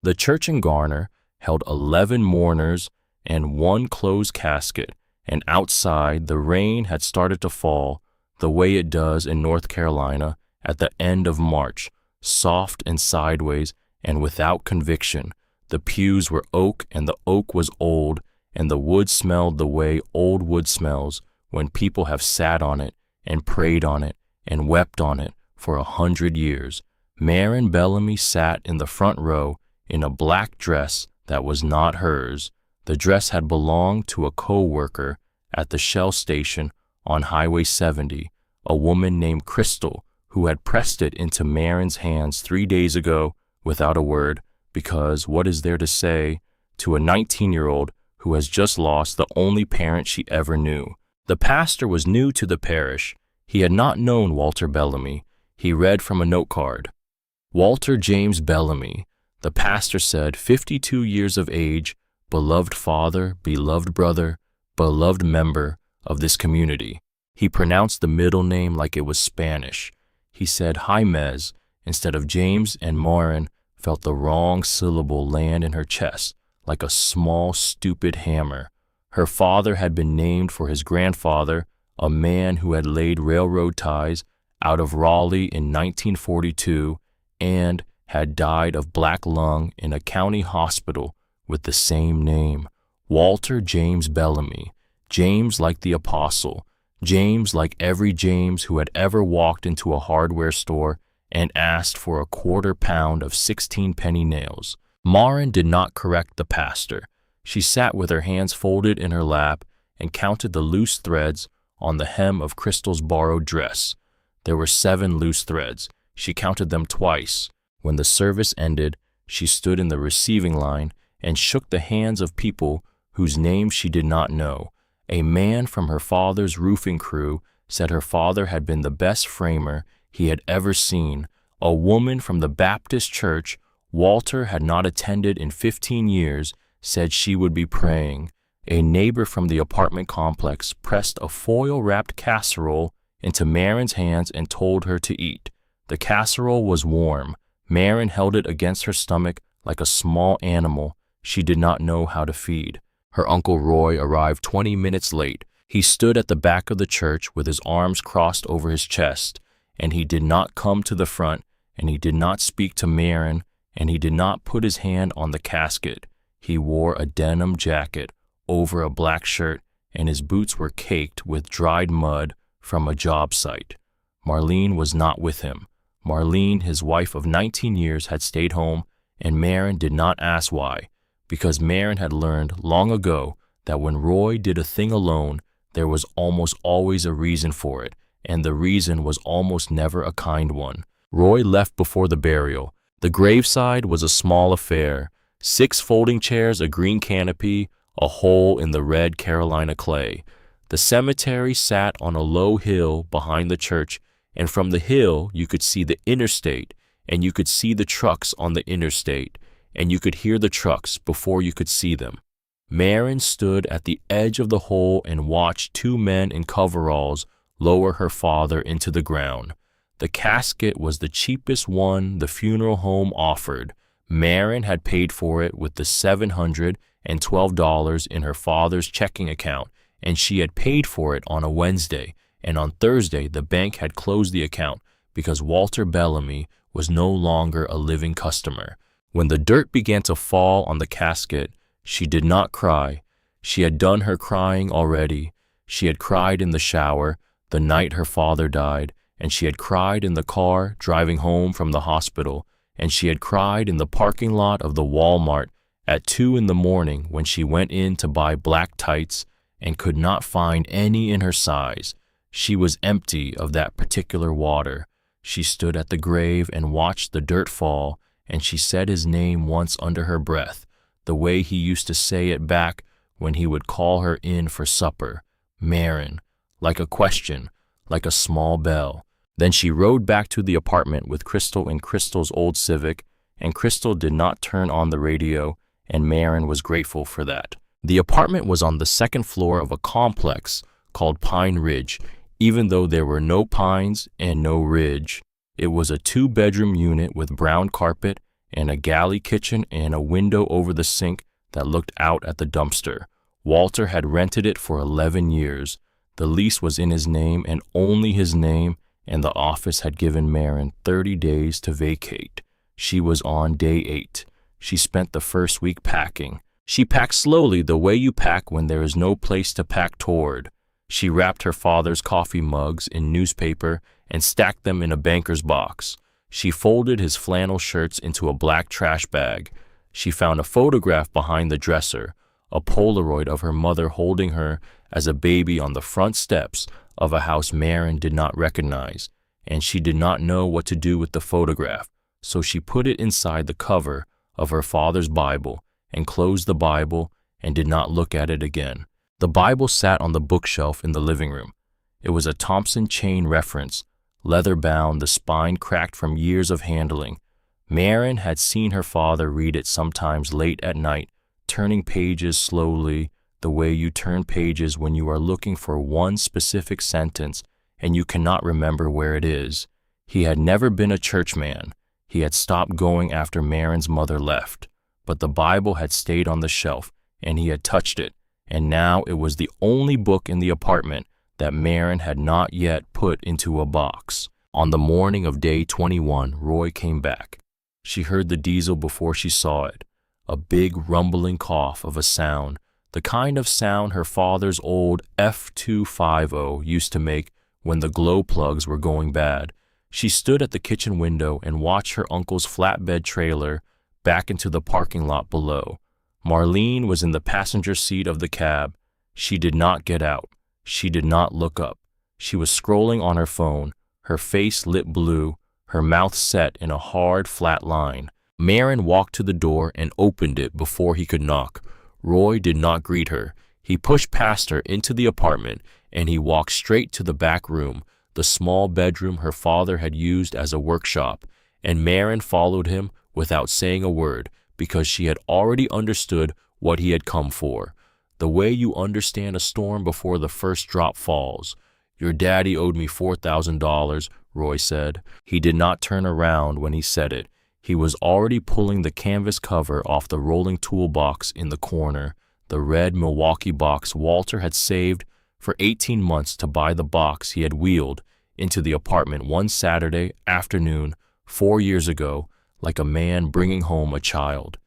The church in Garner held 11 mourners and one closed casket, and outside the rain had started to fall the way it does in North Carolina at the end of March, soft and sideways and without conviction. The pews were oak, and the oak was old, and the wood smelled the way old wood smells when people have sat on it and prayed on it and wept on it for 100 years. Marin Bellamy sat in the front row in a black dress that was not hers. The dress had belonged to a co-worker at the Shell station on Highway 70, a woman named Crystal, who had pressed it into Marin's hands 3 days ago without a word, because what is there to say to a 19-year-old who has just lost the only parent she ever knew? The pastor was new to the parish. He had not known Walter Bellamy. He read from a note card. Walter James Bellamy, the pastor said, 52 years of age, beloved father, beloved brother, beloved member of this community. He pronounced the middle name like it was Spanish. He said Jaimez instead of James, and Marin felt the wrong syllable land in her chest like a small, stupid hammer. Her father had been named for his grandfather, a man who had laid railroad ties out of Raleigh in 1942 and had died of black lung in a county hospital with the same name, Walter James Bellamy. James like the apostle, James like every James who had ever walked into a hardware store and asked for a quarter pound of 16-penny nails. Marin did not correct the pastor. She sat with her hands folded in her lap and counted the loose threads on the hem of Crystal's borrowed dress. There were 7 loose threads. She counted them twice. When the service ended, she stood in the receiving line and shook the hands of people whose names she did not know. A man from her father's roofing crew said her father had been the best framer he had ever seen. A woman from the Baptist church Walter had not attended in 15 years said she would be praying. A neighbor from the apartment complex pressed a foil-wrapped casserole into Marin's hands and told her to eat. The casserole was warm. Marin held it against her stomach like a small animal she did not know how to feed. Her Uncle Roy arrived 20 minutes late. He stood at the back of the church with his arms crossed over his chest, and he did not come to the front, and he did not speak to Marin, and he did not put his hand on the casket. He wore a denim jacket over a black shirt, and his boots were caked with dried mud from a job site. Marlene was not with him. Marlene, his wife of 19 years, had stayed home, and Marin did not ask why, because Marin had learned long ago that when Roy did a thing alone, there was almost always a reason for it, and the reason was almost never a kind one. Roy left before the burial. The graveside was a small affair. 6 folding chairs, a green canopy, a hole in the red Carolina clay. The cemetery sat on a low hill behind the church, and from the hill you could see the interstate, and you could see the trucks on the interstate, and you could hear the trucks before you could see them. Marin stood at the edge of the hole and watched 2 men in coveralls lower her father into the ground. The casket was the cheapest one the funeral home offered. Marin had paid for it with the $712 in her father's checking account, and she had paid for it on a Wednesday, and on Thursday the bank had closed the account because Walter Bellamy was no longer a living customer. When the dirt began to fall on the casket, she did not cry. She had done her crying already. She had cried in the shower the night her father died, and she had cried in the car driving home from the hospital, and she had cried in the parking lot of the Walmart at 2 in the morning when she went in to buy black tights and could not find any in her size. She was empty of that particular water. She stood at the grave and watched the dirt fall, and she said his name once under her breath, the way he used to say it back when he would call her in for supper, Marin, like a question, like a small bell. Then she rode back to the apartment with Crystal in Crystal's old Civic, and Crystal did not turn on the radio, and Marin was grateful for that. The apartment was on the 2nd floor of a complex called Pine Ridge, even though there were no pines and no ridge. It was a 2-bedroom unit with brown carpet and a galley kitchen and a window over the sink that looked out at the dumpster. Walter had rented it for 11 years. The lease was in his name and only his name, and the office had given Maren 30 days to vacate. She was on day 8. She spent the first week packing. She packed slowly, the way you pack when there is no place to pack toward. She wrapped her father's coffee mugs in newspaper and stacked them in a banker's box. She folded his flannel shirts into a black trash bag. She found a photograph behind the dresser, a Polaroid of her mother holding her as a baby on the front steps of a house Maren did not recognize, and she did not know what to do with the photograph, so she put it inside the cover of her father's Bible and closed the Bible and did not look at it again. The Bible sat on the bookshelf in the living room. It was a Thompson chain reference, leather-bound, the spine cracked from years of handling. Maren had seen her father read it sometimes late at night, turning pages slowly, the way you turn pages when you are looking for one specific sentence and you cannot remember where it is. He had never been a churchman. He had stopped going after Maren's mother left, but the Bible had stayed on the shelf and he had touched it, and now it was the only book in the apartment that Maren had not yet put into a box. On the morning of day 21, Roy came back. She heard the diesel before she saw it, a big rumbling cough of a sound, the kind of sound her father's old F250 used to make when the glow plugs were going bad. She stood at the kitchen window and watched her uncle's flatbed trailer back into the parking lot below. Marlene was in the passenger seat of the cab. She did not get out. She did not look up. She was scrolling on her phone, her face lit blue, her mouth set in a hard, flat line. Maren walked to the door and opened it before he could knock. Roy did not greet her. He pushed past her into the apartment, and he walked straight to the back room, the small bedroom her father had used as a workshop, and Maren followed him without saying a word because she had already understood what he had come for. The way you understand a storm before the first drop falls. Your daddy owed me $4,000, Roy said. He did not turn around when he said it. He was already pulling the canvas cover off the rolling toolbox in the corner, the red Milwaukee box Walter had saved for 18 months to buy the box he had wheeled into the apartment one Saturday afternoon 4 years ago, like a man bringing home a child.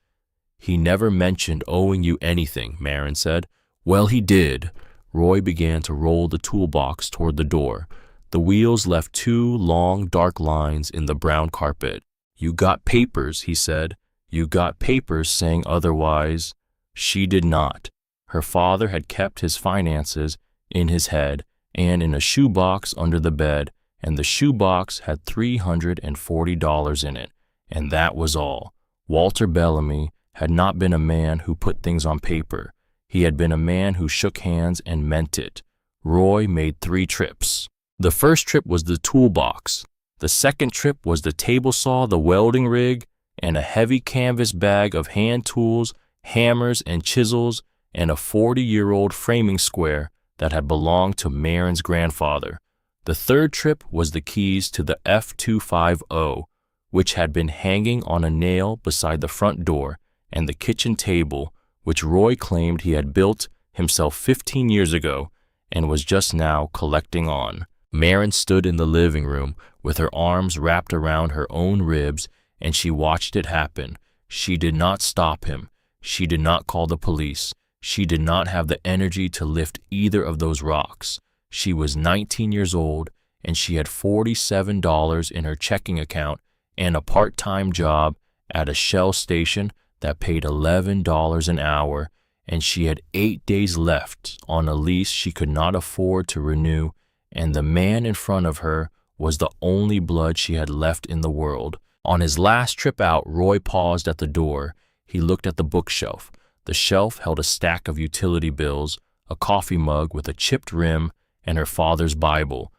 He never mentioned owing you anything, Maren said. Well, he did. Roy began to roll the toolbox toward the door. The wheels left 2 long, dark lines in the brown carpet. You got papers, he said. You got papers saying otherwise. She did not. Her father had kept his finances in his head and in a shoebox under the bed, and the shoebox had $340 in it, and that was all. Walter Bellamy had not been a man who put things on paper. He had been a man who shook hands and meant it. Roy made 3 trips. The first trip was the toolbox. The second trip was the table saw, the welding rig, and a heavy canvas bag of hand tools, hammers and chisels, and a 40-year-old framing square that had belonged to Maren's grandfather. The third trip was the keys to the F250, which had been hanging on a nail beside the front door, and the kitchen table, which Roy claimed he had built himself 15 years ago and was just now collecting on. Maren stood in the living room with her arms wrapped around her own ribs, and she watched it happen. She did not stop him. She did not call the police. She did not have the energy to lift either of those rocks. She was 19 years old, and she had $47 in her checking account and a part-time job at a Shell station that paid $11 an hour, and she had 8 days left on a lease she could not afford to renew, and the man in front of her was the only blood she had left in the world. On his last trip out, Roy paused at the door. He looked at the bookshelf. The shelf held a stack of utility bills, a coffee mug with a chipped rim, and her father's Bible.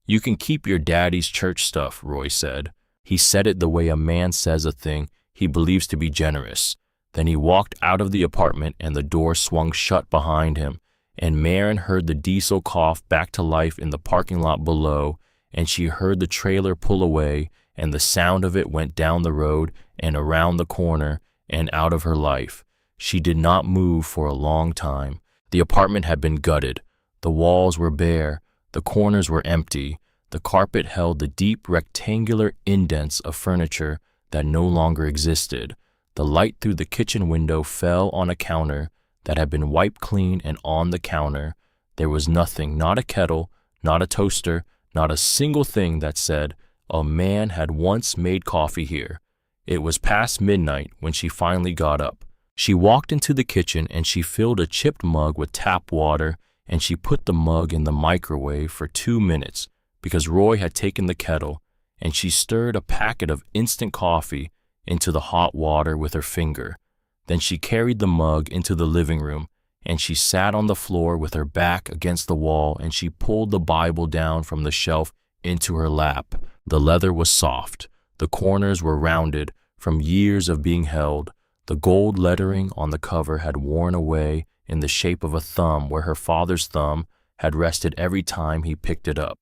You can keep your daddy's church stuff, Roy said. He said it the way a man says a thing he believes to be generous. Then he walked out of the apartment and the door swung shut behind him, and Maren heard the diesel cough back to life in the parking lot below, and she heard the trailer pull away, and the sound of it went down the road and around the corner and out of her life. She did not move for a long time. The apartment had been gutted. The walls were bare. The corners were empty. The carpet held the deep rectangular indents of furniture that no longer existed. The light through the kitchen window fell on a counter that had been wiped clean, and on the counter there was nothing, not a kettle, not a toaster, not a single thing that said, "A man had once made coffee here." It was past midnight when she finally got up. She walked into the kitchen and she filled a chipped mug with tap water, and she put the mug in the microwave for 2 minutes because Roy had taken the kettle, and she stirred a packet of instant coffee into the hot water with her finger. Then she carried the mug into the living room, and she sat on the floor with her back against the wall, and she pulled the Bible down from the shelf into her lap. The leather was soft. The corners were rounded from years of being held. The gold lettering on the cover had worn away in the shape of a thumb where her father's thumb had rested every time he picked it up.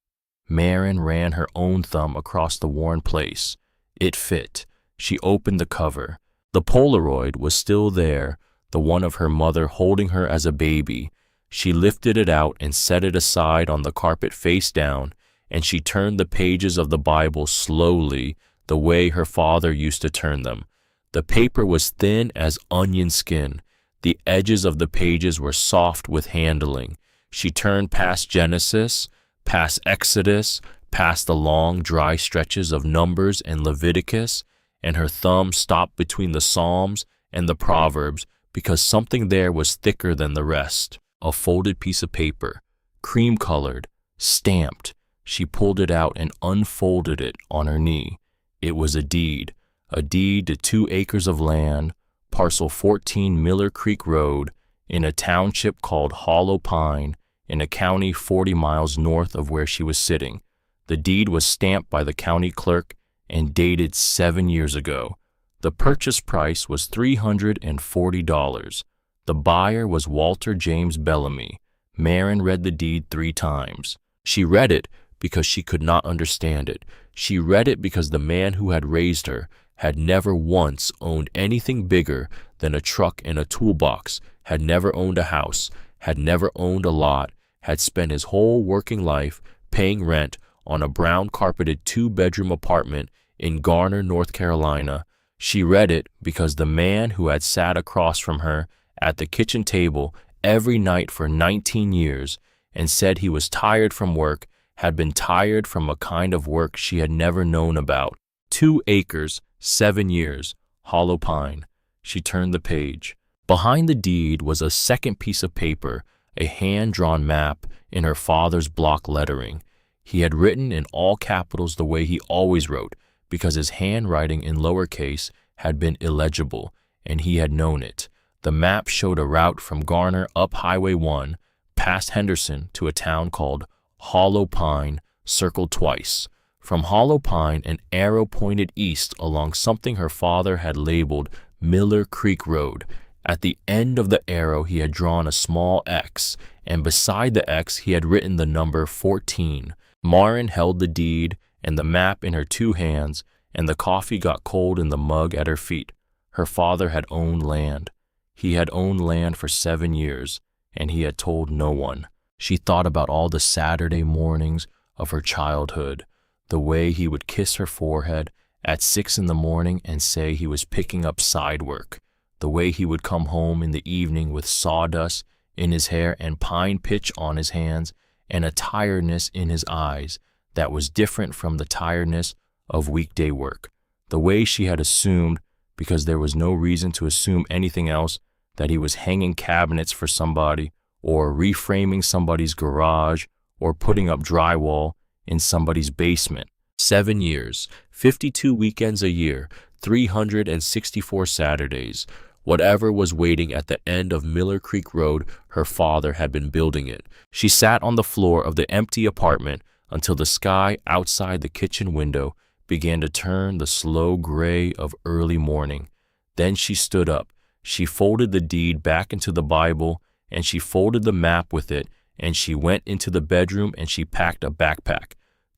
Marin ran her own thumb across the worn place. It fit. She opened the cover. The Polaroid was still there, the one of her mother holding her as a baby. She lifted it out and set it aside on the carpet face down, and she turned the pages of the Bible slowly, the way her father used to turn them. The paper was thin as onion skin. The edges of the pages were soft with handling. She turned past Genesis, past Exodus, past the long, dry stretches of Numbers and Leviticus, and her thumb stopped between the Psalms and the Proverbs because something there was thicker than the rest. A folded piece of paper, cream-colored, stamped. She pulled it out and unfolded it on her knee. It was a deed to 2 acres of land, parcel 14 Miller Creek Road, in a township called Hollow Pine, in a county 40 miles north of where she was sitting. The deed was stamped by the county clerk and dated 7 years ago. The purchase price was $340. The buyer was Walter James Bellamy. Marin read the deed 3 times. She read it because she could not understand it. She read it because the man who had raised her had never once owned anything bigger than a truck and a toolbox, had never owned a house, had never owned a lot, had spent his whole working life paying rent on a brown-carpeted 2-bedroom apartment in Garner, North Carolina. She read it because the man who had sat across from her at the kitchen table every night for 19 years and said he was tired from work had been tired from a kind of work she had never known about. 2 acres, 7 years, Hollow Pine. She turned the page. Behind the deed was a second piece of paper, a hand-drawn map in her father's block lettering. He had written in all capitals the way he always wrote, because his handwriting in lowercase had been illegible, and he had known it. The map showed a route from Garner up Highway 1, past Henderson, to a town called Hollow Pine, circled twice. From Hollow Pine, an arrow pointed east along something her father had labeled Miller Creek Road. At the end of the arrow he had drawn a small X, and beside the X he had written the number 14. Marin held the deed and the map in her 2 hands, and the coffee got cold in the mug at her feet. Her father had owned land. He had owned land for 7 years, and he had told no one. She thought about all the Saturday mornings of her childhood, the way he would kiss her forehead at 6 in the morning and say he was picking up side work, the way he would come home in the evening with sawdust in his hair and pine pitch on his hands and a tiredness in his eyes that was different from the tiredness of weekday work, the way she had assumed, because there was no reason to assume anything else, that he was hanging cabinets for somebody or reframing somebody's garage or putting up drywall in somebody's basement. 7 years, 52 weekends a year, 364 Saturdays. Whatever was waiting at the end of Miller Creek Road, her father had been building it. She sat on the floor of the empty apartment until the sky outside the kitchen window began to turn the slow gray of early morning. Then she stood up. She folded the deed back into the Bible, and she folded the map with it, and she went into the bedroom and she packed a backpack,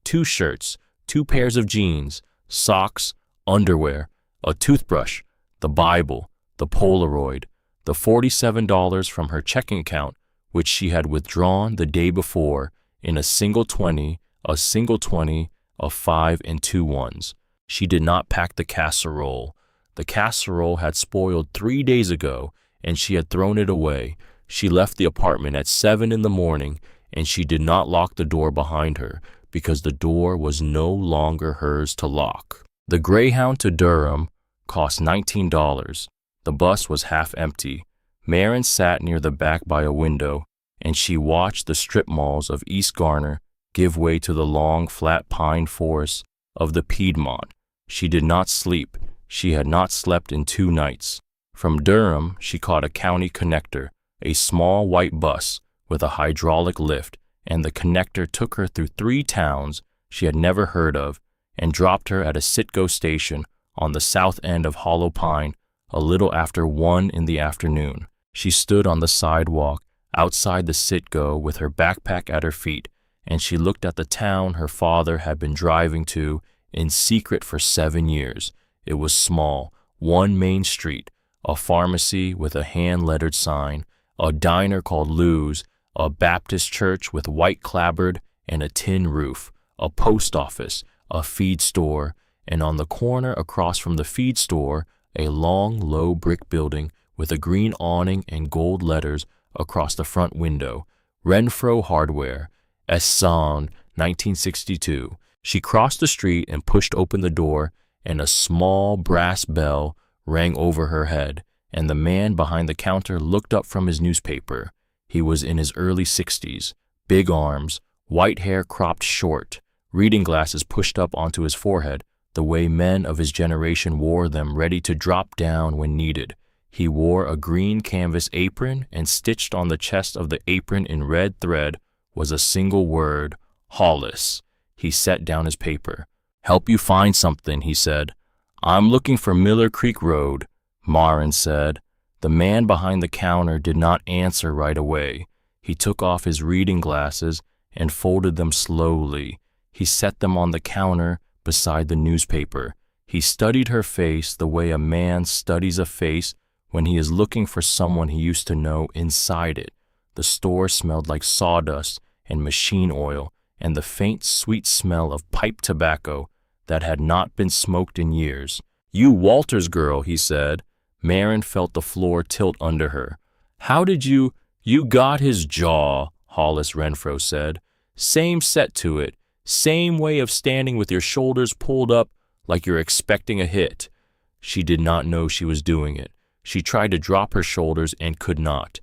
2 shirts, 2 pairs of jeans, socks, underwear, a toothbrush, the Bible, the Polaroid, the $47 from her checking account, which she had withdrawn the day before in a single 20, of 5 and 2 ones. She did not pack the casserole. The casserole had spoiled 3 days ago, and she had thrown it away. She left the apartment at 7 in the morning, and she did not lock the door behind her because the door was no longer hers to lock. The Greyhound to Durham cost $19. The bus was half empty. Marin sat near the back by a window, and she watched the strip malls of East Garner give way to the long, flat pine forests of the Piedmont. She did not sleep. She had not slept in 2 nights. From Durham, she caught a county connector, a small white bus with a hydraulic lift, and the connector took her through 3 towns she had never heard of and dropped her at a Citgo station on the south end of Hollow Pine a little after 1 in the afternoon. She stood on the sidewalk outside the Citgo with her backpack at her feet, and she looked at the town her father had been driving to in secret for 7 years. It was small, 1 main street, a pharmacy with a hand-lettered sign, a diner called Lou's, a Baptist church with white clapboard and a tin roof, a post office, a feed store, and on the corner across from the feed store, a long, low brick building with a green awning and gold letters across the front window, Renfro Hardware, Esson, 1962. She crossed the street and pushed open the door, and a small brass bell rang over her head, and the man behind the counter looked up from his newspaper. He was in his early 60s, big arms, white hair cropped short, reading glasses pushed up onto his forehead, the way men of his generation wore them, ready to drop down when needed. He wore a green canvas apron, and stitched on the chest of the apron in red thread was a single word, Hollis. He set down his paper. "Help you find something," he said. "I'm looking for Miller Creek Road," Marin said. The man behind the counter did not answer right away. He took off his reading glasses and folded them slowly. He set them on the counter beside the newspaper. He studied her face the way a man studies a face when he is looking for someone he used to know inside it. The store smelled like sawdust and machine oil and the faint, sweet smell of pipe tobacco that had not been smoked in years. "You Walters girl," he said. Marin felt the floor tilt under her. "How did you got his jaw," Hollis Renfro said. "Same set to it. Same way of standing with your shoulders pulled up like you're expecting a hit." She did not know she was doing it. She tried to drop her shoulders and could not.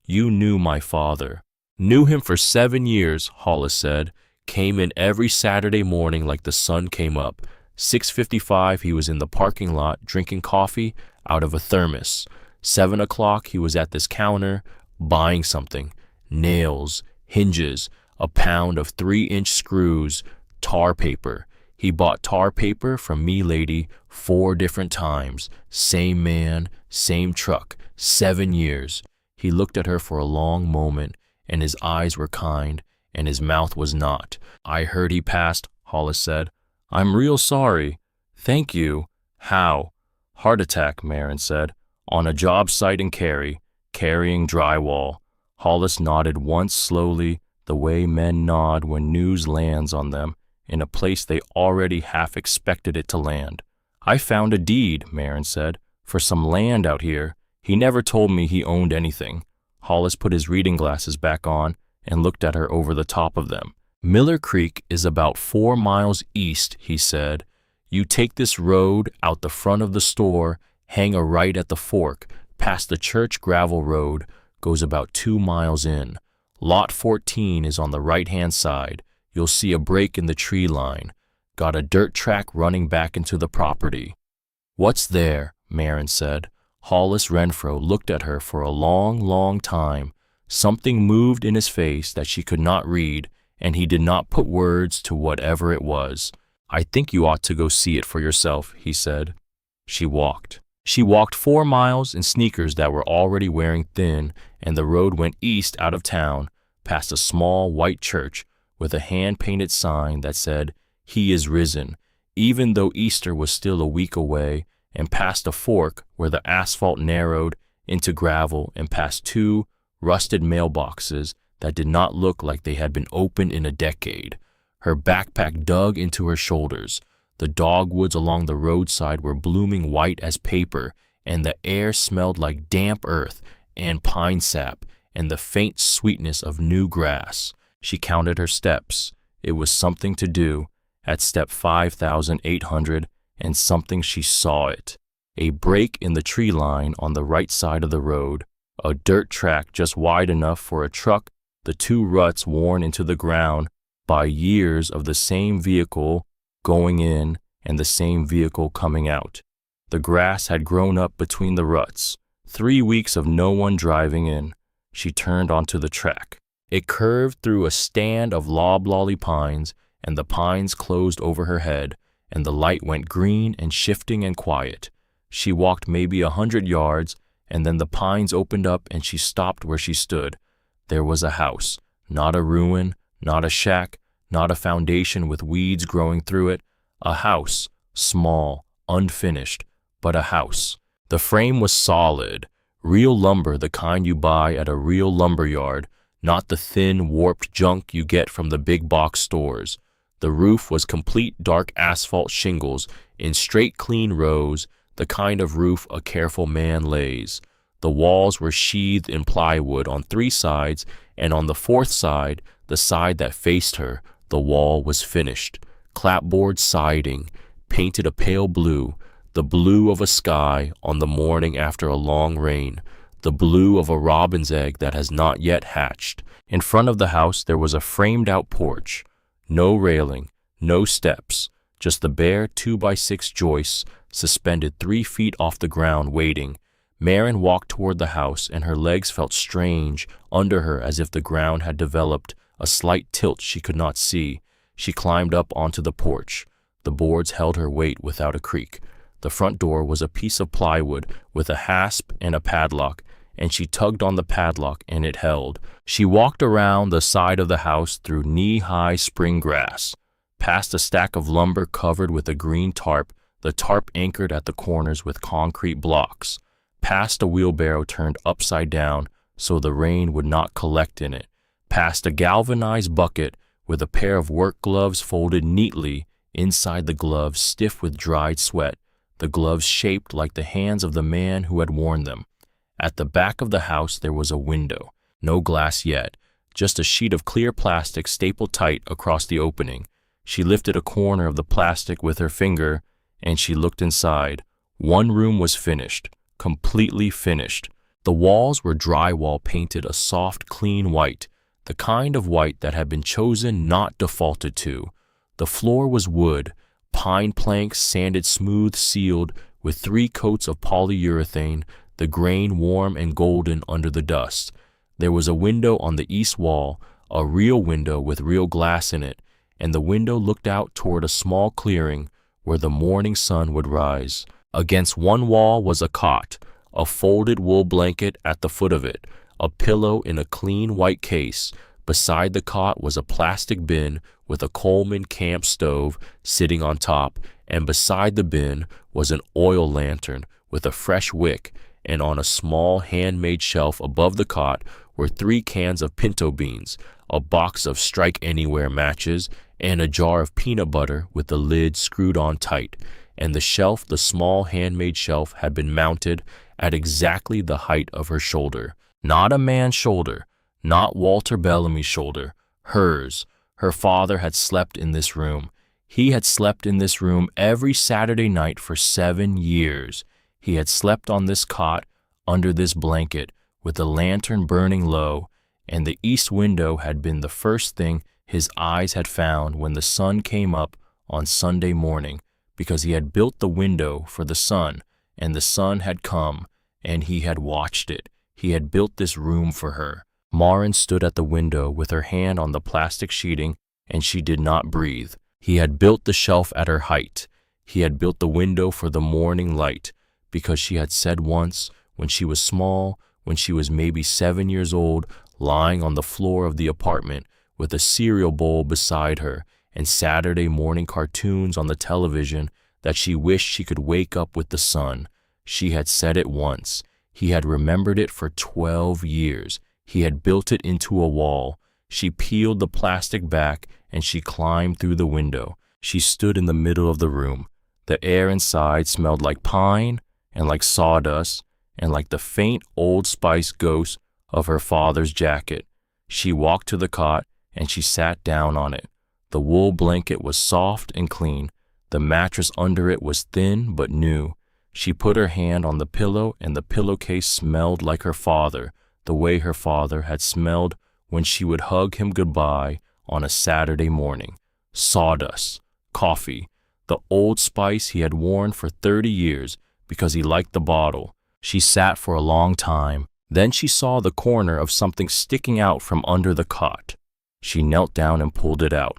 "You knew my father." "Knew him for 7 years," Hollis said. "Came in every Saturday morning like the sun came up. 6:55 he was in the parking lot drinking coffee out of a thermos. 7 o'clock he was at this counter buying something. Nails, hinges, a pound of 3-inch screws, tar paper. He bought tar paper from me lady 4 different times. Same man, same truck, 7 years. He looked at her for a long moment, and his eyes were kind, and his mouth was not. "I heard he passed," Hollis said. "I'm real sorry." "Thank you." "How?" "Heart attack," Marin said. "On a job site in Cary, carrying drywall." Hollis nodded once slowly, the way men nod when news lands on them in a place they already half expected it to land. "I found a deed," Marin said, "for some land out here. He never told me he owned anything." Hollis put his reading glasses back on and looked at her over the top of them. "Miller Creek is about 4 miles east," he said. "You take this road out the front of the store, hang a right at the fork, past the church gravel road, goes about 2 miles in. Lot 14 is on the right-hand side. You'll see a break in the tree line. Got a dirt track running back into the property." "What's there?" Marin said. Hollis Renfro looked at her for a long, long time. Something moved in his face that she could not read, and he did not put words to whatever it was. "I think you ought to go see it for yourself," he said. She walked. She walked 4 miles in sneakers that were already wearing thin, and the road went east out of town, past a small white church with a hand-painted sign that said, "He is risen," even though Easter was still a week away and past a fork where the asphalt narrowed into gravel and past two rusted mailboxes that did not look like they had been opened in a decade. Her backpack dug into her shoulders. The dogwoods along the roadside were blooming white as paper, and the air smelled like damp earth and pine sap and the faint sweetness of new grass. She counted her steps. It was something to do. At step 5,800 and something, she saw it. A break in the tree line on the right side of the road, a dirt track just wide enough for a truck, the two ruts worn into the ground by years of the same vehicle going in and the same vehicle coming out. The grass had grown up between the ruts. 3 weeks of no one driving in. She turned onto the track. It curved through a stand of loblolly pines, and the pines closed over her head, and the light went green and shifting and quiet. She walked maybe 100 yards, and then the pines opened up and she stopped where she stood. There was a house, not a ruin, not a shack, not a foundation with weeds growing through it. A house, small, unfinished, but a house. The frame was solid, real lumber, the kind you buy at a real lumber yard, not the thin, warped junk you get from the big box stores. The roof was complete dark asphalt shingles in straight, clean rows, the kind of roof a careful man lays. The walls were sheathed in plywood on 3 sides, and on the 4th side, the side that faced her, the wall was finished. Clapboard siding, painted a pale blue, the blue of a sky on the morning after a long rain, the blue of a robin's egg that has not yet hatched. In front of the house there was a framed-out porch. No railing, no steps, just the bare 2x6 joists suspended 3 feet off the ground waiting. Marin walked toward the house, and her legs felt strange under her as if the ground had developed a slight tilt she could not see. She climbed up onto the porch. The boards held her weight without a creak. The front door was a piece of plywood with a hasp and a padlock, and she tugged on the padlock and it held. She walked around the side of the house through knee-high spring grass, past a stack of lumber covered with a green tarp, the tarp anchored at the corners with concrete blocks, past a wheelbarrow turned upside down so the rain would not collect in it, past a galvanized bucket with a pair of work gloves folded neatly inside the gloves, stiff with dried sweat, the gloves shaped like the hands of the man who had worn them. At the back of the house there was a window, no glass yet, just a sheet of clear plastic stapled tight across the opening. She lifted a corner of the plastic with her finger, and she looked inside. One room was finished, completely finished. The walls were drywall painted a soft, clean white, the kind of white that had been chosen, not defaulted to. The floor was wood, pine planks sanded smooth, sealed with 3 coats of polyurethane, the grain warm and golden under the dust. There was a window on the east wall, a real window with real glass in it, and the window looked out toward a small clearing where the morning sun would rise. Against one wall was a cot, a folded wool blanket at the foot of it, a pillow in a clean white case. Beside the cot was a plastic bin with a Coleman camp stove sitting on top, and beside the bin was an oil lantern with a fresh wick, and on a small handmade shelf above the cot were 3 cans of pinto beans, a box of Strike Anywhere matches, and a jar of peanut butter with the lid screwed on tight. And the shelf, the small handmade shelf, had been mounted at exactly the height of her shoulder. Not a man's shoulder, not Walter Bellamy's shoulder, hers. Her father had slept in this room. He had slept in this room every Saturday night for 7 years. He had slept on this cot, under this blanket, with the lantern burning low, and the east window had been the first thing his eyes had found when the sun came up on Sunday morning, because he had built the window for the sun, and the sun had come, and he had watched it. He had built this room for her. Marin stood at the window with her hand on the plastic sheeting, and she did not breathe. He had built the shelf at her height. He had built the window for the morning light, because she had said once, when she was small, when she was maybe 7 years old, lying on the floor of the apartment with a cereal bowl beside her and Saturday morning cartoons on the television, that she wished she could wake up with the sun. She had said it once. He had remembered it for 12 years. He had built it into a wall. She peeled the plastic back and she climbed through the window. She stood in the middle of the room. The air inside smelled like pine and like sawdust and like the faint Old Spice ghost of her father's jacket. She walked to the cot and she sat down on it. The wool blanket was soft and clean. The mattress under it was thin but new. She put her hand on the pillow and the pillowcase smelled like her father, the way her father had smelled when she would hug him goodbye on a Saturday morning. Sawdust, coffee, the Old Spice he had worn for 30 years because he liked the bottle. She sat for a long time. Then she saw the corner of something sticking out from under the cot. She knelt down and pulled it out.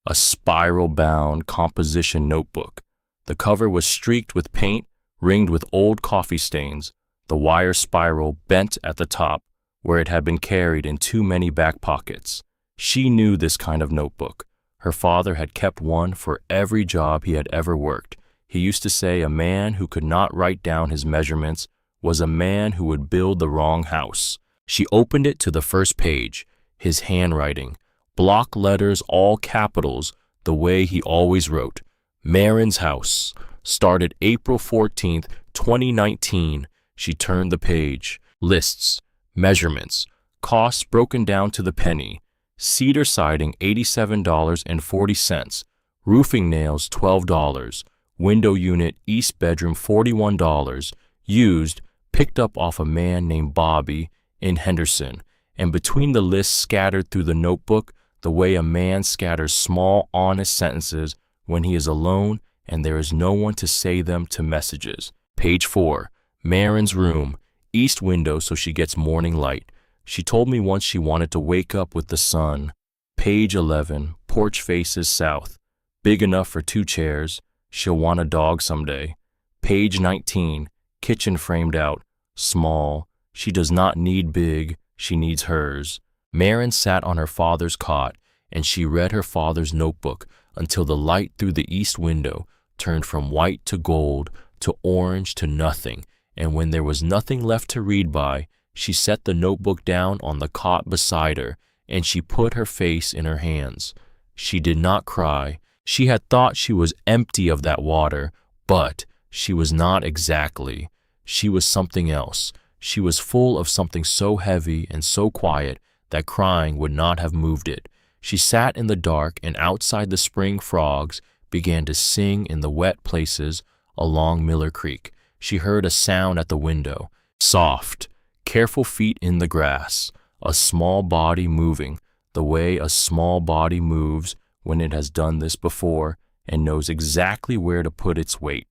A spiral-bound composition notebook. The cover was streaked with paint, ringed with old coffee stains. The wire spiral bent at the top, where it had been carried in too many back pockets. She knew this kind of notebook. Her father had kept one for every job he had ever worked. He used to say a man who could not write down his measurements was a man who would build the wrong house. She opened it to the first page, his handwriting, block letters, all capitals, the way he always wrote. Marin's house. Started April 14th, 2019. She turned the page. Lists, measurements, costs broken down to the penny. Cedar siding, $87.40. Roofing nails, $12. Window unit, east bedroom, $41. Used, picked up off a man named Bobby in Henderson. And between the lists scattered through the notebook, the way a man scatters small, honest sentences when he is alone and there is no one to say them to messages. Page 4. Marin's room, east window so she gets morning light. She told me once she wanted to wake up with the sun. Page 11. Porch faces south. Big enough for 2 chairs. She'll want a dog someday. Page 19. Kitchen framed out. Small. She does not need big. She needs hers. Marin sat on her father's cot, and she read her father's notebook until the light through the east window turned from white to gold to orange to nothing, and when there was nothing left to read by, she set the notebook down on the cot beside her, and she put her face in her hands. She did not cry. She had thought she was empty of that water, but she was not exactly. She was something else. She was full of something so heavy and so quiet that crying would not have moved it. She sat in the dark, and outside the spring frogs began to sing in the wet places along Miller Creek. She heard a sound at the window. Soft, careful feet in the grass. A small body moving, the way a small body moves when it has done this before and knows exactly where to put its weight.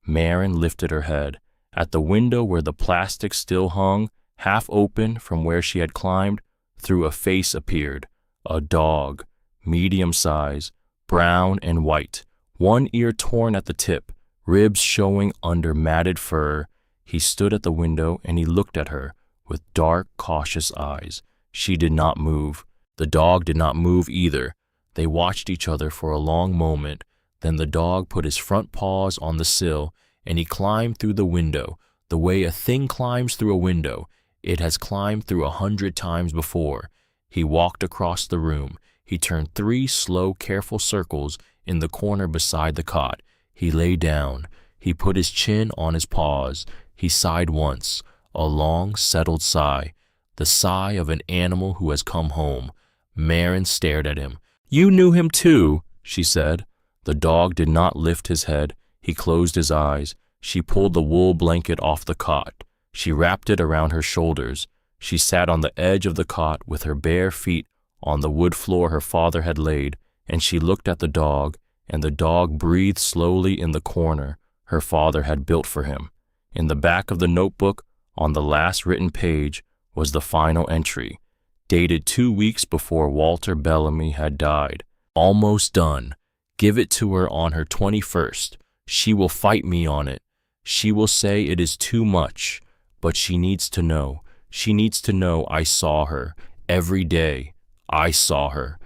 Marin lifted her head. At the window where the plastic still hung, half open from where she had climbed, through a face appeared. A dog, medium size, brown and white, one ear torn at the tip, ribs showing under matted fur. He stood at the window and he looked at her with dark, cautious eyes. She did not move. The dog did not move either. They watched each other for a long moment. Then the dog put his front paws on the sill and he climbed through the window, the way a thing climbs through a window. It has climbed through 100 times before. He walked across the room. He turned 3 slow, careful circles in the corner beside the cot. He lay down. He put his chin on his paws. He sighed once, a long, settled sigh, the sigh of an animal who has come home. Marin stared at him. "You knew him too," she said. The dog did not lift his head. He closed his eyes. She pulled the wool blanket off the cot. She wrapped it around her shoulders. She sat on the edge of the cot with her bare feet on the wood floor her father had laid, and she looked at the dog, and the dog breathed slowly in the corner her father had built for him. In the back of the notebook, on the last written page, was the final entry, dated 2 weeks before Walter Bellamy had died. Almost done. Give it to her on her 21st. She will fight me on it. She will say it is too much, but she needs to know. She needs to know I saw her. Every day, I saw her.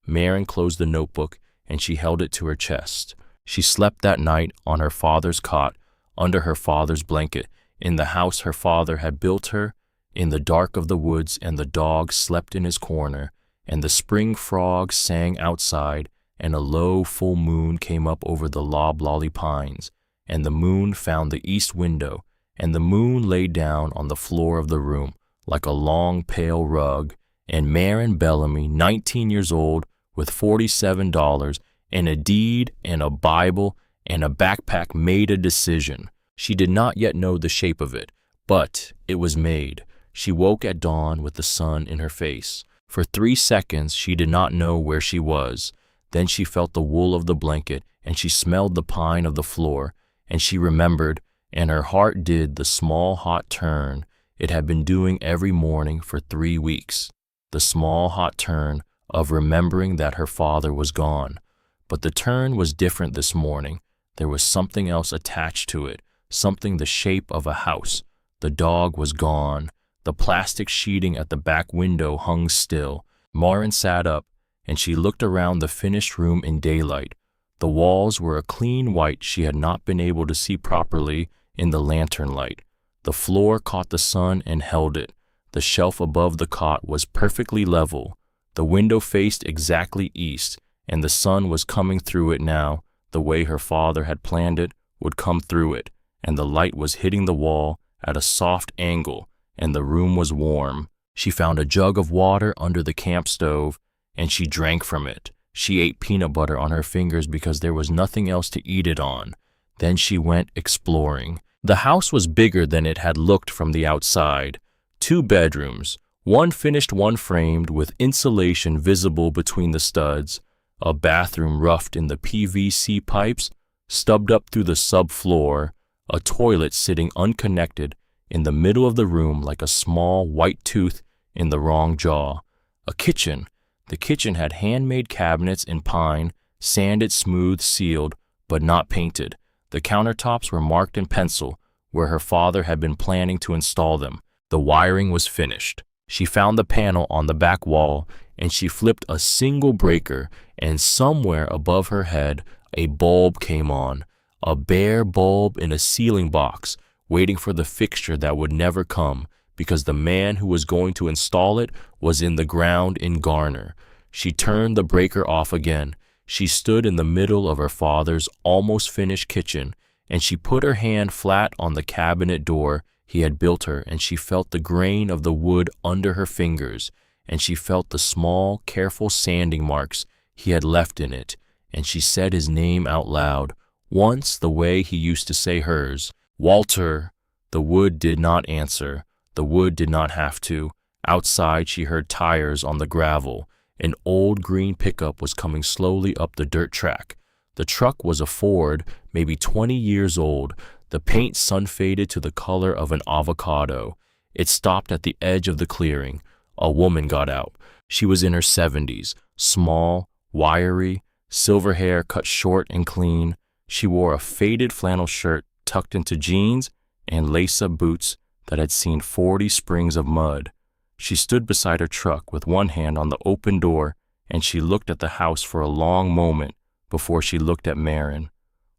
Marin closed the notebook and she held it to her chest. She slept that night on her father's cot, under her father's blanket, in the house her father had built her, in the dark of the woods, and the dog slept in his corner, and the spring frogs sang outside, and a low full moon came up over the loblolly pines, and the moon found the east window, and the moon lay down on the floor of the room like a long pale rug, and Marin Bellamy, 19 years old, with $47 and a deed and a Bible and a backpack, made a decision. She did not yet know the shape of it, but it was made. She woke at dawn with the sun in her face. For 3 seconds she did not know where she was. Then she felt the wool of the blanket, and she smelled the pine of the floor, and she remembered, and her heart did the small hot turn it had been doing every morning for 3 weeks. The small hot turn of remembering that her father was gone. But the turn was different this morning. There was something else attached to it, something the shape of a house. The dog was gone. The plastic sheeting at the back window hung still. Marin sat up, and she looked around the finished room in daylight. The walls were a clean white she had not been able to see properly in the lantern light. The floor caught the sun and held it. The shelf above the cot was perfectly level. The window faced exactly east, and the sun was coming through it now, the way her father had planned it would come through it, and the light was hitting the wall at a soft angle, and the room was warm. She found a jug of water under the camp stove, and she drank from it. She ate peanut butter on her fingers because there was nothing else to eat it on. Then she went exploring. The house was bigger than it had looked from the outside. 2 bedrooms, one finished, one framed, with insulation visible between the studs, a bathroom roughed in the PVC pipes, stubbed up through the subfloor, a toilet sitting unconnected in the middle of the room like a small white tooth in the wrong jaw, a kitchen. The kitchen had handmade cabinets in pine, sanded, smooth, sealed, but not painted. The countertops were marked in pencil where her father had been planning to install them. The wiring was finished. She found the panel on the back wall, and she flipped a single breaker, and somewhere above her head a bulb came on, a bare bulb in a ceiling box, waiting for the fixture that would never come, because the man who was going to install it was in the ground in Garner. She turned the breaker off again. She stood in the middle of her father's almost finished kitchen, and she put her hand flat on the cabinet door he had built her, and she felt the grain of the wood under her fingers, and she felt the small, careful sanding marks he had left in it, and she said his name out loud, once the way he used to say hers, "Walter." The wood did not answer. The wood did not have to. Outside she heard tires on the gravel. An old green pickup was coming slowly up the dirt track. The truck was a Ford, maybe 20 years old. The paint sun-faded to the color of an avocado. It stopped at the edge of the clearing. A woman got out. She was in her 70s, small, wiry, silver hair cut short and clean. She wore a faded flannel shirt tucked into jeans and lace-up boots that had seen 40 springs of mud. She stood beside her truck with one hand on the open door, and she looked at the house for a long moment before she looked at Marin.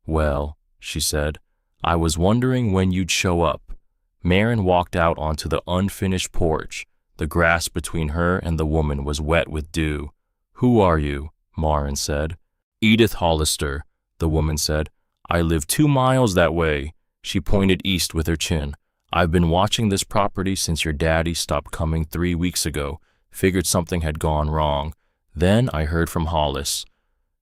"Well," she said, "I was wondering when you'd show up." Marin walked out onto the unfinished porch. The grass between her and the woman was wet with dew. "Who are you?" Marin said. "Edith Hollister," the woman said. "I live 2 miles that way." She pointed east with her chin. "I've been watching this property since your daddy stopped coming 3 weeks ago. Figured something had gone wrong. Then I heard from Hollis.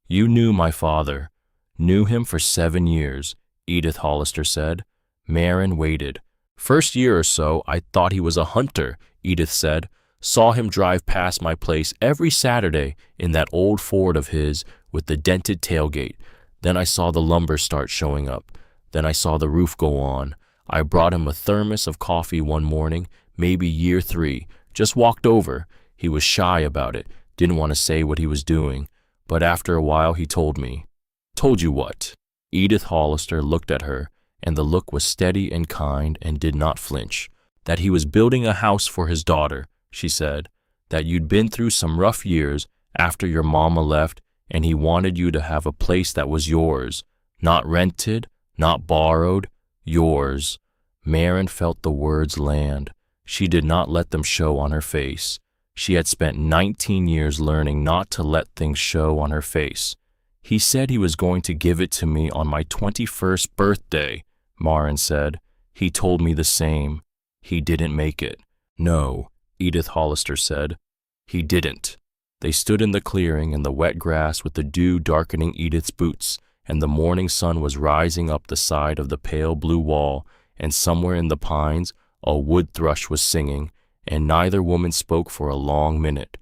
You knew my father." "Knew him for 7 years," Edith Hollister said. Marin waited. "First year or so, I thought he was a hunter," Edith said. "Saw him drive past my place every Saturday in that old Ford of his with the dented tailgate. Then I saw the lumber start showing up. Then I saw the roof go on. I brought him a thermos of coffee one morning, maybe year 3. Just walked over. He was shy about it, didn't want to say what he was doing. But after a while he told me." "Told you what?" Edith Hollister looked at her, and the look was steady and kind and did not flinch. "That he was building a house for his daughter," she said. "That you'd been through some rough years after your mama left, and he wanted you to have a place that was yours. Not rented, not borrowed, yours. Maren felt the words land. She did not let them show on her face. She had spent 19 years learning not to let things show on her face. He said he was going to give it to me on my 21st birthday, Maren said. He told me the same. He didn't make it. No, Edith Hollister said. He didn't. They stood in the clearing in the wet grass with the dew darkening Edith's boots, and the morning sun was rising up the side of the pale blue wall, and somewhere in the pines a wood thrush was singing, and neither woman spoke for a long minute.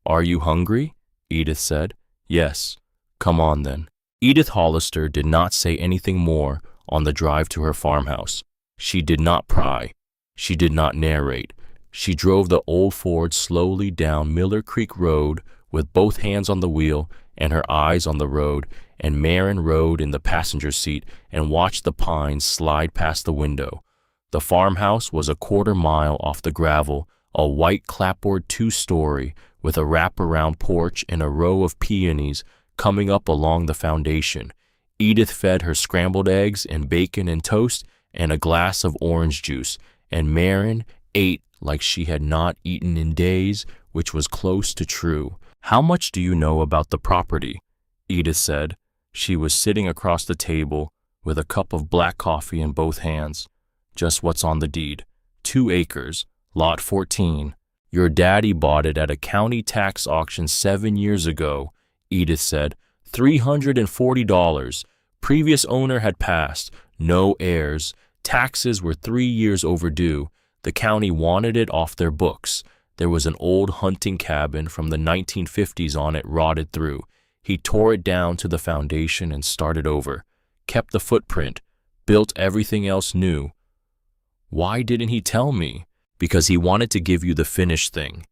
Are you hungry? Edith said. Yes. Come on then. Edith Hollister did not say anything more on the drive to her farmhouse. She did not pry. She did not narrate. She drove the old Ford slowly down Miller Creek Road with both hands on the wheel and her eyes on the road, and Maren rode in the passenger seat and watched the pines slide past the window. The farmhouse was a quarter-mile off the gravel, a white clapboard two-story with a wraparound porch and a row of peonies coming up along the foundation. Edith fed her scrambled eggs and bacon and toast and a glass of orange juice, and Maren ate like she had not eaten in days, which was close to true. How much do you know about the property? Edith said. She was sitting across the table with a cup of black coffee in both hands. Just what's on the deed. 2 acres, lot 14. Your daddy bought it at a county tax auction 7 years ago, Edith said. $340. Previous owner had passed. No heirs. Taxes were 3 years overdue. The county wanted it off their books. There was an old hunting cabin from the 1950s on it rotted through. He tore it down to the foundation and started over. Kept the footprint. Built everything else new. Why didn't he tell me? Because he wanted to give you the finished thing,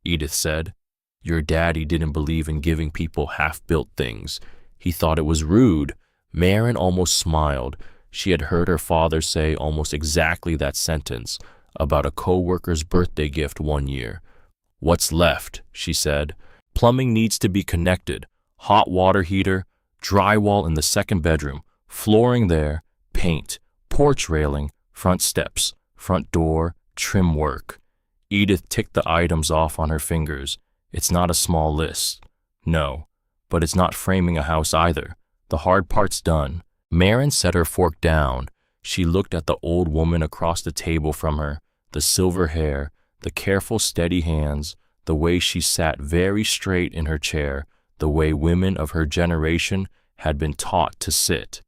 Edith said. Your daddy didn't believe in giving people half-built things. He thought it was rude. Maren almost smiled. She had heard her father say almost exactly that sentence about a co-worker's birthday gift one year. What's left, she said. Plumbing needs to be connected. Hot water heater, drywall in the second bedroom, flooring there, paint, porch railing, front steps, front door, trim work. Edith ticked the items off on her fingers. It's not a small list. No, but it's not framing a house either. The hard part's done. Maren set her fork down. She looked at the old woman across the table from her, the silver hair, the careful, steady hands, the way she sat very straight in her chair, the way women of her generation had been taught to sit.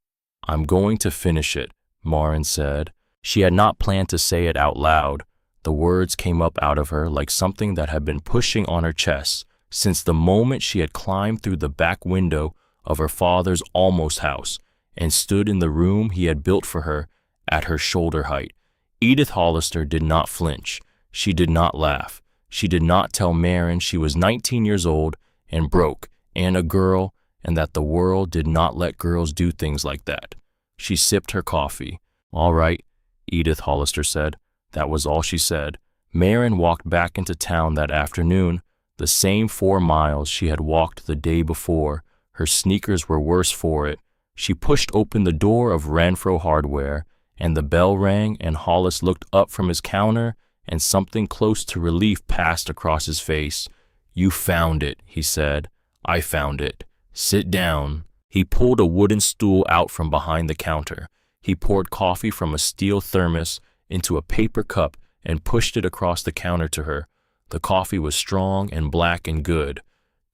I'm going to finish it, Maren said. She had not planned to say it out loud. The words came up out of her like something that had been pushing on her chest since the moment she had climbed through the back window of her father's almost house and stood in the room he had built for her at her shoulder height. Edith Hollister did not flinch. She did not laugh. She did not tell Maren she was 19 years old and broke and a girl and that the world did not let girls do things like that. She sipped her coffee. All right, Edith Hollister said. That was all she said. Maren walked back into town that afternoon, the same 4 miles she had walked the day before. Her sneakers were worse for it. She pushed open the door of Renfro Hardware, and the bell rang, and Hollis looked up from his counter, and something close to relief passed across his face. You found it, he said. I found it. Sit down. He pulled a wooden stool out from behind the counter. He poured coffee from a steel thermos into a paper cup and pushed it across the counter to her. The coffee was strong and black and good.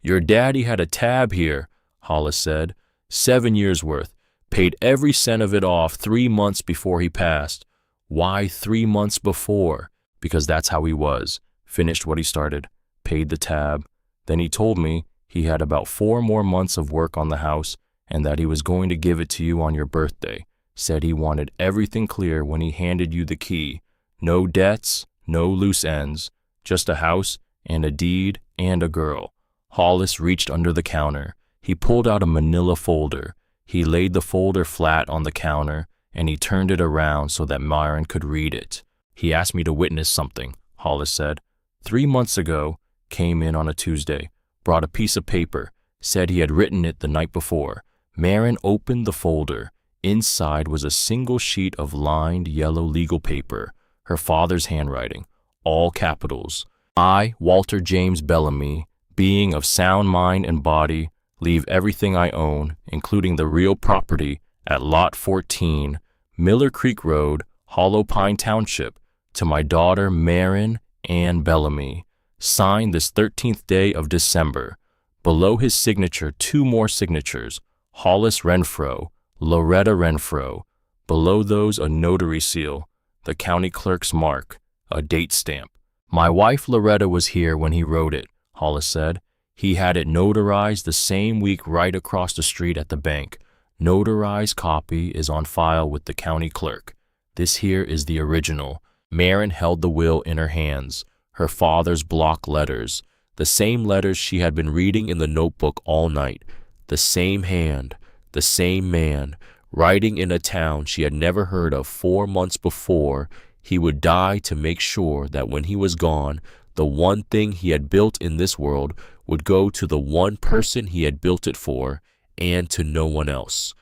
Your daddy had a tab here, Hollis said. 7 years' worth. Paid every cent of it off 3 months before he passed. Why 3 months before? Because that's how he was. Finished what he started. Paid the tab. Then he told me he had about 4 more months of work on the house and that he was going to give it to you on your birthday. Said he wanted everything clear when he handed you the key. No debts, no loose ends. Just a house and a deed and a girl. Hollis reached under the counter. He pulled out a manila folder. He laid the folder flat on the counter, and he turned it around so that Maren could read it. He asked me to witness something, Hollis said. 3 months ago, came in on a Tuesday, brought a piece of paper, said he had written it the night before. Marin opened the folder. Inside was a single sheet of lined yellow legal paper, her father's handwriting, all capitals. I, Walter James Bellamy, being of sound mind and body, leave everything I own, including the real property, at Lot 14, Miller Creek Road, Hollow Pine Township, to my daughter Marin Ann Bellamy. Signed this 13th day of December. Below his signature, 2 more signatures, Hollis Renfro, Loretta Renfro. Below those, a notary seal, the county clerk's mark, a date stamp. My wife Loretta was here when he wrote it, Hollis said. He had it notarized the same week right across the street at the bank. Notarized copy is on file with the county clerk. This here is the original. Marin held the will in her hands, her father's block letters, the same letters she had been reading in the notebook all night, the same hand, the same man, writing in a town she had never heard of 4 months before. He would die to make sure that when he was gone, the one thing he had built in this world would go to the one person he had built it for, and to no one else.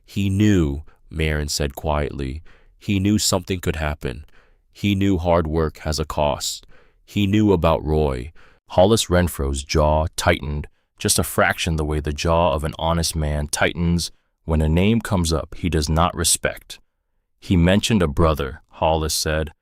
He knew, Marin said quietly, he knew something could happen. He knew hard work has a cost. He knew about Roy. Hollis Renfro's jaw tightened, just a fraction the way the jaw of an honest man tightens when a name comes up he does not respect. He mentioned a brother, Hollis said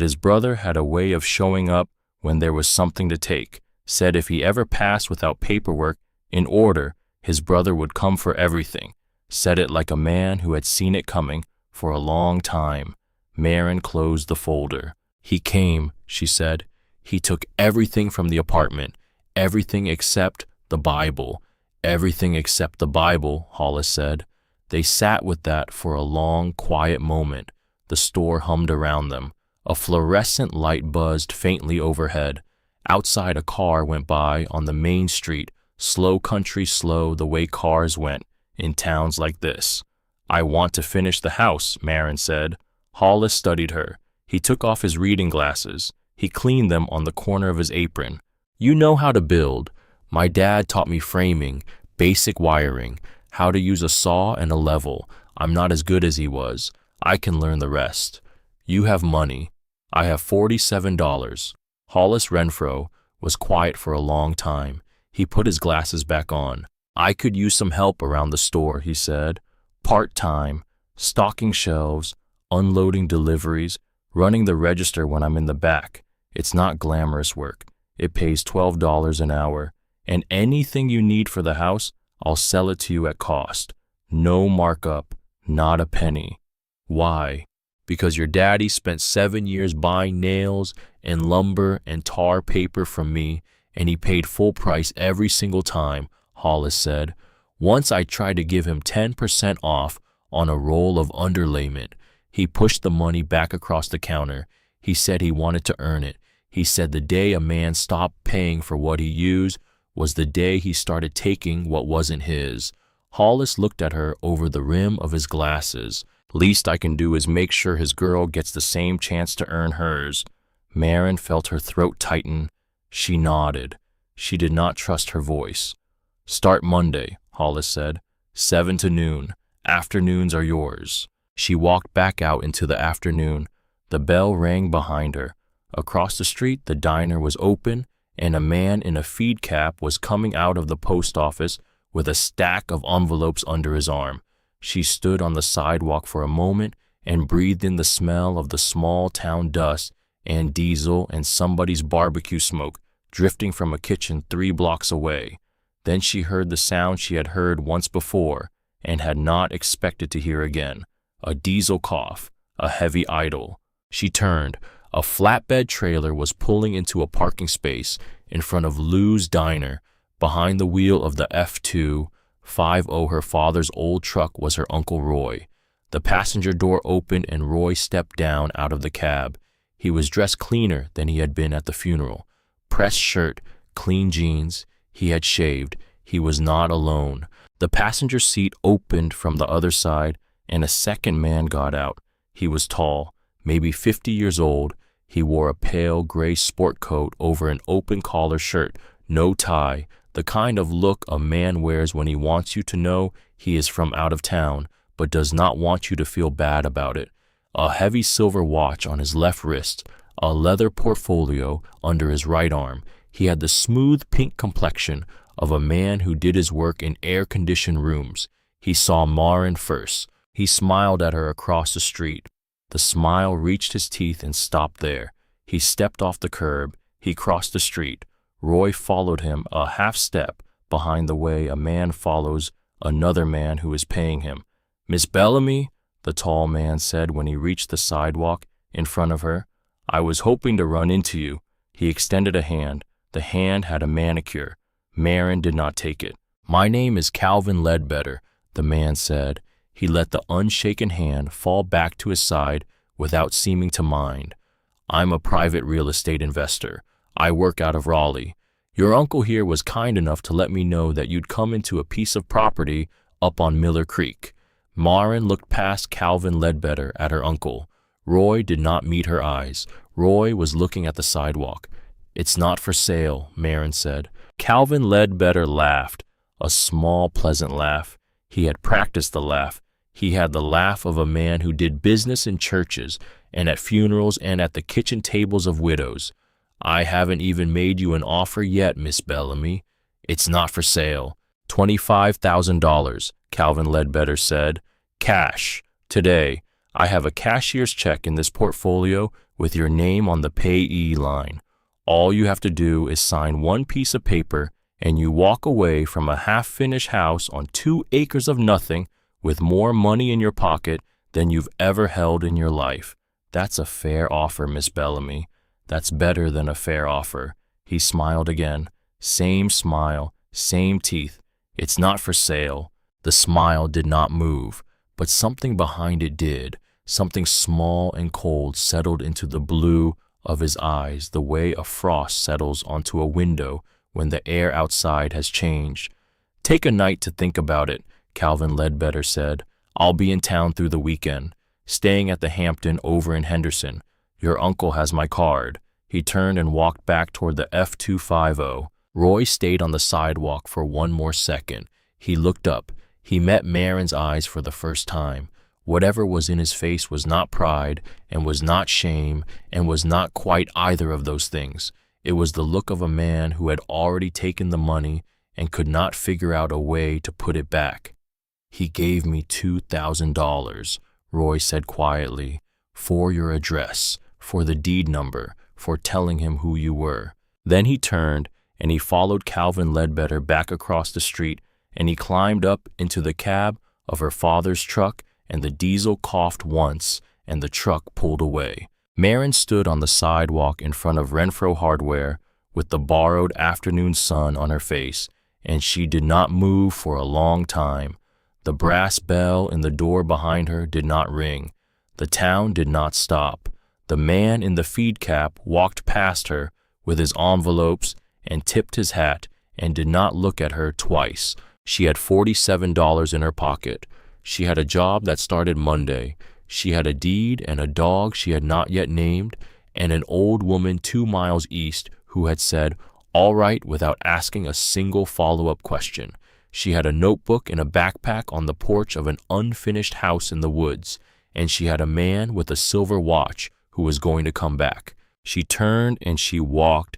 his brother had a way of showing up when there was something to take, said if he ever passed without paperwork in order, his brother would come for everything, said it like a man who had seen it coming for a long time. Marin closed the folder. He came, she said. He took everything from the apartment, everything except the Bible. Everything except the Bible, Hollis said. They sat with that for a long, quiet moment. The store hummed around them. A fluorescent light buzzed faintly overhead. Outside, a car went by on the main street, slow country slow the way cars went in towns like this. I want to finish the house, Marin said. Hollis studied her. He took off his reading glasses. He cleaned them on the corner of his apron. You know how to build. My dad taught me framing, basic wiring, how to use a saw and a level. I'm not as good as he was. I can learn the rest. You have money. I have $47. Hollis Renfro was quiet for a long time. He put his glasses back on. I could use some help around the store, he said. Part-time, stocking shelves, unloading deliveries, running the register when I'm in the back. It's not glamorous work. It pays $12 an hour. And anything you need for the house, I'll sell it to you at cost. No markup, not a penny. Why? Because your daddy spent 7 years buying nails and lumber and tar paper from me, and he paid full price every single time, Hollis said. Once I tried to give him 10% off on a roll of underlayment. He pushed the money back across the counter. He said he wanted to earn it. He said the day a man stopped paying for what he used was the day he started taking what wasn't his. Hollis looked at her over the rim of his glasses. Least I can do is make sure his girl gets the same chance to earn hers. Marin felt her throat tighten. She nodded. She did not trust her voice. Start Monday, Hollis said. 7 to noon. Afternoons are yours. She walked back out into the afternoon. The bell rang behind her. Across the street, the diner was open, and a man in a feed cap was coming out of the post office with a stack of envelopes under his arm. She stood on the sidewalk for a moment and breathed in the smell of the small town dust and diesel and somebody's barbecue smoke drifting from a kitchen 3 blocks away. Then she heard the sound she had heard once before and had not expected to hear again. A diesel cough, a heavy idle. She turned. A flatbed trailer was pulling into a parking space in front of Lou's Diner. Behind the wheel of the F250, her father's old truck, was her Uncle Roy. The passenger door opened and Roy stepped down out of the cab. He was dressed cleaner than he had been at the funeral. Pressed shirt, clean jeans. He had shaved. He was not alone. The passenger seat opened from the other side, and a second man got out. He was tall, maybe 50 years old. He wore a pale gray sport coat over an open collar shirt, no tie, the kind of look a man wears when he wants you to know he is from out of town, but does not want you to feel bad about it. A heavy silver watch on his left wrist, a leather portfolio under his right arm. He had the smooth pink complexion of a man who did his work in air-conditioned rooms. He saw Maren first. He smiled at her across the street. The smile reached his teeth and stopped there. He stepped off the curb. He crossed the street. Roy followed him a half step behind the way a man follows another man who is paying him. "Miss Bellamy," the tall man said when he reached the sidewalk in front of her. "I was hoping to run into you." He extended a hand. The hand had a manicure. Maren did not take it. "My name is Calvin Ledbetter," the man said. He let the unshaken hand fall back to his side without seeming to mind. "I'm a private real estate investor. I work out of Raleigh. Your uncle here was kind enough to let me know that you'd come into a piece of property up on Miller Creek." Maren looked past Calvin Ledbetter at her uncle. Roy did not meet her eyes. Roy was looking at the sidewalk. "It's not for sale," Maren said. Calvin Ledbetter laughed, a small, pleasant laugh. He had practiced the laugh. He had the laugh of a man who did business in churches and at funerals and at the kitchen tables of widows. "I haven't even made you an offer yet, Miss Bellamy. It's not for sale." $25,000, Calvin Ledbetter said. "Cash. Today. I have a cashier's check in this portfolio with your name on the payee line. All you have to do is sign one piece of paper and you walk away from a half-finished house on 2 acres of nothing with more money in your pocket than you've ever held in your life. That's a fair offer, Miss Bellamy. That's better than a fair offer." He smiled again. Same smile, same teeth. "It's not for sale." The smile did not move, but something behind it did. Something small and cold settled into the blue of his eyes the way a frost settles onto a window when the air outside has changed. "Take a night to think about it," Calvin Ledbetter said. "I'll be in town through the weekend, staying at the Hampton over in Henderson. Your uncle has my card." He turned and walked back toward the F250. Roy stayed on the sidewalk for one more second. He looked up. He met Maren's eyes for the first time. Whatever was in his face was not pride, and was not shame, and was not quite either of those things. It was the look of a man who had already taken the money and could not figure out a way to put it back. "He gave me $2,000, Roy said quietly, "for your address, for the deed number, for telling him who you were." Then he turned and he followed Calvin Ledbetter back across the street, and he climbed up into the cab of her father's truck, and the diesel coughed once, and the truck pulled away. Maren stood on the sidewalk in front of Renfro Hardware with the borrowed afternoon sun on her face, and she did not move for a long time. The brass bell in the door behind her did not ring. The town did not stop. The man in the feed cap walked past her with his envelopes and tipped his hat and did not look at her twice. She had $47 in her pocket. She had a job that started Monday. She had a deed and a dog she had not yet named, and an old woman 2 miles east who had said, "All right," without asking a single follow-up question. She had a notebook and a backpack on the porch of an unfinished house in the woods, and she had a man with a silver watch who was going to come back. She turned and she walked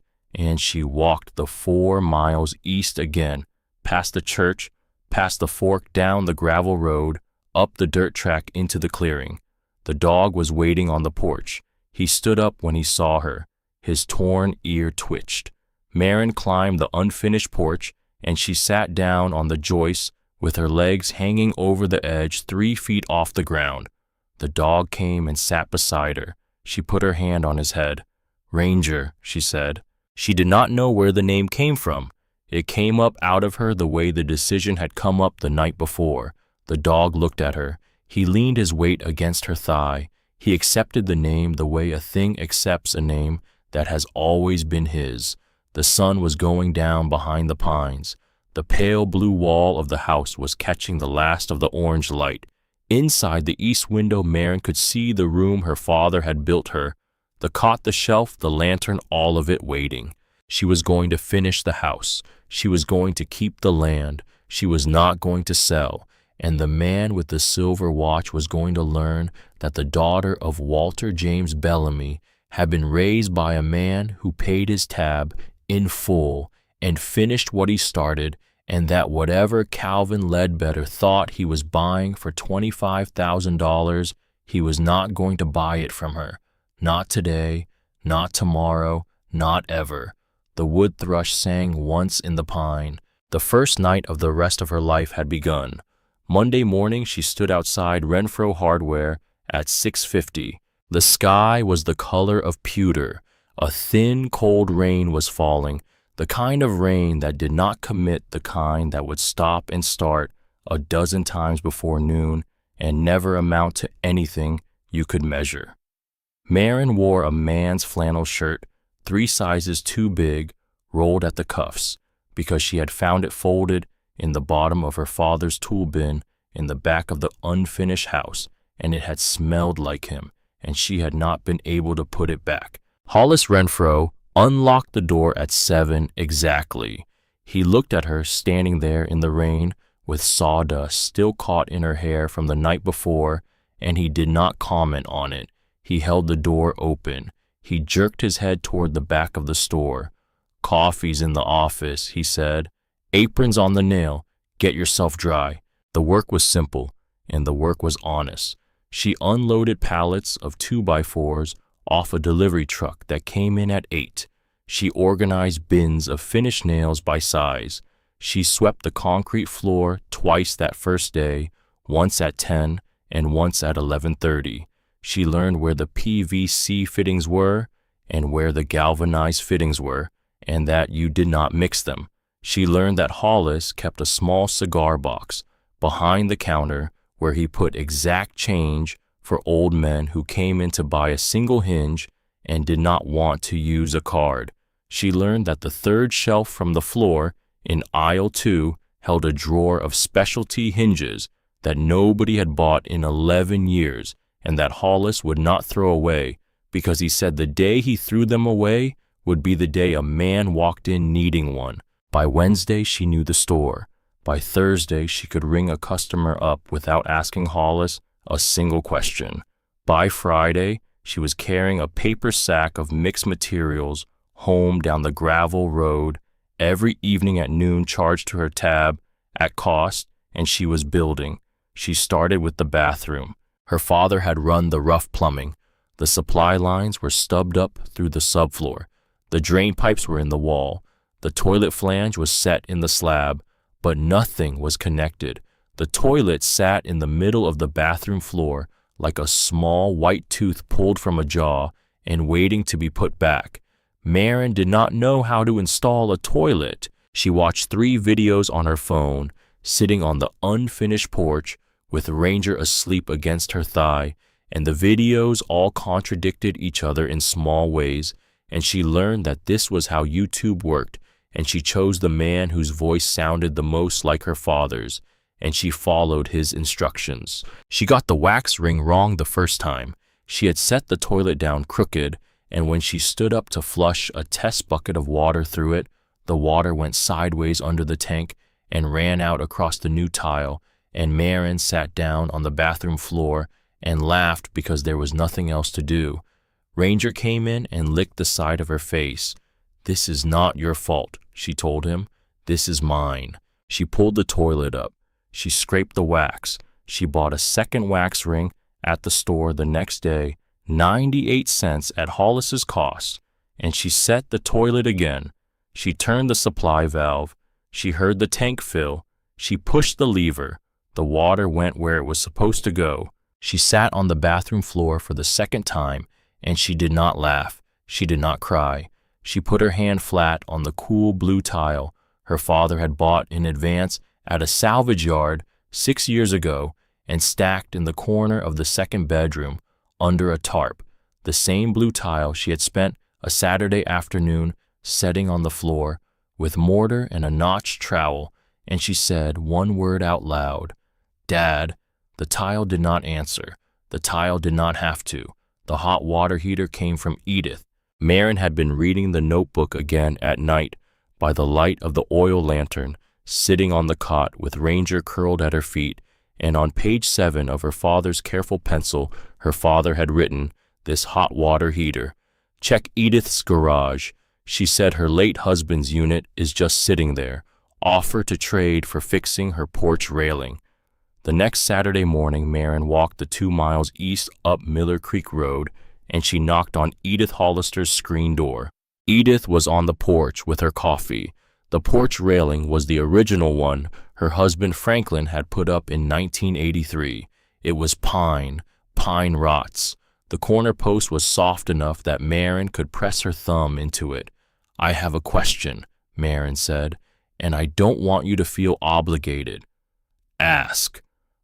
the 4 miles east again, past the church, past the fork, down the gravel road, up the dirt track into the clearing. The dog was waiting on the porch. He stood up when he saw her. His torn ear twitched. Maren climbed the unfinished porch, and she sat down on the joist with her legs hanging over the edge 3 feet off the ground. The dog came and sat beside her. She put her hand on his head. "Ranger," she said. She did not know where the name came from. It came up out of her the way the decision had come up the night before. The dog looked at her. He leaned his weight against her thigh. He accepted the name the way a thing accepts a name that has always been his. The sun was going down behind the pines. The pale blue wall of the house was catching the last of the orange light. Inside the east window, Maren could see the room her father had built her. The cot, the shelf, the lantern, all of it waiting. She was going to finish the house. She was going to keep the land. She was not going to sell. And the man with the silver watch was going to learn that the daughter of Walter James Bellamy had been raised by a man who paid his tab in full and finished what he started, and that whatever Calvin Ledbetter thought he was buying for $25,000, he was not going to buy it from her. Not today, not tomorrow, not ever. The wood thrush sang once in the pine. The first night of the rest of her life had begun. Monday morning she stood outside Renfro Hardware at 6:50. The sky was the color of pewter. A thin, cold rain was falling, the kind of rain that did not commit, the kind that would stop and start a dozen times before noon and never amount to anything you could measure. Marin wore a man's flannel shirt, 3 sizes too big, rolled at the cuffs, because she had found it folded in the bottom of her father's tool bin in the back of the unfinished house, and it had smelled like him, and she had not been able to put it back. Hollis Renfro unlocked the door at 7 exactly. He looked at her standing there in the rain with sawdust still caught in her hair from the night before, and he did not comment on it. He held the door open. He jerked his head toward the back of the store. "Coffee's in the office," he said. "Apron's on the nail. Get yourself dry." The work was simple, and the work was honest. She unloaded pallets of 2x4s off a delivery truck that came in at 8. She organized bins of finished nails by size. She swept the concrete floor twice that first day, once at 10 and once at 11:30. She learned where the PVC fittings were and where the galvanized fittings were, and that you did not mix them. She learned that Hollis kept a small cigar box behind the counter where he put exact change for old men who came in to buy a single hinge and did not want to use a card. She learned that the third shelf from the floor in aisle 2 held a drawer of specialty hinges that nobody had bought in 11 years and that Hollis would not throw away, because he said the day he threw them away would be the day a man walked in needing one. By Wednesday, she knew the store. By Thursday, she could ring a customer up without asking Hollis a single question. By Friday, she was carrying a paper sack of mixed materials home down the gravel road. Every evening at noon charged to her tab at cost, and she was building. She started with the bathroom. Her father had run the rough plumbing. The supply lines were stubbed up through the subfloor. The drain pipes were in the wall. The toilet flange was set in the slab, but nothing was connected. The toilet sat in the middle of the bathroom floor like a small white tooth pulled from a jaw and waiting to be put back. Marin did not know how to install a toilet. She watched 3 videos on her phone, sitting on the unfinished porch with Ranger asleep against her thigh, and the videos all contradicted each other in small ways, and she learned that this was how YouTube worked, and she chose the man whose voice sounded the most like her father's, and she followed his instructions. She got the wax ring wrong the first time. She had set the toilet down crooked, and when she stood up to flush a test bucket of water through it, the water went sideways under the tank and ran out across the new tile, and Marin sat down on the bathroom floor and laughed because there was nothing else to do. Ranger came in and licked the side of her face. "This is not your fault," she told him. "This is mine." She pulled the toilet up. She scraped the wax. She bought a second wax ring at the store the next day, 98 cents at Hollis's cost, and she set the toilet again. She turned the supply valve. She heard the tank fill. She pushed the lever. The water went where it was supposed to go. She sat on the bathroom floor for the second time, and she did not laugh. She did not cry. She put her hand flat on the cool blue tile her father had bought in advance at a salvage yard 6 years ago and stacked in the corner of the second bedroom under a tarp, the same blue tile she had spent a Saturday afternoon setting on the floor with mortar and a notched trowel, and she said one word out loud, "Dad." The tile did not answer. The tile did not have to. The hot water heater came from Edith. Marin had been reading the notebook again at night by the light of the oil lantern, sitting on the cot with Ranger curled at her feet, and on page 7 of her father's careful pencil, her father had written, "This hot water heater. Check Edith's garage. She said her late husband's unit is just sitting there. Offer to trade for fixing her porch railing." The next Saturday morning, Marin walked the 2 miles east up Miller Creek Road, and she knocked on Edith Hollister's screen door. Edith was on the porch with her coffee. The porch railing was the original one her husband Franklin had put up in 1983. It was pine rots. The corner post was soft enough that Marin could press her thumb into it. "I have a question," Marin said, "and I don't want you to feel obligated." "Ask."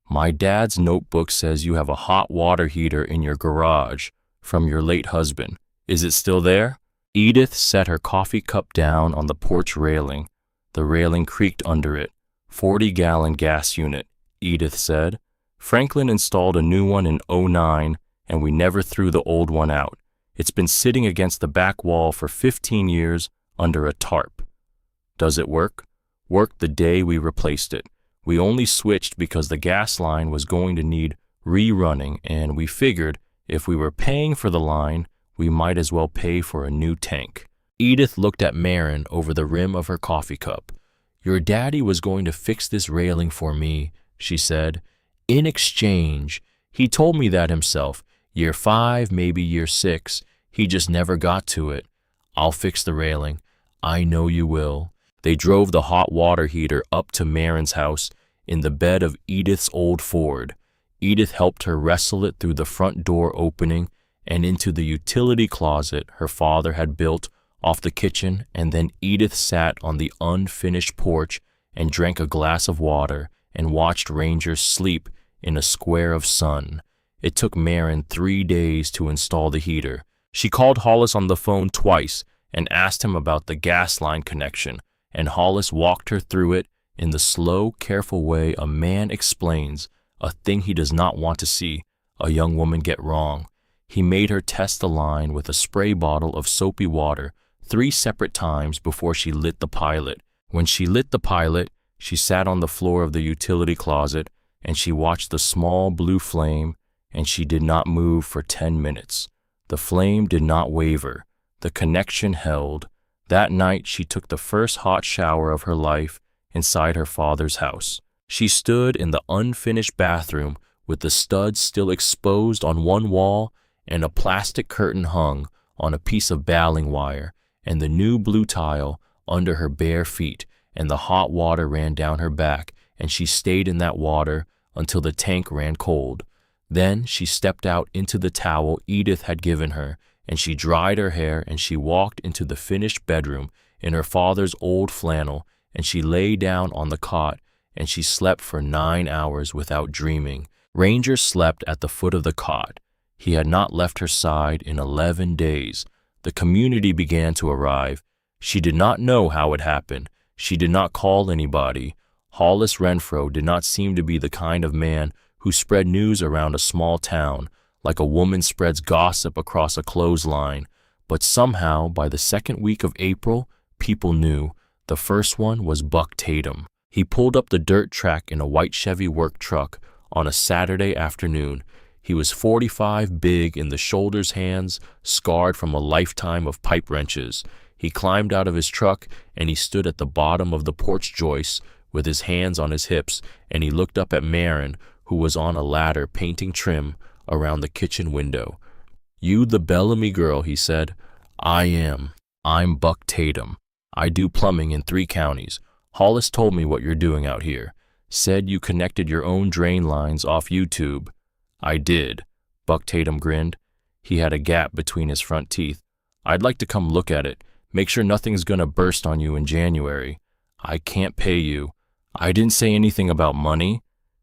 "My dad's notebook says you have a hot water heater in your garage from your late husband. Is it still there?" Edith set her coffee cup down on the porch railing. The railing creaked under it. 40-gallon gas unit, Edith said. "Franklin installed a new one in '09, and we never threw the old one out. It's been sitting against the back wall for 15 years under a tarp." "Does it work?" "Worked the day we replaced it. We only switched because the gas line was going to need rerunning, and we figured if we were paying for the line, we might as well pay for a new tank." Edith looked at Marin over the rim of her coffee cup. "Your daddy was going to fix this railing for me," she said. "In exchange. He told me that himself. Year 5, maybe year 6. He just never got to it. I'll fix the railing. I know you will." They drove the hot water heater up to Marin's house in the bed of Edith's old Ford. Edith helped her wrestle it through the front door opening and into the utility closet her father had built off the kitchen, and then Edith sat on the unfinished porch and drank a glass of water and watched Ranger sleep in a square of sun. It took Marin 3 days to install the heater. She called Hollis on the phone twice and asked him about the gas line connection, and Hollis walked her through it in the slow, careful way a man explains a thing he does not want to see a young woman get wrong. He made her test the line with a spray bottle of soapy water 3 separate times before she lit the pilot. When she lit the pilot, she sat on the floor of the utility closet and she watched the small blue flame, and she did not move for 10 minutes. The flame did not waver. The connection held. That night, she took the first hot shower of her life inside her father's house. She stood in the unfinished bathroom with the studs still exposed on one wall and a plastic curtain hung on a piece of baling wire, and the new blue tile under her bare feet, and the hot water ran down her back, and she stayed in that water until the tank ran cold. Then she stepped out into the towel Edith had given her, and she dried her hair, and she walked into the finished bedroom in her father's old flannel, and she lay down on the cot, and she slept for 9 hours without dreaming. Ranger slept at the foot of the cot. He had not left her side in 11 days. The community began to arrive. She did not know how it happened. She did not call anybody. Hollis Renfro did not seem to be the kind of man who spread news around a small town, like a woman spreads gossip across a clothesline. But somehow, by the second week of April, people knew. The first one was Buck Tatum. He pulled up the dirt track in a white Chevy work truck on a Saturday afternoon. He was 45, big in the shoulders, hands scarred from a lifetime of pipe wrenches. He climbed out of his truck, and he stood at the bottom of the porch joist with his hands on his hips, and he looked up at Marin, who was on a ladder painting trim around the kitchen window. "You the Bellamy girl," he said. "I am. I'm Buck Tatum. I do plumbing in 3 counties. Hollis told me what you're doing out here. Said you connected your own drain lines off YouTube." "I did." Buck Tatum grinned. He had a gap between his front teeth. "I'd like to come look at it. Make sure nothing's gonna burst on you in January." "I can't pay you." "I didn't say anything about money."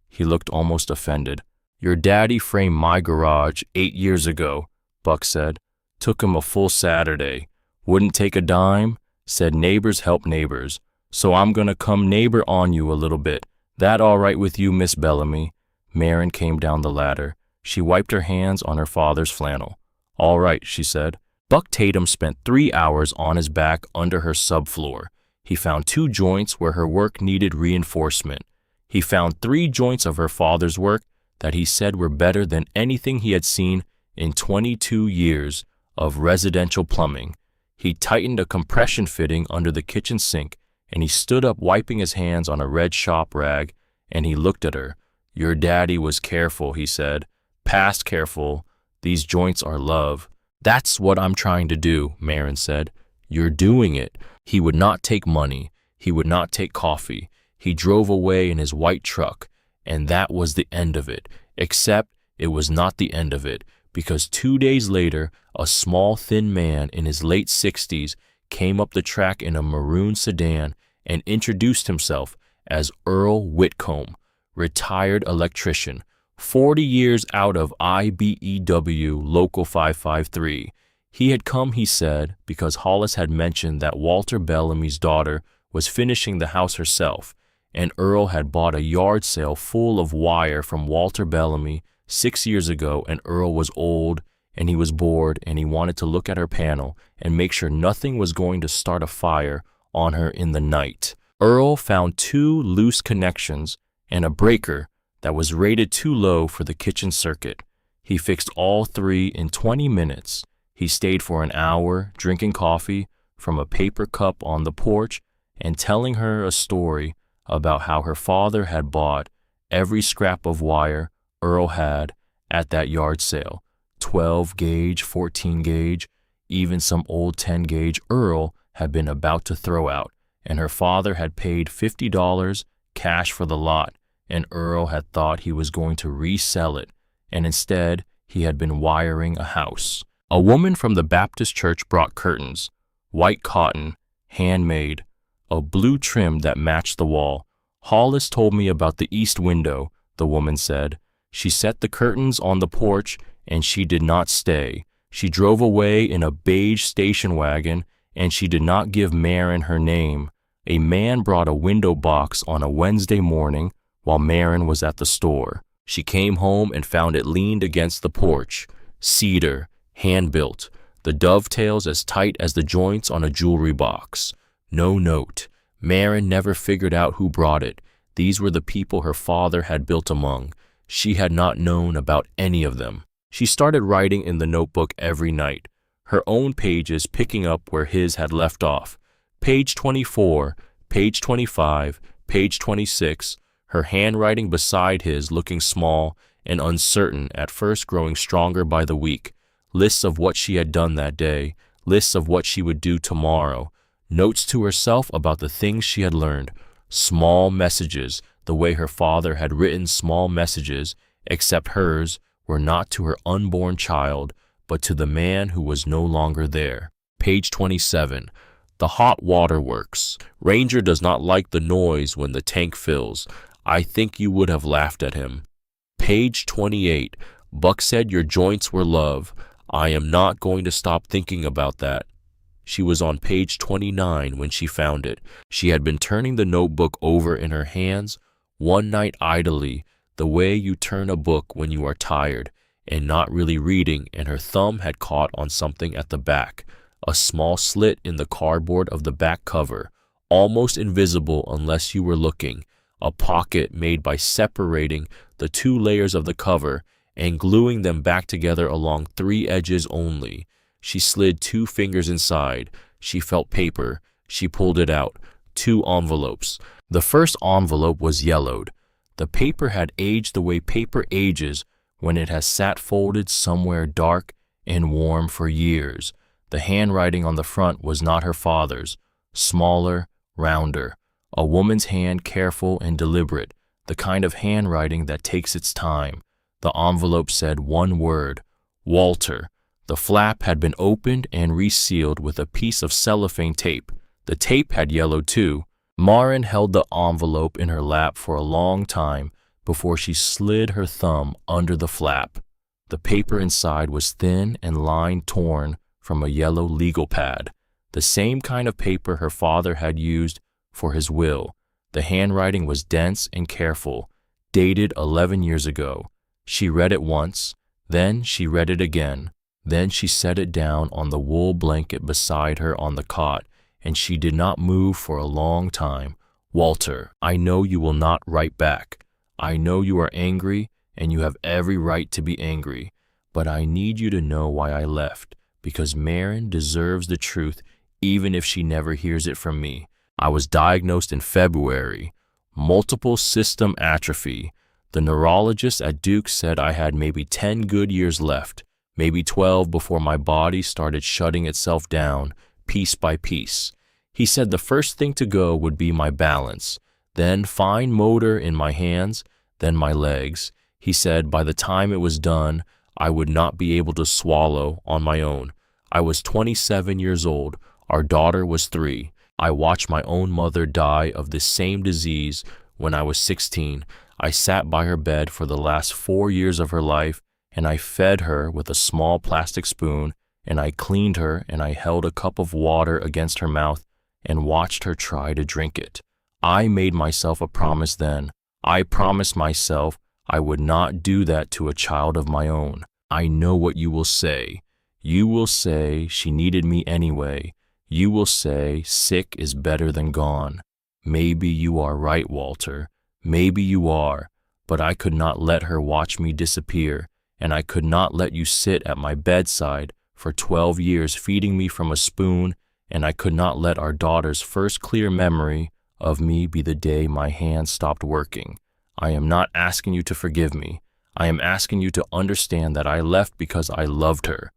He looked almost offended. "Your daddy framed my garage 8 years ago," Buck said. "Took him a full Saturday. Wouldn't take a dime. Said neighbors help neighbors. So I'm gonna come neighbor on you a little bit. That all right with you, Miss Bellamy?" Marin came down the ladder. She wiped her hands on her father's flannel. "All right," she said. Buck Tatum spent 3 hours on his back under her subfloor. He found 2 joints where her work needed reinforcement. He found 3 joints of her father's work that he said were better than anything he had seen in 22 years of residential plumbing. He tightened a compression fitting under the kitchen sink, and he stood up wiping his hands on a red shop rag, and he looked at her. "Your daddy was careful," he said. "Past careful. These joints are love." "That's what I'm trying to do," Marin said. "You're doing it." He would not take money. He would not take coffee. He drove away in his white truck, and that was the end of it. Except it was not the end of it, because 2 days later, a small, thin man in his late 60s came up the track in a maroon sedan and introduced himself as Earl Whitcomb, retired electrician, 40 years out of IBEW Local 553. He had come, he said, because Hollis had mentioned that Walter Bellamy's daughter was finishing the house herself, and Earl had bought a yard sale full of wire from Walter Bellamy 6 years ago, and Earl was old, and he was bored, and he wanted to look at her panel and make sure nothing was going to start a fire on her in the night. Earl found 2 loose connections and a breaker that was rated too low for the kitchen circuit. He fixed all 3 in 20 minutes. He stayed for an hour drinking coffee from a paper cup on the porch and telling her a story about how her father had bought every scrap of wire Earl had at that yard sale, 12 gauge, 14 gauge, even some old 10 gauge Earl had been about to throw out, and her father had paid $50 cash for the lot, and Earl had thought he was going to resell it, and instead he had been wiring a house. A woman from the Baptist church brought curtains, white cotton, handmade, a blue trim that matched the wall. "Hollis told me about the east window," the woman said. "She set the curtains on the porch, and she did not stay. She drove away in a beige station wagon, and she did not give Marin her name. A man brought a window box on a Wednesday morning while Marin was at the store. She came home and found it leaned against the porch. Cedar, hand-built, the dovetails as tight as the joints on a jewelry box. No note. Marin never figured out who brought it. These were the people her father had built among. She had not known about any of them. She started writing in the notebook every night, her own pages picking up where his had left off. Page 24, page 25, page 26, her handwriting beside his looking small and uncertain, at first growing stronger by the week. Lists of what she had done that day, lists of what she would do tomorrow, notes to herself about the things she had learned, small messages, the way her father had written small messages, except hers were not to her unborn child, but to the man who was no longer there. Page 27. The hot water works. Ranger does not like the noise when the tank fills. I think you would have laughed at him. Page 28. Buck said your joints were love. I am not going to stop thinking about that. She was on page 29 when she found it. She had been turning the notebook over in her hands one night idly, the way you turn a book when you are tired and not really reading, and her thumb had caught on something at the back, a small slit in the cardboard of the back cover, almost invisible unless you were looking, a pocket made by separating the 2 layers of the cover and gluing them back together along 3 edges only. She slid 2 fingers inside. She felt paper. She pulled it out. 2 envelopes. The first envelope was yellowed. The paper had aged the way paper ages when it has sat folded somewhere dark and warm for years. The handwriting on the front was not her father's. Smaller, rounder. A woman's hand, careful and deliberate, the kind of handwriting that takes its time. The envelope said 1 word, Walter. The flap had been opened and resealed with a piece of cellophane tape. The tape had yellowed too. Marin held the envelope in her lap for a long time before she slid her thumb under the flap. The paper inside was thin and line torn from a yellow legal pad, the same kind of paper her father had used for his will. The handwriting was dense and careful, dated 11 years ago. She read it once, then she read it again. Then she set it down on the wool blanket beside her on the cot, and she did not move for a long time. Walter, I know you will not write back. I know you are angry, and you have every right to be angry. But I need you to know why I left, because Maren deserves the truth even if she never hears it from me. I was diagnosed in February. Multiple system atrophy. The neurologist at Duke said I had maybe 10 good years left, maybe 12 before my body started shutting itself down, piece by piece. He said the first thing to go would be my balance, then fine motor in my hands, then my legs. He said by the time it was done, I would not be able to swallow on my own. I was 27 years old. Our daughter was 3. I watched my own mother die of this same disease when I was 16. I sat by her bed for the last 4 years of her life, and I fed her with a small plastic spoon, and I cleaned her, and I held a cup of water against her mouth and watched her try to drink it. I made myself a promise then. I promised myself I would not do that to a child of my own. I know what you will say. You will say she needed me anyway. You will say sick is better than gone. Maybe you are right, Walter. Maybe you are. But I could not let her watch me disappear, and I could not let you sit at my bedside for 12 years feeding me from a spoon, and I could not let our daughter's first clear memory of me be the day my hands stopped working. I am not asking you to forgive me. I am asking you to understand that I left because I loved her,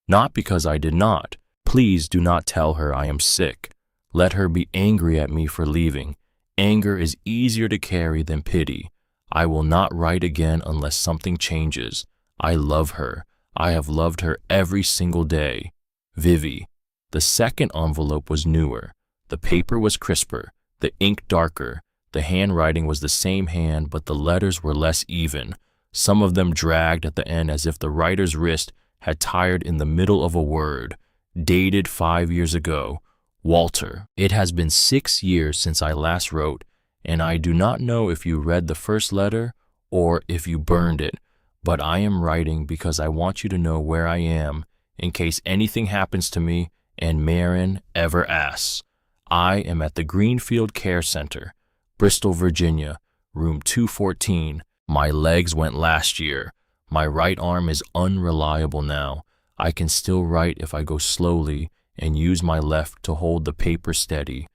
not because I did not. Please do not tell her I am sick. Let her be angry at me for leaving. Anger is easier to carry than pity. I will not write again unless something changes. I love her. I have loved her every single day. Vivi. The second envelope was newer. The paper was crisper, the ink darker. The handwriting was the same hand, but the letters were less even. Some of them dragged at the end as if the writer's wrist had tired in the middle of a word. Dated 5 years ago. Walter, it has been 6 years since I last wrote, and I do not know if you read the first letter or if you burned it, but I am writing because I want you to know where I am in case anything happens to me and Maren ever asks. I am at the Greenfield Care Center, Bristol, Virginia, room 214. My legs went last year. My right arm is unreliable now. I can still write if I go slowly and use my left to hold the paper steady.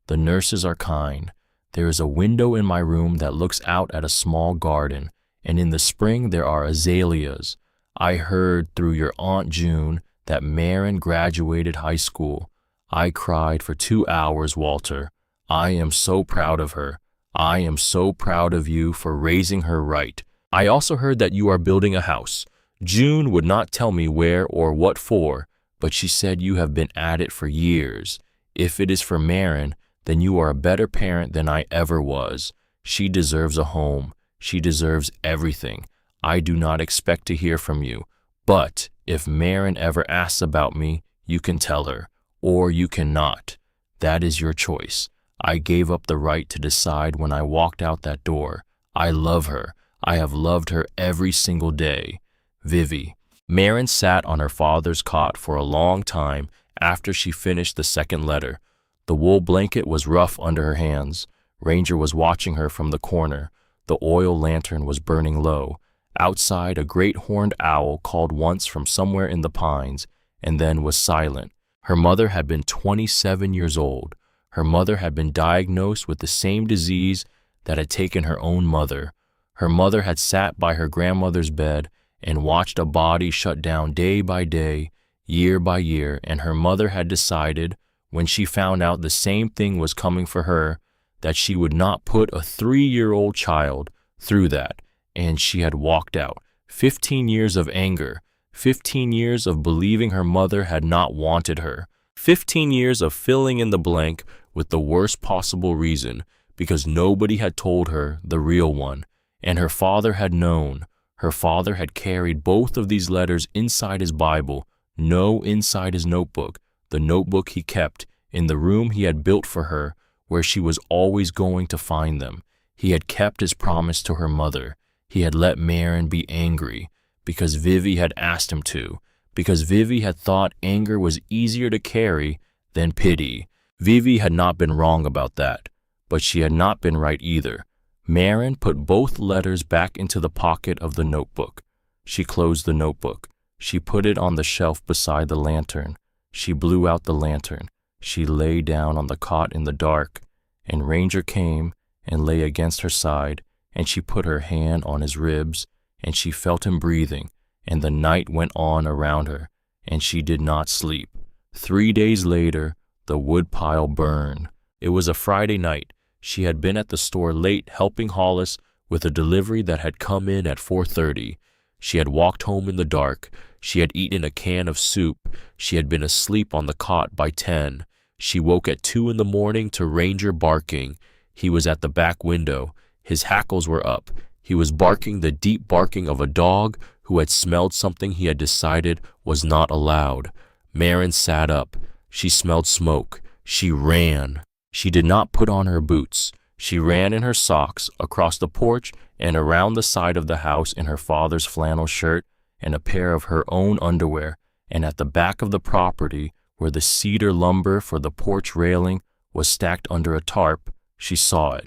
The nurses are kind. There is a window in my room that looks out at a small garden, and in the spring there are azaleas. I heard through your Aunt June that Maren graduated high school. I cried for 2 hours, Walter. I am so proud of her. I am so proud of you for raising her right. I also heard that you are building a house. June would not tell me where or what for, but she said you have been at it for years. If it is for Maren, then you are a better parent than I ever was. She deserves a home. She deserves everything. I do not expect to hear from you, but if Maren ever asks about me, you can tell her, or you cannot. That is your choice. I gave up the right to decide when I walked out that door. I love her. I have loved her every single day. Vivi. Maren sat on her father's cot for a long time after she finished the second letter. The wool blanket was rough under her hands. Ranger was watching her from the corner. The oil lantern was burning low. Outside, a great horned owl called once from somewhere in the pines and then was silent. Her mother had been 27 years old. Her mother had been diagnosed with the same disease that had taken her own mother. Her mother had sat by her grandmother's bed and watched a body shut down day by day, year by year, and her mother had decided, when she found out the same thing was coming for her, that she would not put a 3-year-old child through that, and she had walked out. 15 years of anger, 15 years of believing her mother had not wanted her, 15 years of filling in the blank with the worst possible reason, because nobody had told her the real one, and her father had known. Her father had carried both of these letters inside his Bible, no inside his notebook, the notebook he kept in the room he had built for her, where she was always going to find them. He had kept his promise to her mother. He had let Maren be angry because Vivi had asked him to, because Vivi had thought anger was easier to carry than pity. Vivi had not been wrong about that, but she had not been right either. Marin put both letters back into the pocket of the notebook. She closed the notebook. She put it on the shelf beside the lantern. She blew out the lantern. She lay down on the cot in the dark, and Ranger came and lay against her side, and she put her hand on his ribs, and she felt him breathing, and the night went on around her, and she did not sleep. 3 days later, the woodpile burned. It was a Friday night. She had been at the store late helping Hollis with a delivery that had come in at 4:30. She had walked home in the dark. She had eaten a can of soup. She had been asleep on the cot by 10. She woke at 2 in the morning to Ranger barking. He was at the back window. His hackles were up. He was barking the deep barking of a dog who had smelled something he had decided was not allowed. Marin sat up. She smelled smoke. She ran. She did not put on her boots. She ran in her socks across the porch and around the side of the house in her father's flannel shirt and a pair of her own underwear, and at the back of the property where the cedar lumber for the porch railing was stacked under a tarp, she saw it,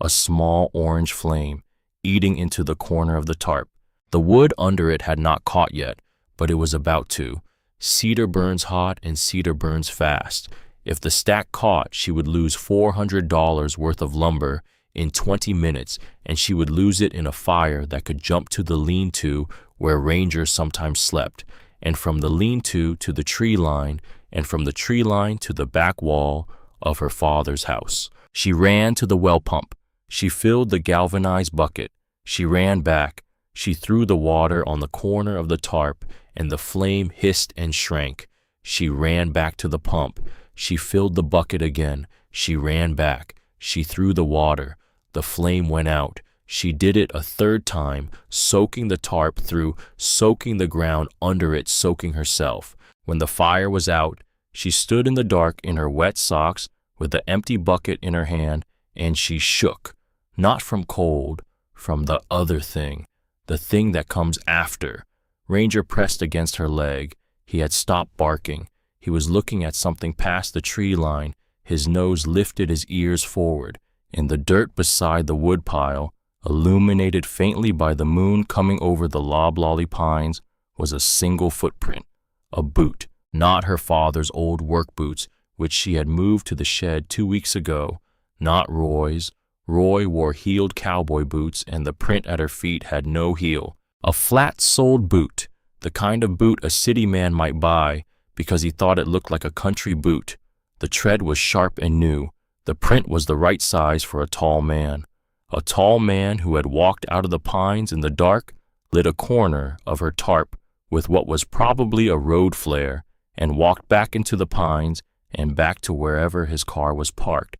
a small orange flame eating into the corner of the tarp. The wood under it had not caught yet, but it was about to. Cedar burns hot and cedar burns fast. If the stack caught, she would lose $400 worth of lumber in 20 minutes, and she would lose it in a fire that could jump to the lean-to where Ranger sometimes slept, and from the lean-to to the tree line, and from the tree line to the back wall of her father's house. She ran to the well pump. She filled the galvanized bucket. She ran back. She threw the water on the corner of the tarp, and the flame hissed and shrank. She ran back to the pump. She filled the bucket again. She ran back. She threw the water. The flame went out. She did it a third time, soaking the tarp through, soaking the ground under it, soaking herself. When the fire was out, she stood in the dark in her wet socks with the empty bucket in her hand, and she shook, not from cold, from the other thing, the thing that comes after. Ranger pressed against her leg. He had stopped barking. He was looking at something past the tree line. His nose lifted his ears forward. In the dirt beside the woodpile, illuminated faintly by the moon coming over the loblolly pines, was a single footprint, a boot, not her father's old work boots, which she had moved to the shed 2 weeks ago, not Roy's. Roy wore heeled cowboy boots, and the print at her feet had no heel. A flat-soled boot, the kind of boot a city man might buy because he thought it looked like a country boot. The tread was sharp and new. The print was the right size for a tall man. A tall man who had walked out of the pines in the dark, lit a corner of her tarp with what was probably a road flare, and walked back into the pines and back to wherever his car was parked.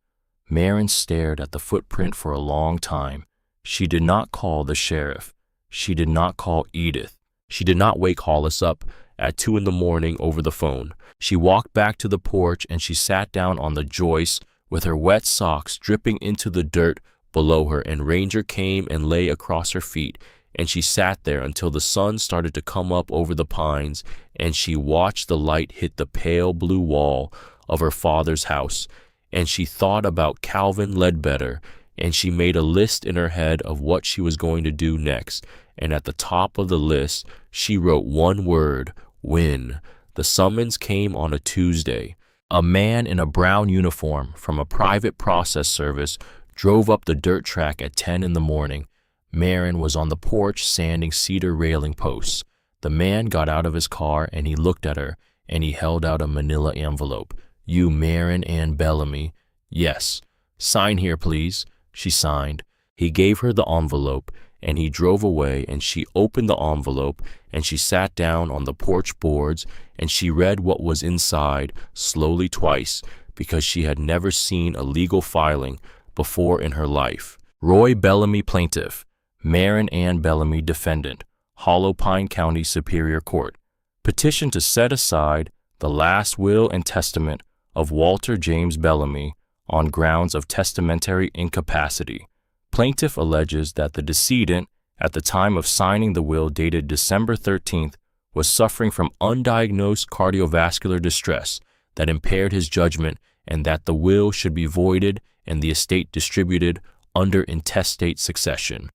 Marin stared at the footprint for a long time. She did not call the sheriff. She did not call Edith. She did not wake Hollis up at 2 in the morning over the phone. She walked back to the porch and she sat down on the joist with her wet socks dripping into the dirt below her, and Ranger came and lay across her feet, and she sat there until the sun started to come up over the pines, and she watched the light hit the pale blue wall of her father's house, and she thought about Calvin Ledbetter, and she made a list in her head of what she was going to do next, and at the top of the list, she wrote one word: win. The summons came on a Tuesday. A man in a brown uniform from a private process service drove up the dirt track at 10 in the morning. Marin was on the porch sanding cedar railing posts. The man got out of his car and he looked at her, and he held out a manila envelope. "You Marin Ann Bellamy?" "Yes." "Sign here, please." She signed. He gave her the envelope, and he drove away, and she opened the envelope, and she sat down on the porch boards, and she read what was inside slowly twice, because she had never seen a legal filing before in her life. Roy Bellamy, plaintiff. Marin Ann Bellamy, defendant. Hollow Pine County Superior Court. Petition to set aside the last will and testament of Walter James Bellamy on grounds of testamentary incapacity. Plaintiff alleges that the decedent, at the time of signing the will dated December 13th, was suffering from undiagnosed cardiovascular distress that impaired his judgment, and that the will should be voided and the estate distributed under intestate succession.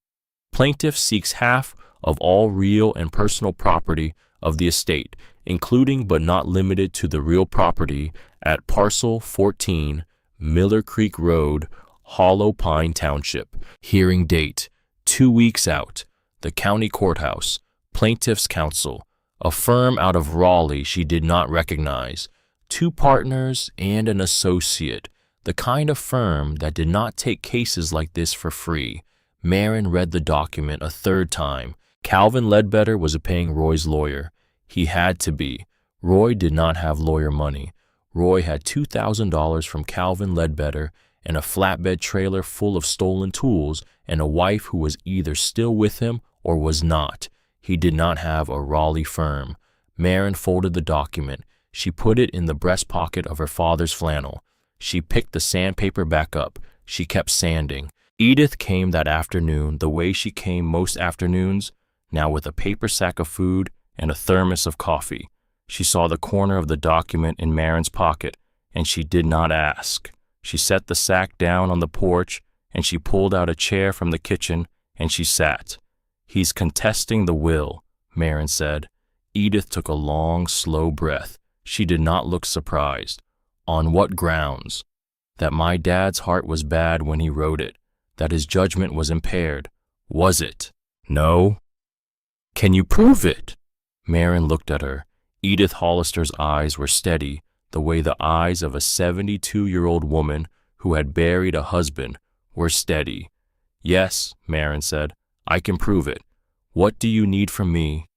Plaintiff seeks half of all real and personal property of the estate, including but not limited to the real property at Parcel 14, Miller Creek Road, Hollow Pine Township. Hearing date, 2 weeks out. The county courthouse. Plaintiff's counsel, a firm out of Raleigh she did not recognize. 2 partners and an associate, the kind of firm that did not take cases like this for free. Marin read the document a 3rd time. Calvin Ledbetter was paying Roy's lawyer. He had to be. Roy did not have lawyer money. Roy had $2,000 from Calvin Ledbetter and a flatbed trailer full of stolen tools and a wife who was either still with him or was not. He did not have a Raleigh firm. Marin folded the document. She put it in the breast pocket of her father's flannel. She picked the sandpaper back up. She kept sanding. Edith came that afternoon the way she came most afternoons, now with a paper sack of food and a thermos of coffee. She saw the corner of the document in Marin's pocket, and she did not ask. She set the sack down on the porch, and she pulled out a chair from the kitchen, and she sat. "He's contesting the will," Marin said. Edith took a long, slow breath. She did not look surprised. "On what grounds?" "That my dad's heart was bad when he wrote it, that his judgment was impaired." "Was it?" "No." "Can you prove it?" Marin looked at her. Edith Hollister's eyes were steady, the way the eyes of a 72-year-old woman who had buried a husband were steady. "Yes," Marin said, "I can prove it. What do you need from me?"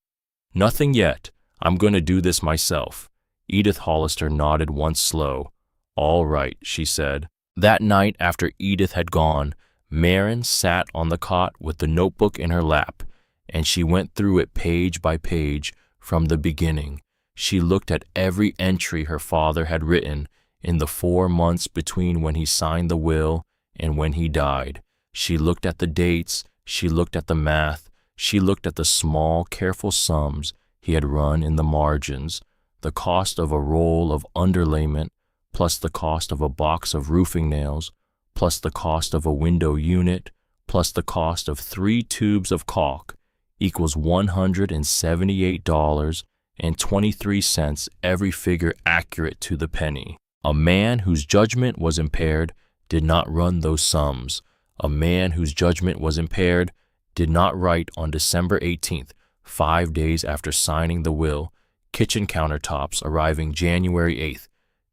"Nothing yet. I'm going to do this myself." Edith Hollister nodded once slow. "All right," she said. That night after Edith had gone, Marin sat on the cot with the notebook in her lap, and she went through it page by page from the beginning. She looked at every entry her father had written in the 4 months between when he signed the will and when he died. She looked at the dates, she looked at the math, she looked at the small, careful sums he had run in the margins, the cost of a roll of underlayment, plus the cost of a box of roofing nails, plus the cost of a window unit, plus the cost of 3 tubes of caulk, equals $178.23, every figure accurate to the penny. A man whose judgment was impaired did not run those sums. A man whose judgment was impaired did not write on December 18th, 5 days after signing the will, kitchen countertops arriving January 8th.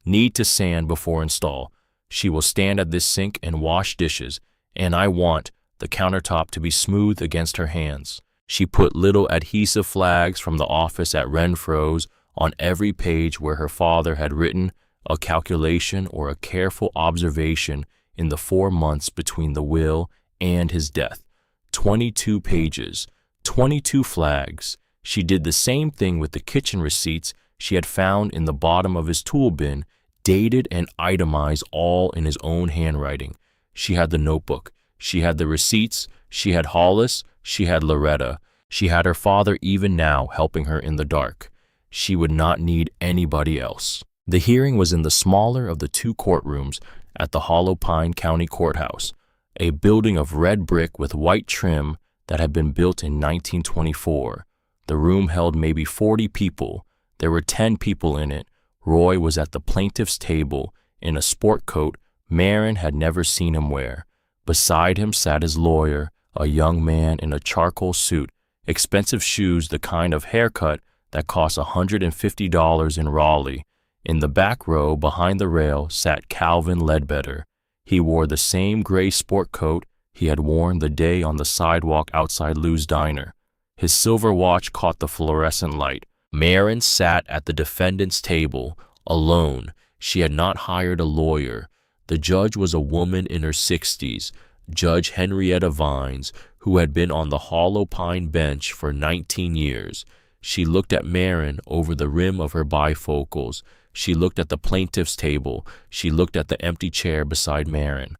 Need to sand before install. She will stand at this sink and wash dishes, and I want the countertop to be smooth against her hands. She put little adhesive flags from the office at Renfro's on every page where her father had written a calculation or a careful observation in the 4 months between the will and his death. 22 pages, 22 flags. She did the same thing with the kitchen receipts she had found in the bottom of his tool bin, dated and itemized all in his own handwriting. She had the notebook. She had the receipts. She had Hollis. She had Loretta. She had her father even now helping her in the dark. She would not need anybody else. The hearing was in the smaller of the 2 courtrooms at the Hollow Pine County Courthouse, a building of red brick with white trim that had been built in 1924. The room held maybe 40 people. There were 10 people in it. Roy was at the plaintiff's table in a sport coat Marin had never seen him wear. Beside him sat his lawyer, a young man in a charcoal suit, expensive shoes, the kind of haircut that cost $150 in Raleigh. In the back row behind the rail sat Calvin Ledbetter. He wore the same gray sport coat he had worn the day on the sidewalk outside Lou's Diner. His silver watch caught the fluorescent light. Marin sat at the defendant's table, alone. She had not hired a lawyer. The judge was a woman in her 60s, Judge Henrietta Vines, who had been on the Hollow Pine bench for 19 years. She looked at Marin over the rim of her bifocals. She looked at the plaintiff's table. She looked at the empty chair beside Marin.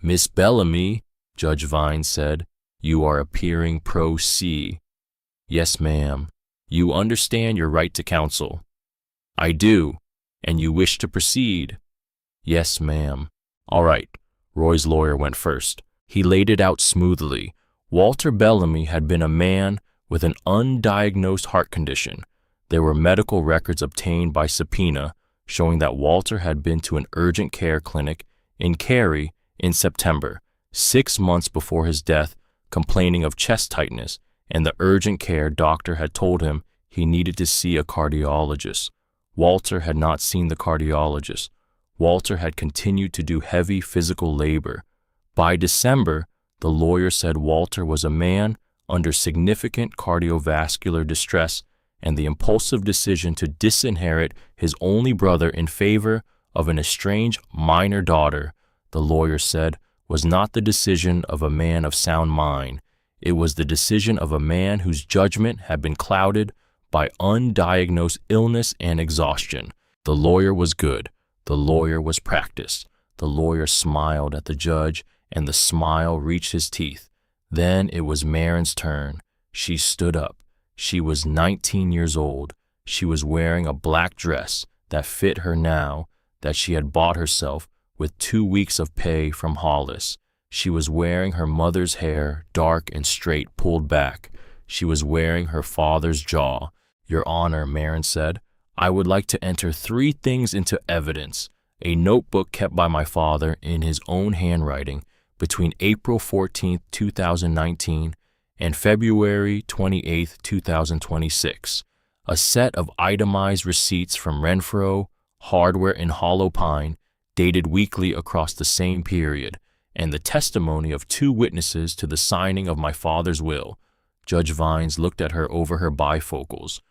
"Miss Bellamy," Judge Vines said, "you are appearing pro se." "Yes, ma'am." You understand your right to counsel. I do. And you wish to proceed? Yes, ma'am. All right. Roy's lawyer went first. He laid it out smoothly. Walter Bellamy had been a man with an undiagnosed heart condition. There were medical records obtained by subpoena showing that Walter had been to an urgent care clinic in Cary in September, 6 months before his death, complaining of chest tightness, and the urgent care doctor had told him he needed to see a cardiologist. Walter had not seen the cardiologist. Walter had continued to do heavy physical labor. By December, the lawyer said Walter was a man under significant cardiovascular distress, and the impulsive decision to disinherit his only brother in favor of an estranged minor daughter, the lawyer said, was not the decision of a man of sound mind. It was the decision of a man whose judgment had been clouded by undiagnosed illness and exhaustion. The lawyer was good. The lawyer was practiced. The lawyer smiled at the judge, and the smile reached his teeth. Then it was Marin's turn. She stood up. She was 19 years old. She was wearing a black dress that fit her now, that she had bought herself with 2 weeks of pay from Hollis. She was wearing her mother's hair, dark and straight, pulled back. She was wearing her father's jaw. Your Honor, Marin said, I would like to enter 3 things into evidence. A notebook kept by my father in his own handwriting between April 14, 2019 and February 28, 2026. A set of itemized receipts from Renfro, Hardware in Hollow Pine, dated weekly across the same period, and the testimony of 2 witnesses to the signing of my father's will. Judge Vines looked at her over her bifocals.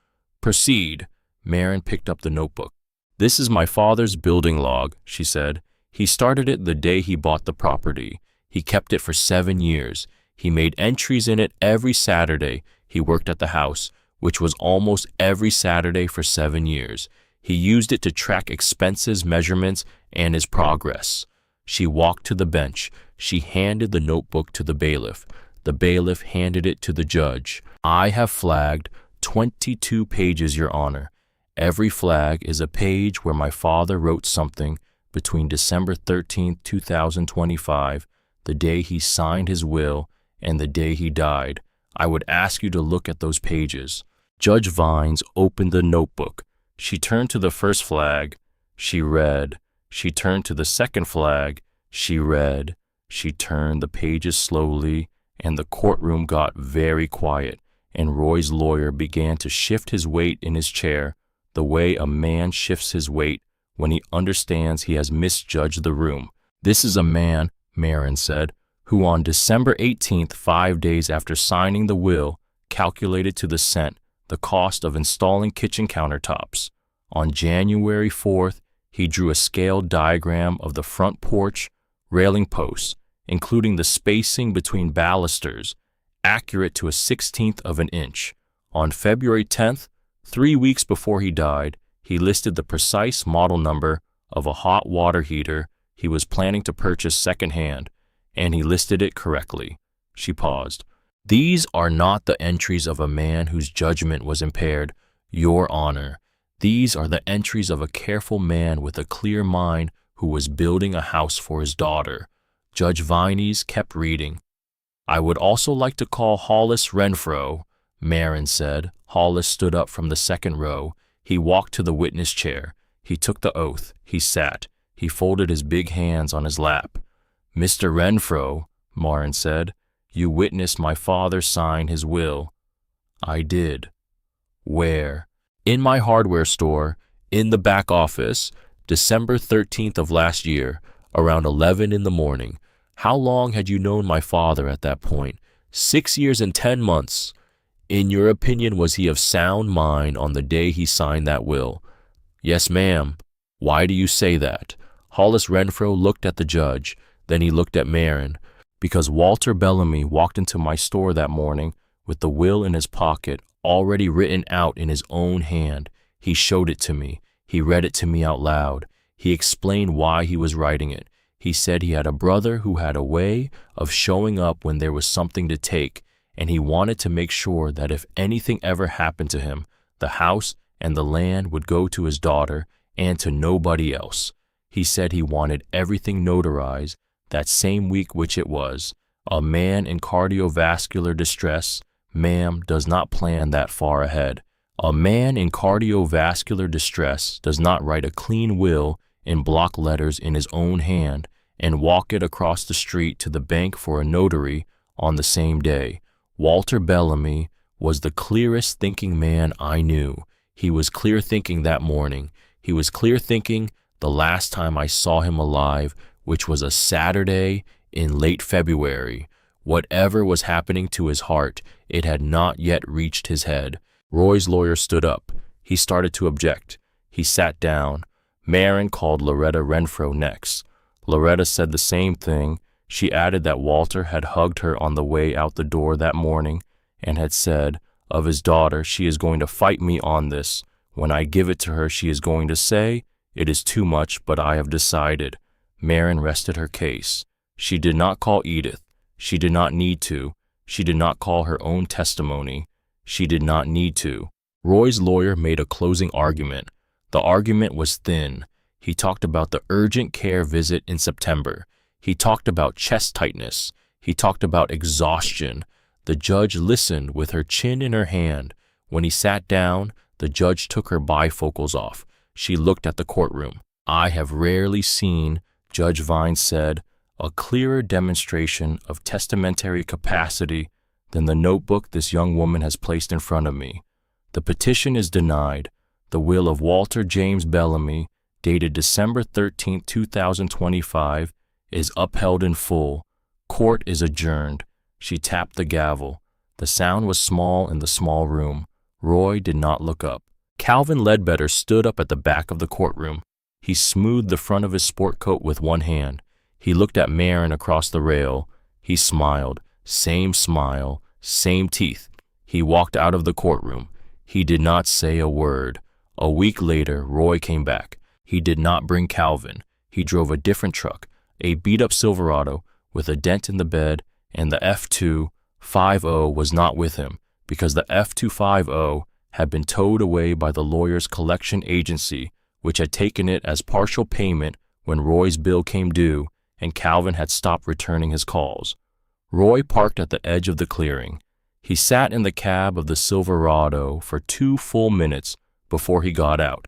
Proceed. Marin picked up the notebook. This is my father's building log, she said. He started it the day he bought the property. He kept it for 7 years. He made entries in it every Saturday he worked at the house, which was almost every Saturday for 7 years. He used it to track expenses, measurements, and his progress. She walked to the bench. She handed the notebook to the bailiff. The bailiff handed it to the judge. I have flagged 22 pages, Your Honor. Every flag is a page where my father wrote something between December 13, 2025, the day he signed his will, and the day he died. I would ask you to look at those pages. Judge Vines opened the notebook. She turned to the first flag. She read. She turned to the second flag. She read. She turned the pages slowly, and the courtroom got very quiet, and Roy's lawyer began to shift his weight in his chair the way a man shifts his weight when he understands he has misjudged the room. This is a man, Marin said, who on December 18th, 5 days after signing the will, calculated to the cent the cost of installing kitchen countertops. On January 4th, he drew a scaled diagram of the front porch railing posts, including the spacing between balusters, accurate to a 1/16 of an inch. On February 10th, 3 weeks before he died, he listed the precise model number of a hot water heater he was planning to purchase secondhand, and he listed it correctly. She paused. These are not the entries of a man whose judgment was impaired, Your Honor. These are the entries of a careful man with a clear mind who was building a house for his daughter. Judge Vines kept reading. I would also like to call Hollis Renfro, Marin said. Hollis stood up from the second row. He walked to the witness chair. He took the oath. He sat. He folded his big hands on his lap. Mr. Renfro, Marin said, you witnessed my father sign his will. I did. Where? In my hardware store, in the back office, December 13th of last year, around 11 in the morning. How long had you known my father at that point? 6 years and 10 months. In your opinion, was he of sound mind on the day he signed that will? Yes, ma'am. Why do you say that? Hollis Renfro looked at the judge. Then he looked at Marin. Because Walter Bellamy walked into my store that morning with the will in his pocket, already written out in his own hand. He showed it to me. He read it to me out loud. He explained why he was writing it. He said he had a brother who had a way of showing up when there was something to take, and he wanted to make sure that if anything ever happened to him, The house and the land would go to his daughter and to nobody else. He said he wanted everything notarized that same week, which it was. A man in cardiovascular distress, ma'am, does not plan that far ahead. A man in cardiovascular distress does not write a clean will in block letters in his own hand and walk it across the street to the bank for a notary on the same day. Walter Bellamy was the clearest thinking man I knew. He was clear thinking that morning. He was clear thinking the last time I saw him alive, which was a Saturday in late February. Whatever was happening to his heart, it had not yet reached his head. Roy's lawyer stood up. He started to object. He sat down. Marin called Loretta Renfro next. Loretta said the same thing. She added that Walter had hugged her on the way out the door that morning and had said, of his daughter, she is going to fight me on this. When I give it to her, she is going to say, it is too much, but I have decided. Marin rested her case. She did not call Edith. She did not need to. She did not call her own testimony. She did not need to. Roy's lawyer made a closing argument. The argument was thin. He talked about the urgent care visit in September. He talked about chest tightness. He talked about exhaustion. The judge listened with her chin in her hand. When he sat down, the judge took her bifocals off. She looked at the courtroom. I have rarely seen, Judge Vines said, a clearer demonstration of testamentary capacity than the notebook this young woman has placed in front of me. The petition is denied. The will of Walter James Bellamy, dated December 13, 2025, is upheld in full. Court is adjourned. She tapped the gavel. The sound was small in the small room. Roy did not look up. Calvin Ledbetter stood up at the back of the courtroom. He smoothed the front of his sport coat with one hand. He looked at Marin across the rail. He smiled. Same smile, same teeth. He walked out of the courtroom. He did not say a word. A week later, Roy came back. He did not bring Calvin. He drove a different truck, a beat-up Silverado with a dent in the bed, and the F250 was not with him because the F250 had been towed away by the lawyer's collection agency, which had taken it as partial payment when Roy's bill came due and Calvin had stopped returning his calls. Roy parked at the edge of the clearing. He sat in the cab of the Silverado for 2 full minutes before he got out.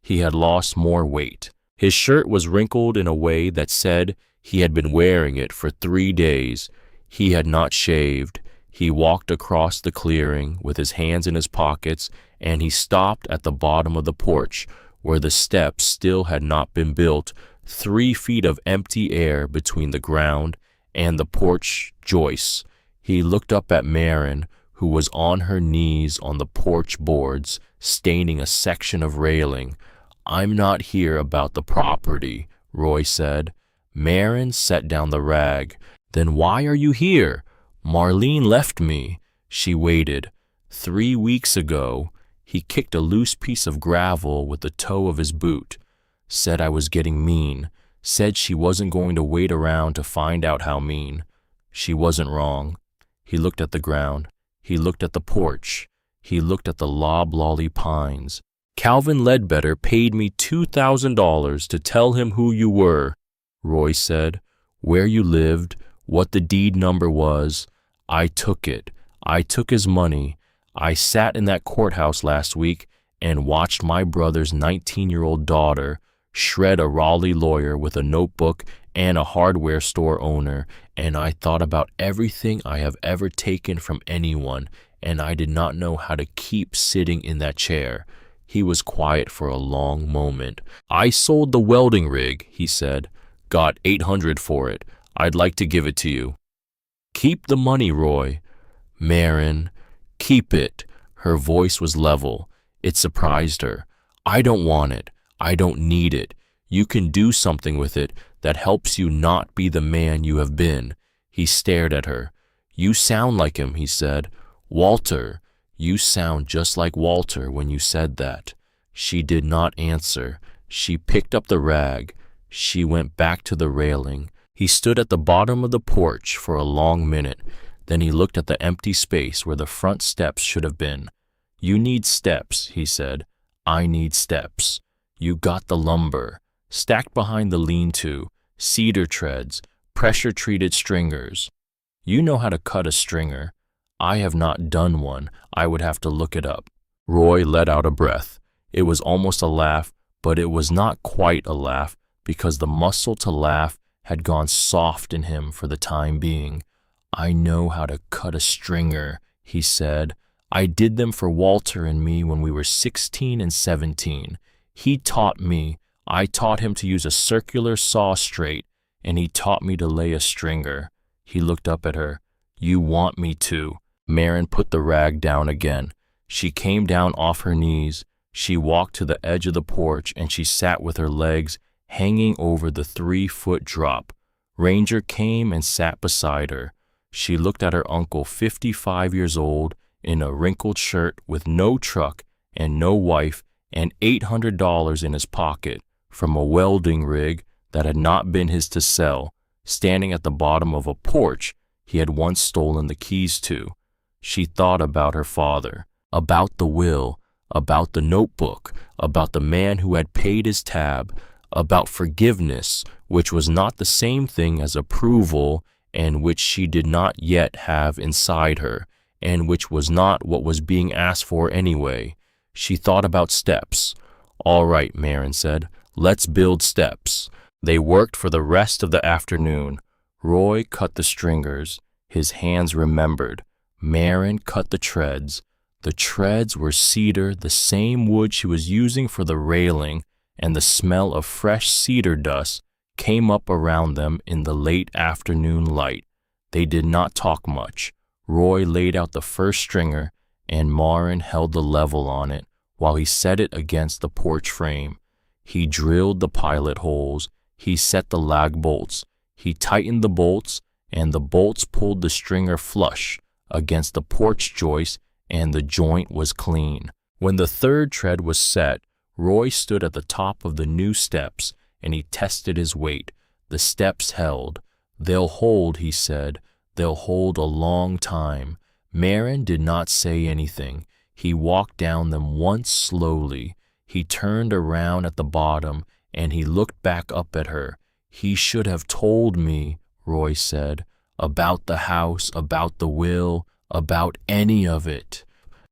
He had lost more weight. His shirt was wrinkled in a way that said he had been wearing it for 3 days. He had not shaved. He walked across the clearing with his hands in his pockets, and he stopped at the bottom of the porch where the steps still had not been built, 3 feet of empty air between the ground and the porch joists. He looked up at Marin, who was on her knees on the porch boards, staining a section of railing. I'm not here about the property, Roy said. Marin set down the rag. Then why are you here? Marlene left me. She waited. 3 weeks ago, he kicked a loose piece of gravel with the toe of his boot. Said I was getting mean. Said she wasn't going to wait around to find out how mean. She wasn't wrong. He looked at the ground. He looked at the porch. He looked at the loblolly pines. Calvin Ledbetter paid me $2,000 to tell him who you were, Roy said, where you lived, what the deed number was. I took it. I took his money. I sat in that courthouse last week and watched my brother's 19-year-old daughter shred a Raleigh lawyer with a notebook and a hardware store owner, and I thought about everything I have ever taken from anyone, and I did not know how to keep sitting in that chair. He was quiet for a long moment. I sold the welding rig, he said. Got $800 for it. I'd like to give it to you. Keep the money, Roy. Marin, keep it. Her voice was level. It surprised her. I don't want it. I don't need it. You can do something with it that helps you not be the man you have been. He stared at her. You sound like him, he said. Walter. You sound just like Walter when you said that. She did not answer. She picked up the rag. She went back to the railing. He stood at the bottom of the porch for a long minute. Then he looked at the empty space where the front steps should have been. You need steps, he said. I need steps. You got the lumber. Stacked behind the lean-to, cedar treads, pressure-treated stringers. You know how to cut a stringer. I have not done one. I would have to look it up. Roy let out a breath. It was almost a laugh, but it was not quite a laugh because the muscle to laugh had gone soft in him for the time being. I know how to cut a stringer, he said. I did them for Walter and me when we were 16 and 17. He taught me. I taught him to use a circular saw straight, and he taught me to lay a stringer. He looked up at her. You want me to. Maren put the rag down again. She came down off her knees. She walked to the edge of the porch, and she sat with her legs hanging over the 3-foot drop. Ranger came and sat beside her. She looked at her uncle, 55 years old, in a wrinkled shirt with no truck and no wife and $800 in his pocket from a welding rig that had not been his to sell, standing at the bottom of a porch he had once stolen the keys to. She thought about her father, about the will, about the notebook, about the man who had paid his tab, about forgiveness, which was not the same thing as approval and which she did not yet have inside her, and which was not what was being asked for anyway. She thought about steps. All right, Maren said, let's build steps. They worked for the rest of the afternoon. Roy cut the stringers. His hands remembered. Maren cut the treads. The treads were cedar, the same wood she was using for the railing, and the smell of fresh cedar dust came up around them in the late afternoon light. They did not talk much. Roy laid out the first stringer, and Maren held the level on it while he set it against the porch frame. He drilled the pilot holes. He set the lag bolts. He tightened the bolts, and the bolts pulled the stringer flush against the porch joist, and the joint was clean. When the third tread was set, Roy stood at the top of the new steps, and he tested his weight. The steps held. They'll hold, he said. They'll hold a long time. Maren did not say anything. He walked down them once slowly. He turned around at the bottom, and he looked back up at her. He should have told me, Roy said, about the house, about the will, about any of it.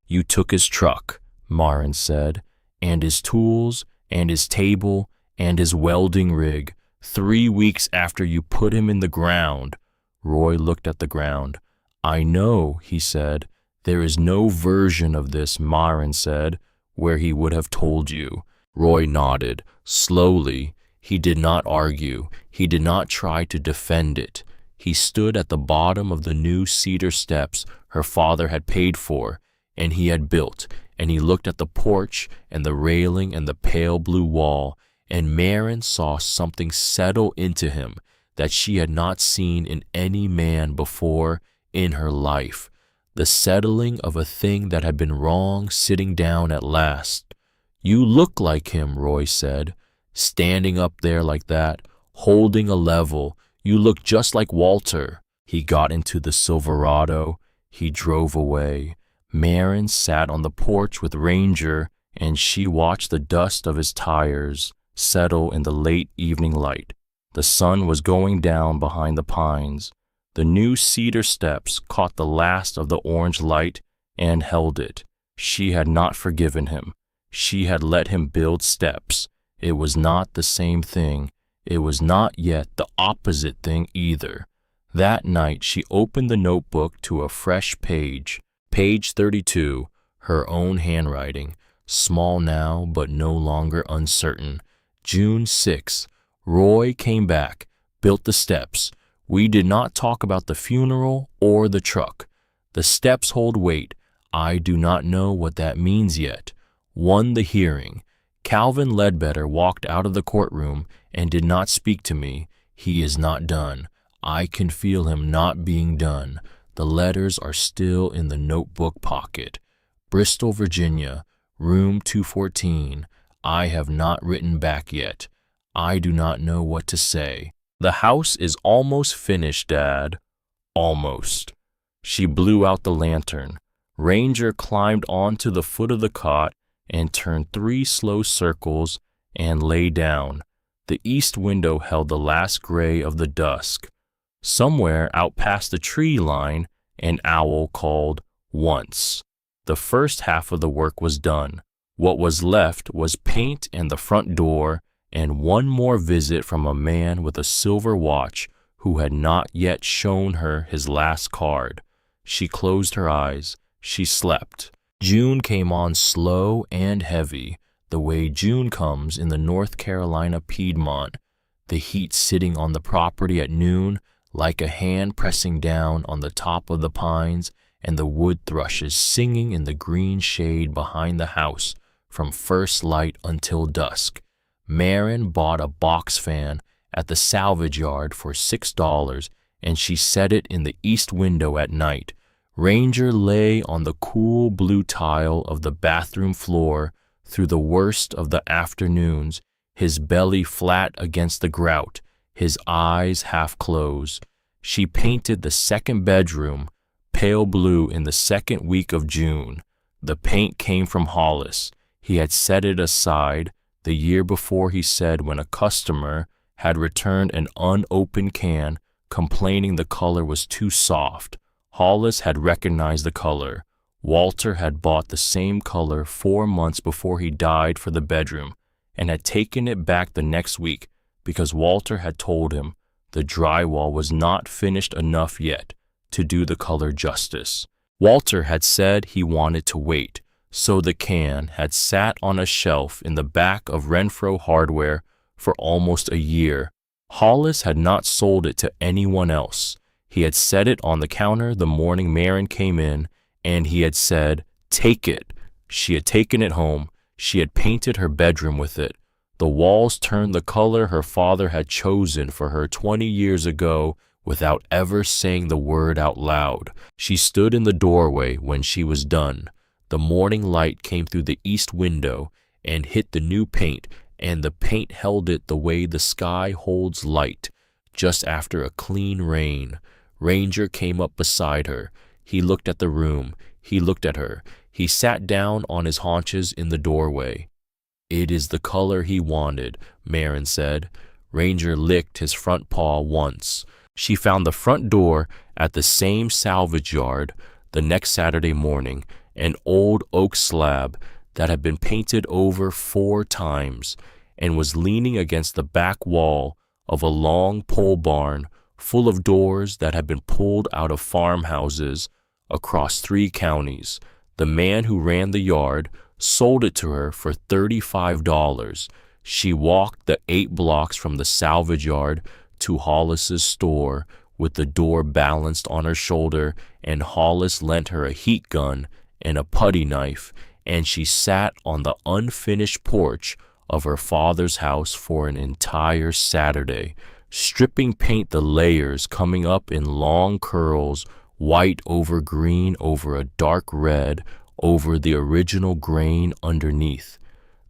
You took his truck, Maren said, and his tools, and his table, and his welding rig, 3 weeks after you put him in the ground. Roy looked at the ground. I know, he said. There is no version of this, Maren said, where he would have told you. Roy nodded. Slowly. He did not argue. He did not try to defend it. He stood at the bottom of the new cedar steps her father had paid for, and he had built, and he looked at the porch and the railing and the pale blue wall, and Maren saw something settle into him that she had not seen in any man before in her life. The settling of a thing that had been wrong sitting down at last. You look like him, Roy said, standing up there like that, holding a level. You look just like Walter. He got into the Silverado. He drove away. Maren sat on the porch with Ranger, and she watched the dust of his tires settle in the late evening light. The sun was going down behind the pines. The new cedar steps caught the last of the orange light and held it. She had not forgiven him. She had let him build steps. It was not the same thing. It was not yet the opposite thing either. That night she opened the notebook to a fresh page, page 32, her own handwriting, small now but no longer uncertain. June 6. Roy came back, built the steps. We did not talk about the funeral or the truck. The steps hold weight. I do not know what that means yet. Won the hearing. Calvin Ledbetter walked out of the courtroom and did not speak to me. He is not done. I can feel him not being done. The letters are still in the notebook pocket. Bristol, Virginia, room 214. I have not written back yet. I do not know what to say. The house is almost finished, Dad. Almost. She blew out the lantern. Ranger climbed onto the foot of the cot and turned 3 slow circles and lay down. The east window held the last gray of the dusk. Somewhere out past the tree line, an owl called once. The first half of the work was done. What was left was paint and the front door and one more visit from a man with a silver watch who had not yet shown her his last card. She closed her eyes. She slept. June came on slow and heavy, the way June comes in the North Carolina Piedmont, the heat sitting on the property at noon like a hand pressing down on the top of the pines, and the wood thrushes singing in the green shade behind the house from first light until dusk. Marin bought a box fan at the salvage yard for $6, and she set it in the east window at night. Ranger lay on the cool blue tile of the bathroom floor through the worst of the afternoons, his belly flat against the grout, his eyes half closed. She painted the second bedroom pale blue in the second week of June. The paint came from Hollis. He had set it aside the year before, he said, when a customer had returned an unopened can, complaining the color was too soft. Hollis had recognized the color. Walter had bought the same color 4 months before he died for the bedroom, and had taken it back the next week because Walter had told him the drywall was not finished enough yet to do the color justice. Walter had said he wanted to wait, so the can had sat on a shelf in the back of Renfro Hardware for almost a year. Hollis had not sold it to anyone else. He had set it on the counter the morning Marin came in, and he had said, "Take it." She had taken it home. She had painted her bedroom with it. The walls turned the color her father had chosen for her 20 years ago without ever saying the word out loud. She stood in the doorway when she was done. The morning light came through the east window and hit the new paint, and the paint held it the way the sky holds light, just after a clean rain. Ranger came up beside her. He looked at the room. He looked at her. He sat down on his haunches in the doorway. "It is the color he wanted," Marin said. Ranger licked his front paw once. She found the front door at the same salvage yard the next Saturday morning, an old oak slab that had been painted over 4 times and was leaning against the back wall of a long pole barn full of doors that had been pulled out of farmhouses across 3 counties. The man who ran the yard sold it to her for $35. She walked the 8 blocks from the salvage yard to Hollis's store with the door balanced on her shoulder, and Hollis lent her a heat gun and a putty knife, and she sat on the unfinished porch of her father's house for an entire Saturday, stripping paint the layers coming up in long curls, white over green over a dark red over the original grain underneath.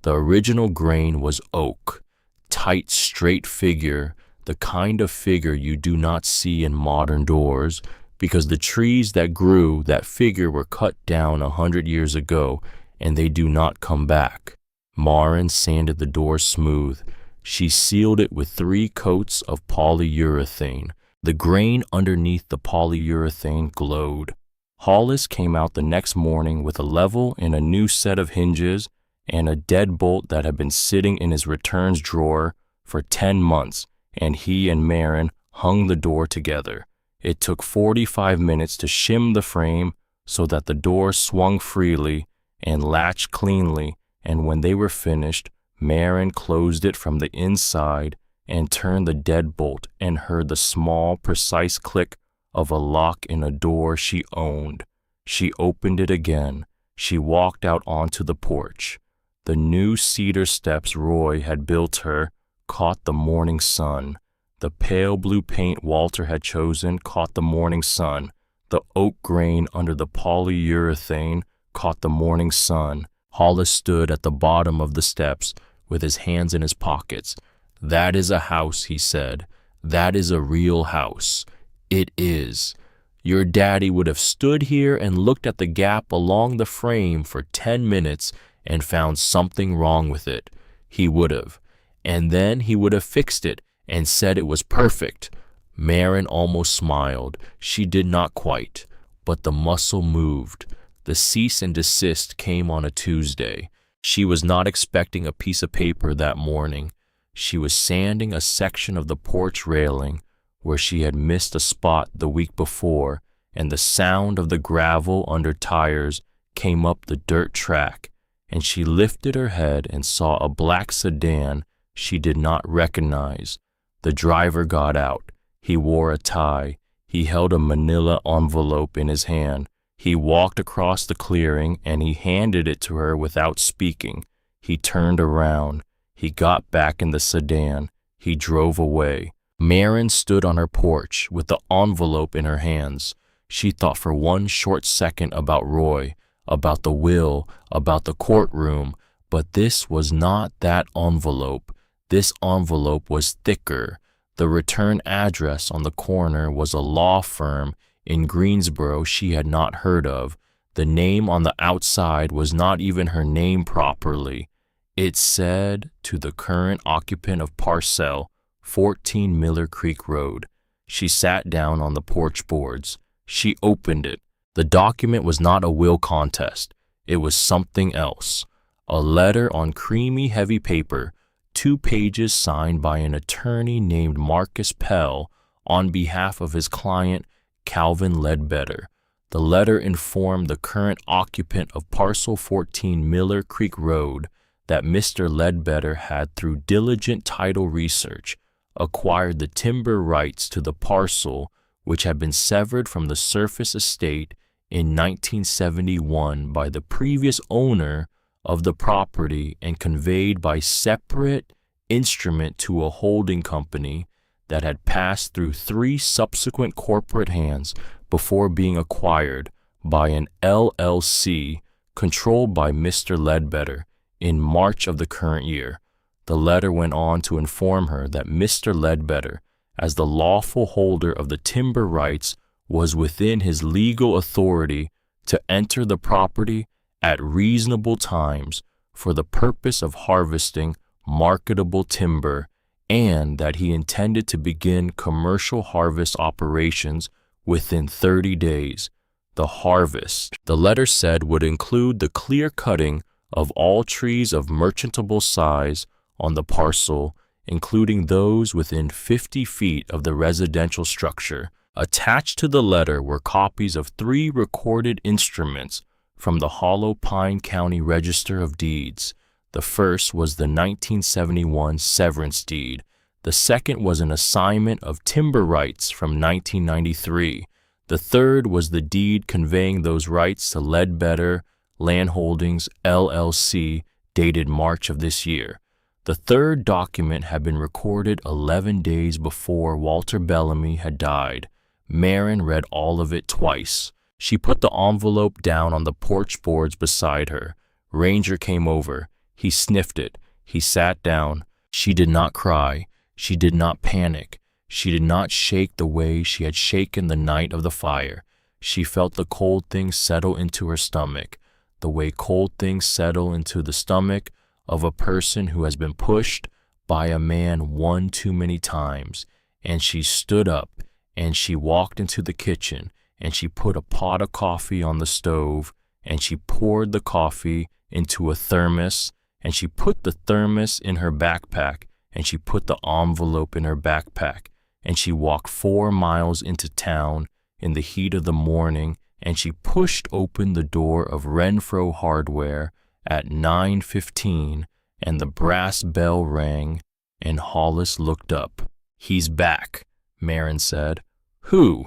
The original grain was oak, tight, straight figure, the kind of figure you do not see in modern doors, because the trees that grew that figure were cut down 100 years ago, and they do not come back. Marin sanded the door smooth. She sealed it with 3 coats of polyurethane. The grain underneath the polyurethane glowed. Hollis came out the next morning with a level and a new set of hinges and a deadbolt that had been sitting in his returns drawer for 10 months, and he and Marin hung the door together. It took 45 minutes to shim the frame so that the door swung freely and latched cleanly, and when they were finished, Marin closed it from the inside and turned the deadbolt and heard the small, precise click of a lock in a door she owned. She opened it again. She walked out onto the porch. The new cedar steps Roy had built her caught the morning sun. The pale blue paint Walter had chosen caught the morning sun. The oak grain under the polyurethane caught the morning sun. Hollis stood at the bottom of the steps with his hands in his pockets. "That is a house," he said. "That is a real house. It is." Your daddy would have stood here and looked at the gap along the frame for 10 minutes and found something wrong with it. He would have. And then he would have fixed it and said it was perfect. Marin almost smiled. She did not quite, but the muscle moved. The cease and desist came on a Tuesday. She was not expecting a piece of paper that morning. She was sanding a section of the porch railing where she had missed a spot the week before, and the sound of the gravel under tires came up the dirt track, and she lifted her head and saw a black sedan she did not recognize. The driver got out. He wore a tie. He held a manila envelope in his hand. He walked across the clearing and he handed it to her without speaking. He turned around. He got back in the sedan. He drove away. Marin stood on her porch with the envelope in her hands. She thought for one short second about Roy, about the will, about the courtroom, but this was not that envelope. This envelope was thicker. The return address on the corner was a law firm in Greensboro she had not heard of. The name on the outside was not even her name properly. It said, to the current occupant of Parcel, 14 Miller Creek Road. She sat down on the porch boards. She opened it. The document was not a will contest. It was something else. A letter on creamy heavy paper, 2 pages signed by an attorney named Marcus Pell on behalf of his client, Calvin Ledbetter. The letter informed the current occupant of Parcel 14 Miller Creek Road that Mr. Ledbetter had, through diligent title research, acquired the timber rights to the parcel which had been severed from the surface estate in 1971 by the previous owner of the property and conveyed by separate instrument to a holding company that had passed through 3 subsequent corporate hands before being acquired by an LLC controlled by Mr. Ledbetter in March of the current year. The letter went on to inform her that Mr. Ledbetter, as the lawful holder of the timber rights, was within his legal authority to enter the property at reasonable times for the purpose of harvesting marketable timber, and that he intended to begin commercial harvest operations within 30 days. The harvest, the letter said, would include the clear cutting of all trees of merchantable size on the parcel, including those within 50 feet of the residential structure. Attached to the letter were copies of 3 recorded instruments from the Hollow Pine County Register of Deeds. The first was the 1971 severance deed. The second was an assignment of timber rights from 1993. The third was the deed conveying those rights to Ledbetter Land Holdings, LLC, dated March of this year. The third document had been recorded 11 days before Walter Bellamy had died. Marin read all of it twice. She put the envelope down on the porch boards beside her. Ranger came over. He sniffed it. He sat down. She did not cry. She did not panic. She did not shake the way she had shaken the night of the fire. She felt the cold things settle into her stomach, the way cold things settle into the stomach of a person who has been pushed by a man one too many times. And she stood up, and she walked into the kitchen, and she put a pot of coffee on the stove, and she poured the coffee into a thermos, and she put the thermos in her backpack, and she put the envelope in her backpack, and she walked 4 miles into town in the heat of the morning, and she pushed open the door of Renfro Hardware at 9:15, and the brass bell rang, and Hollis looked up. "He's back," Marin said. "Who?"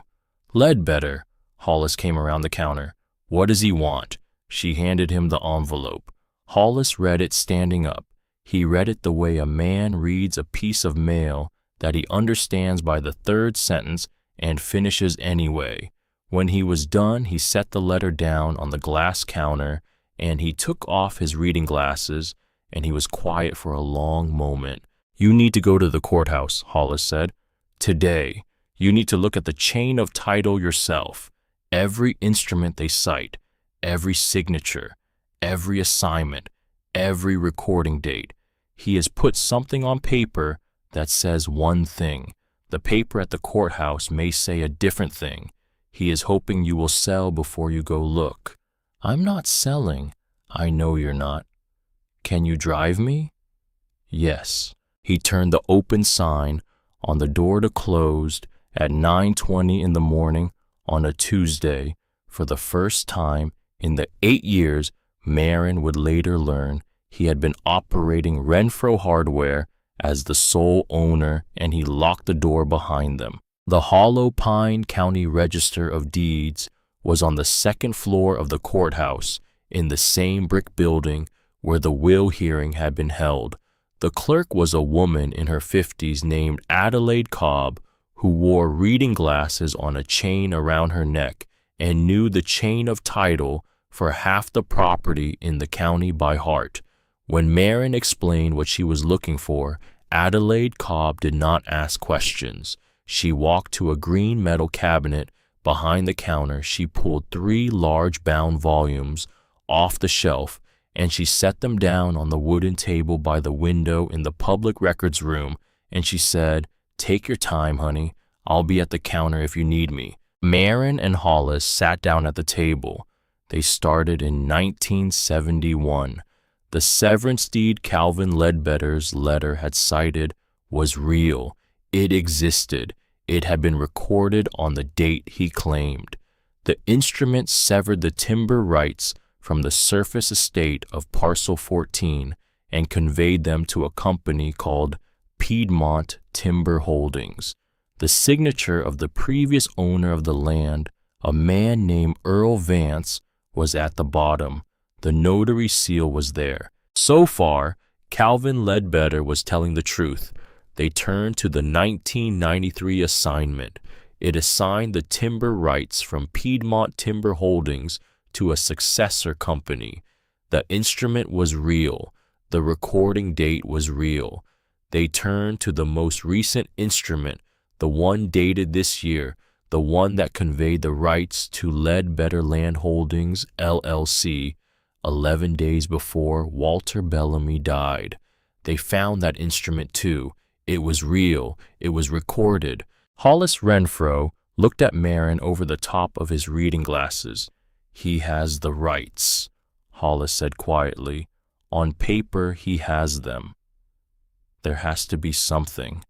"Ledbetter." Hollis came around the counter. "What does he want?" She handed him the envelope. Hollis read it standing up. He read it the way a man reads a piece of mail that he understands by the 3rd sentence and finishes anyway. When he was done, he set the letter down on the glass counter, and he took off his reading glasses, and he was quiet for a long moment. "You need to go to the courthouse," Hollis said. "Today." You need to look at the chain of title yourself. Every instrument they cite, every signature, every assignment, every recording date. He has put something on paper that says one thing. The paper at the courthouse may say a different thing. He is hoping you will sell before you go look. I'm not selling. I know you're not. Can you drive me? Yes. He turned the open sign on the door to closed at 9:20 in the morning on a Tuesday. For the first time in the 8 years Marin would later learn he had been operating Renfro Hardware as the sole owner, and he locked the door behind them. The Hollow Pine County Register of Deeds was on the second floor of the courthouse in the same brick building where the will hearing had been held. The clerk was a woman in her 50s named Adelaide Cobb, who wore reading glasses on a chain around her neck and knew the chain of title for half the property in the county by heart. When Marin explained what she was looking for, Adelaide Cobb did not ask questions. She walked to a green metal cabinet behind the counter. She pulled 3 large bound volumes off the shelf, and she set them down on the wooden table by the window in the public records room, and she said, "Take your time, honey. I'll be at the counter if you need me." Marin and Hollis sat down at the table. They started in 1971. The severance deed Calvin Ledbetter's letter had cited was real. It existed. It had been recorded on the date he claimed. The instrument severed the timber rights from the surface estate of Parcel 14 and conveyed them to a company called Piedmont Timber Holdings. The signature of the previous owner of the land, a man named Earl Vance, was at the bottom. The notary seal was there. So far, Calvin Ledbetter was telling the truth. They turned to the 1993 assignment. It assigned the timber rights from Piedmont Timber Holdings to a successor company. The instrument was real. The recording date was real. They turned to the most recent instrument, the one dated this year, the one that conveyed the rights to Ledbetter Land Holdings, LLC, 11 days before Walter Bellamy died. They found that instrument too. It was real. It was recorded. Hollis Renfro looked at Marin over the top of his reading glasses. "He has the rights," Hollis said quietly. "On paper, he has them. There has to be something."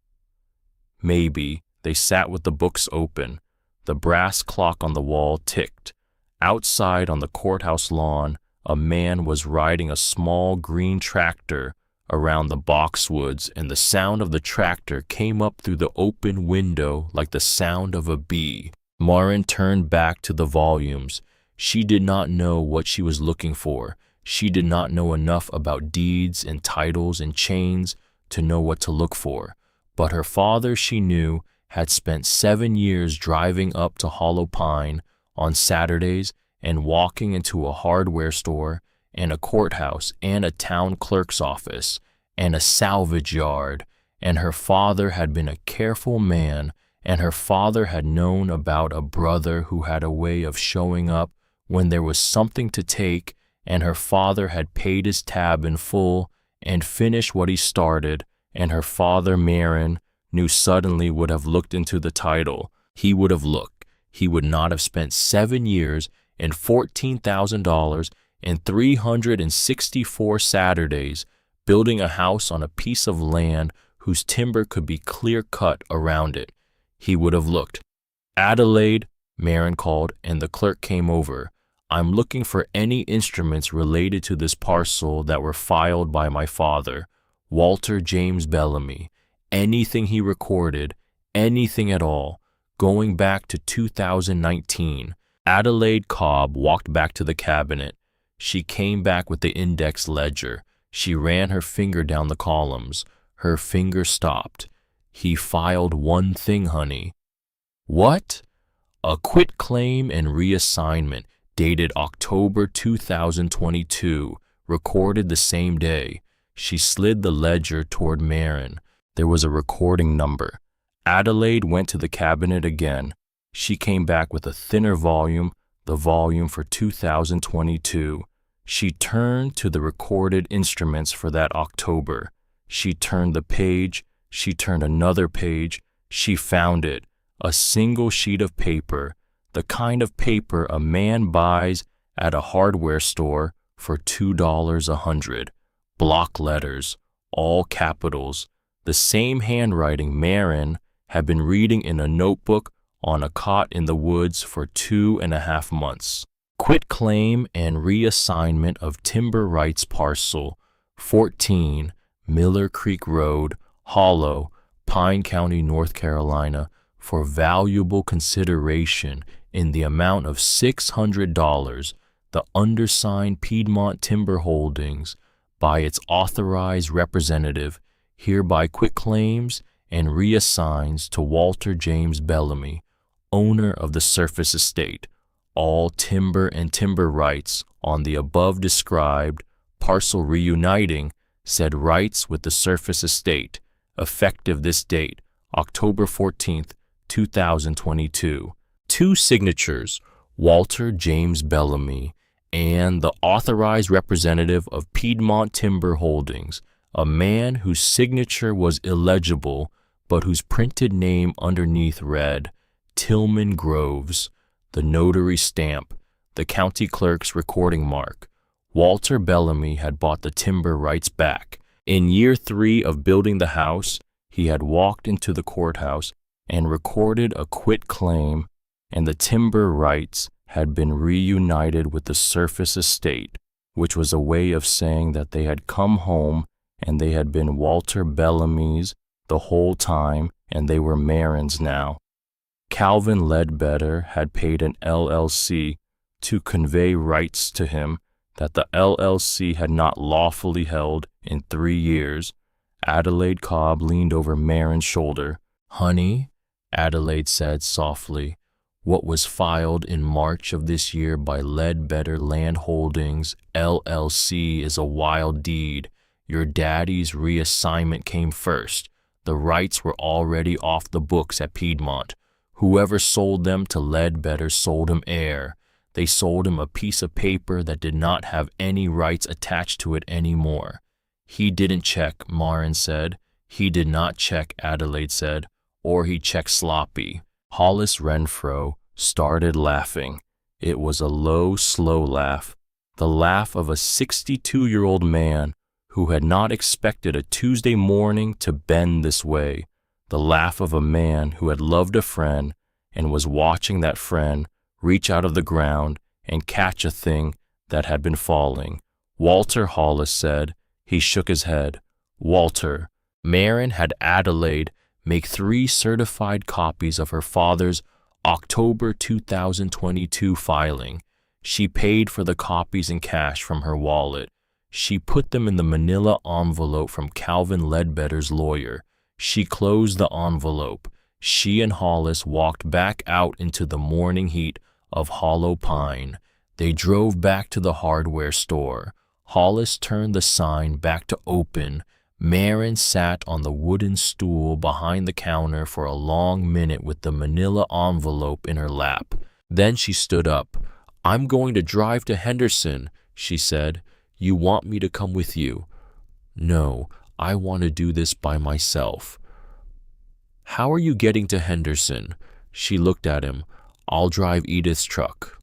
Maybe. They sat with the books open. The brass clock on the wall ticked. Outside on the courthouse lawn, a man was riding a small green tractor around the boxwoods, and the sound of the tractor came up through the open window like the sound of a bee. Marin turned back to the volumes. She did not know what she was looking for. She did not know enough about deeds and titles and chains to know what to look for. But her father, she knew, had spent 7 years driving up to Hollow Pine on Saturdays and walking into a hardware store and a courthouse and a town clerk's office and a salvage yard. And her father had been a careful man, and her father had known about a brother who had a way of showing up when there was something to take, and her father had paid his tab in full and finished what he started, and her father, Marin, knew suddenly would have looked into the title. He would have looked. He would not have spent 7 years and $14,000 and 364 Saturdays building a house on a piece of land whose timber could be clear-cut around it. He would have looked. "Adelaide," Marin called, and the clerk came over. "I'm looking for any instruments related to this parcel that were filed by my father, Walter James Bellamy. Anything he recorded, anything at all, going back to 2019. Adelaide Cobb walked back to the cabinet. She came back with the index ledger. She ran her finger down the columns. Her finger stopped. "He filed one thing, honey." "What?" "A quitclaim and reassignment dated October 2022, recorded the same day." She slid the ledger toward Marin. There was a recording number. Adelaide went to the cabinet again. She came back with a thinner volume, the volume for 2022. She turned to the recorded instruments for that October. She turned the page. She turned another page. She found it, a single sheet of paper, the kind of paper a man buys at a hardware store for $2 a hundred. Block letters, all capitals, the same handwriting Marin had been reading in a notebook on a cot in the woods for 2.5 months. Quit claim and reassignment of timber rights parcel 14 Miller Creek Road, Hollow, Pine County, North Carolina, for valuable consideration in the amount of $600, the undersigned Piedmont Timber Holdings, by its authorized representative, hereby quitclaims and reassigns to Walter James Bellamy, owner of the surface estate, all timber and timber rights on the above described parcel, reuniting said rights with the surface estate, effective this date, October 14th, 2022. Two signatures, Walter James Bellamy and the authorized representative of Piedmont Timber Holdings, a man whose signature was illegible but whose printed name underneath read Tillman Groves, the notary stamp, the county clerk's recording mark. Walter Bellamy had bought the timber rights back. In year 3 of building the house, he had walked into the courthouse and recorded a quit claim, and the timber rights had been reunited with the surface estate, which was a way of saying that they had come home and they had been Walter Bellamy's the whole time and they were Marin's now. Calvin Ledbetter had paid an LLC to convey rights to him that the LLC had not lawfully held in 3 years. Adelaide Cobb leaned over Marin's shoulder. "Honey," Adelaide said softly, "what was filed in March of this year by Ledbetter Land Holdings, LLC, is a wild deed. Your daddy's reassignment came first. The rights were already off the books at Piedmont. Whoever sold them to Ledbetter sold him air. They sold him a piece of paper that did not have any rights attached to it anymore." "He didn't check," Marin said. "He did not check," Adelaide said, "or he checked sloppy." Hollis Renfro started laughing. It was a low, slow laugh, the laugh of a 62-year-old man who had not expected a Tuesday morning to bend this way, the laugh of a man who had loved a friend and was watching that friend reach out of the ground and catch a thing that had been falling. "Walter," Hollis said. He shook his head. "Walter." Marin had Adelaide make 3 certified copies of her father's October 2022 filing. She paid for the copies in cash from her wallet. She put them in the manila envelope from Calvin Ledbetter's lawyer. She closed the envelope. She and Hollis walked back out into the morning heat of Hollow Pine. They drove back to the hardware store. Hollis turned the sign back to open. Marin sat on the wooden stool behind the counter for a long minute with the manila envelope in her lap. Then she stood up. "I'm going to drive to Henderson," she said. "You want me to come with you?" "No, I want to do this by myself." "How are you getting to Henderson?" She looked at him. "I'll drive Edith's truck."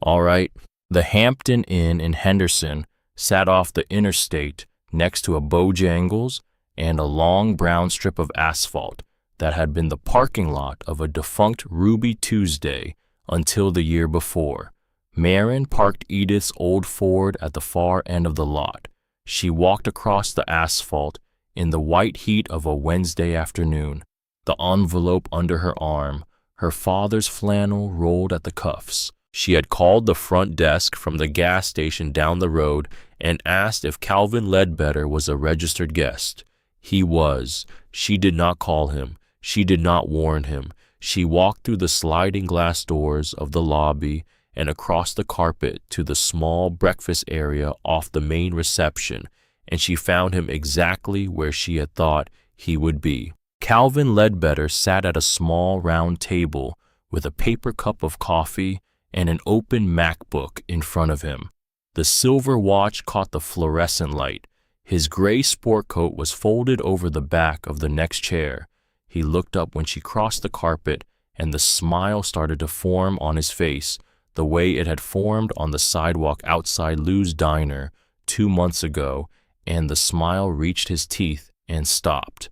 "All right." The Hampton Inn in Henderson sat off the interstate next to a Bojangles and a long brown strip of asphalt that had been the parking lot of a defunct Ruby Tuesday until the year before. Marin parked Edith's old Ford at the far end of the lot. She walked across the asphalt in the white heat of a Wednesday afternoon, the envelope under her arm, her father's flannel rolled at the cuffs. She had called the front desk from the gas station down the road and asked if Calvin Ledbetter was a registered guest. He was. She did not call him. She did not warn him. She walked through the sliding glass doors of the lobby and across the carpet to the small breakfast area off the main reception, and she found him exactly where she had thought he would be. Calvin Ledbetter sat at a small round table with a paper cup of coffee and an open MacBook in front of him. The silver watch caught the fluorescent light. His gray sport coat was folded over the back of the next chair. He looked up when she crossed the carpet, and the smile started to form on his face, the way it had formed on the sidewalk outside Lou's diner 2 months ago, and the smile reached his teeth and stopped.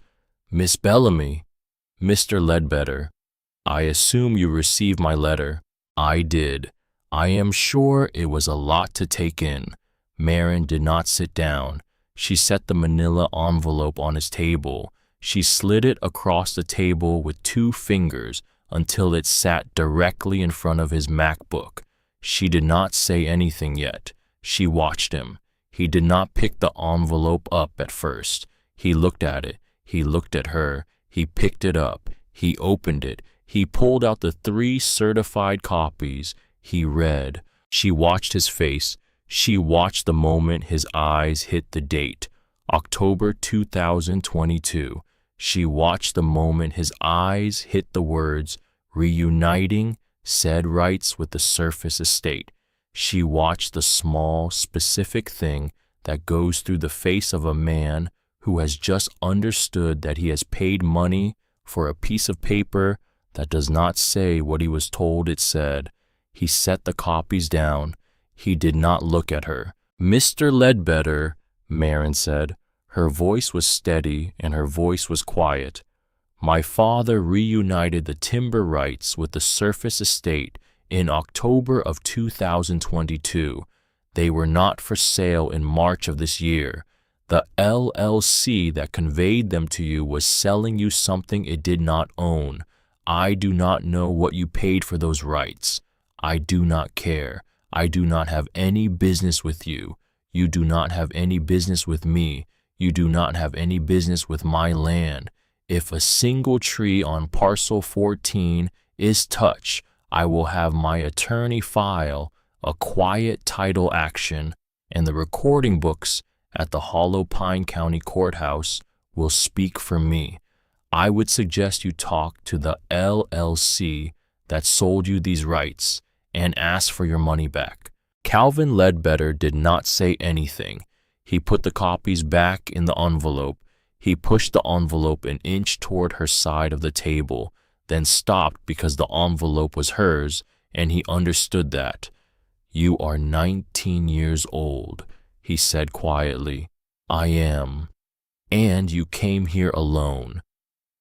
"Miss Bellamy." "Mr. Ledbetter, I assume you received my letter." "I did. I am sure it was a lot to take in." Marin did not sit down. She set the manila envelope on his table. She slid it across the table with 2 fingers until it sat directly in front of his MacBook. She did not say anything yet. She watched him. He did not pick the envelope up at first. He looked at it. He looked at her. He picked it up. He opened it. He pulled out the 3 certified copies. He read. She watched his face. She watched the moment his eyes hit the date, October 2022. She watched the moment his eyes hit the words, reuniting said rights with the surface estate. She watched the small, specific thing that goes through the face of a man who has just understood that he has paid money for a piece of paper that does not say what he was told it said. He set the copies down. He did not look at her. "Mr. Ledbetter," Marin said. Her voice was steady and her voice was quiet. "My father reunited the timber rights with the surface estate in October of 2022. They were not for sale in March of this year. The LLC that conveyed them to you was selling you something it did not own. I do not know what you paid for those rights. I do not care. I do not have any business with you. You do not have any business with me. You do not have any business with my land. If a single tree on parcel 14 is touched, I will have my attorney file a quiet title action, and the recording books at the Hollow Pine County Courthouse will speak for me. I would suggest you talk to the LLC that sold you these rights and ask for your money back." Calvin Ledbetter did not say anything. He put the copies back in the envelope. He pushed the envelope an inch toward her side of the table, then stopped because the envelope was hers, and he understood that. "You are 19 years old," he said quietly. "I am. And you came here alone."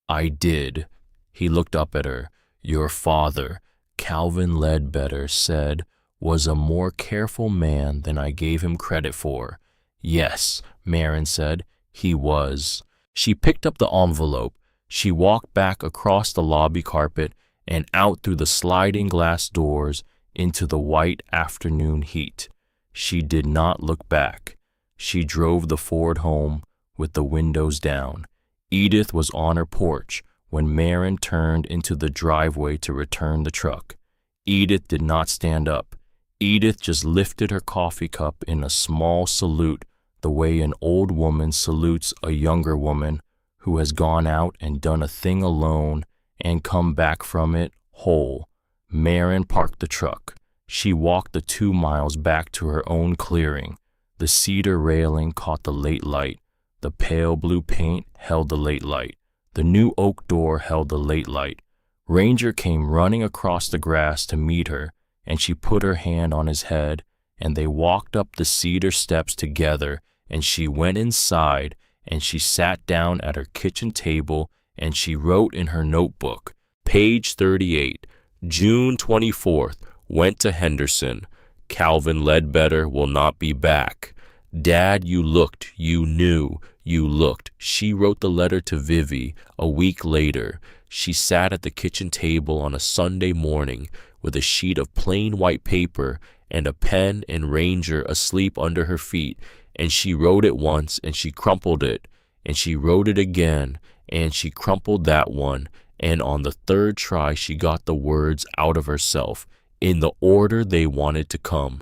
"I did." He looked up at her. "Your father," Calvin Ledbetter said, "was a more careful man than I gave him credit for." "Yes," Marin said, "he was." She picked up the envelope. She walked back across the lobby carpet and out through the sliding glass doors into the white afternoon heat. She did not look back. She drove the Ford home with the windows down. Edith was on her porch when Marin turned into the driveway to return the truck. Edith did not stand up. Edith just lifted her coffee cup in a small salute, the way an old woman salutes a younger woman who has gone out and done a thing alone and come back from it whole. Marin parked the truck. She walked the 2 miles back to her own clearing. The cedar railing caught the late light. The pale blue paint held the late light. The new oak door held the late light. Ranger came running across the grass to meet her, and she put her hand on his head, and they walked up the cedar steps together, and she went inside, and she sat down at her kitchen table, and she wrote in her notebook, page 38, June 24th, went to Henderson. Calvin Ledbetter will not be back. Dad, you looked, you knew, you looked. She wrote the letter to Vivi a week later. She sat at the kitchen table on a Sunday morning with a sheet of plain white paper and a pen and Ranger asleep under her feet, and she wrote it once and she crumpled it, and she wrote it again, and she crumpled that one, and on the 3rd try she got the words out of herself in the order they wanted to come.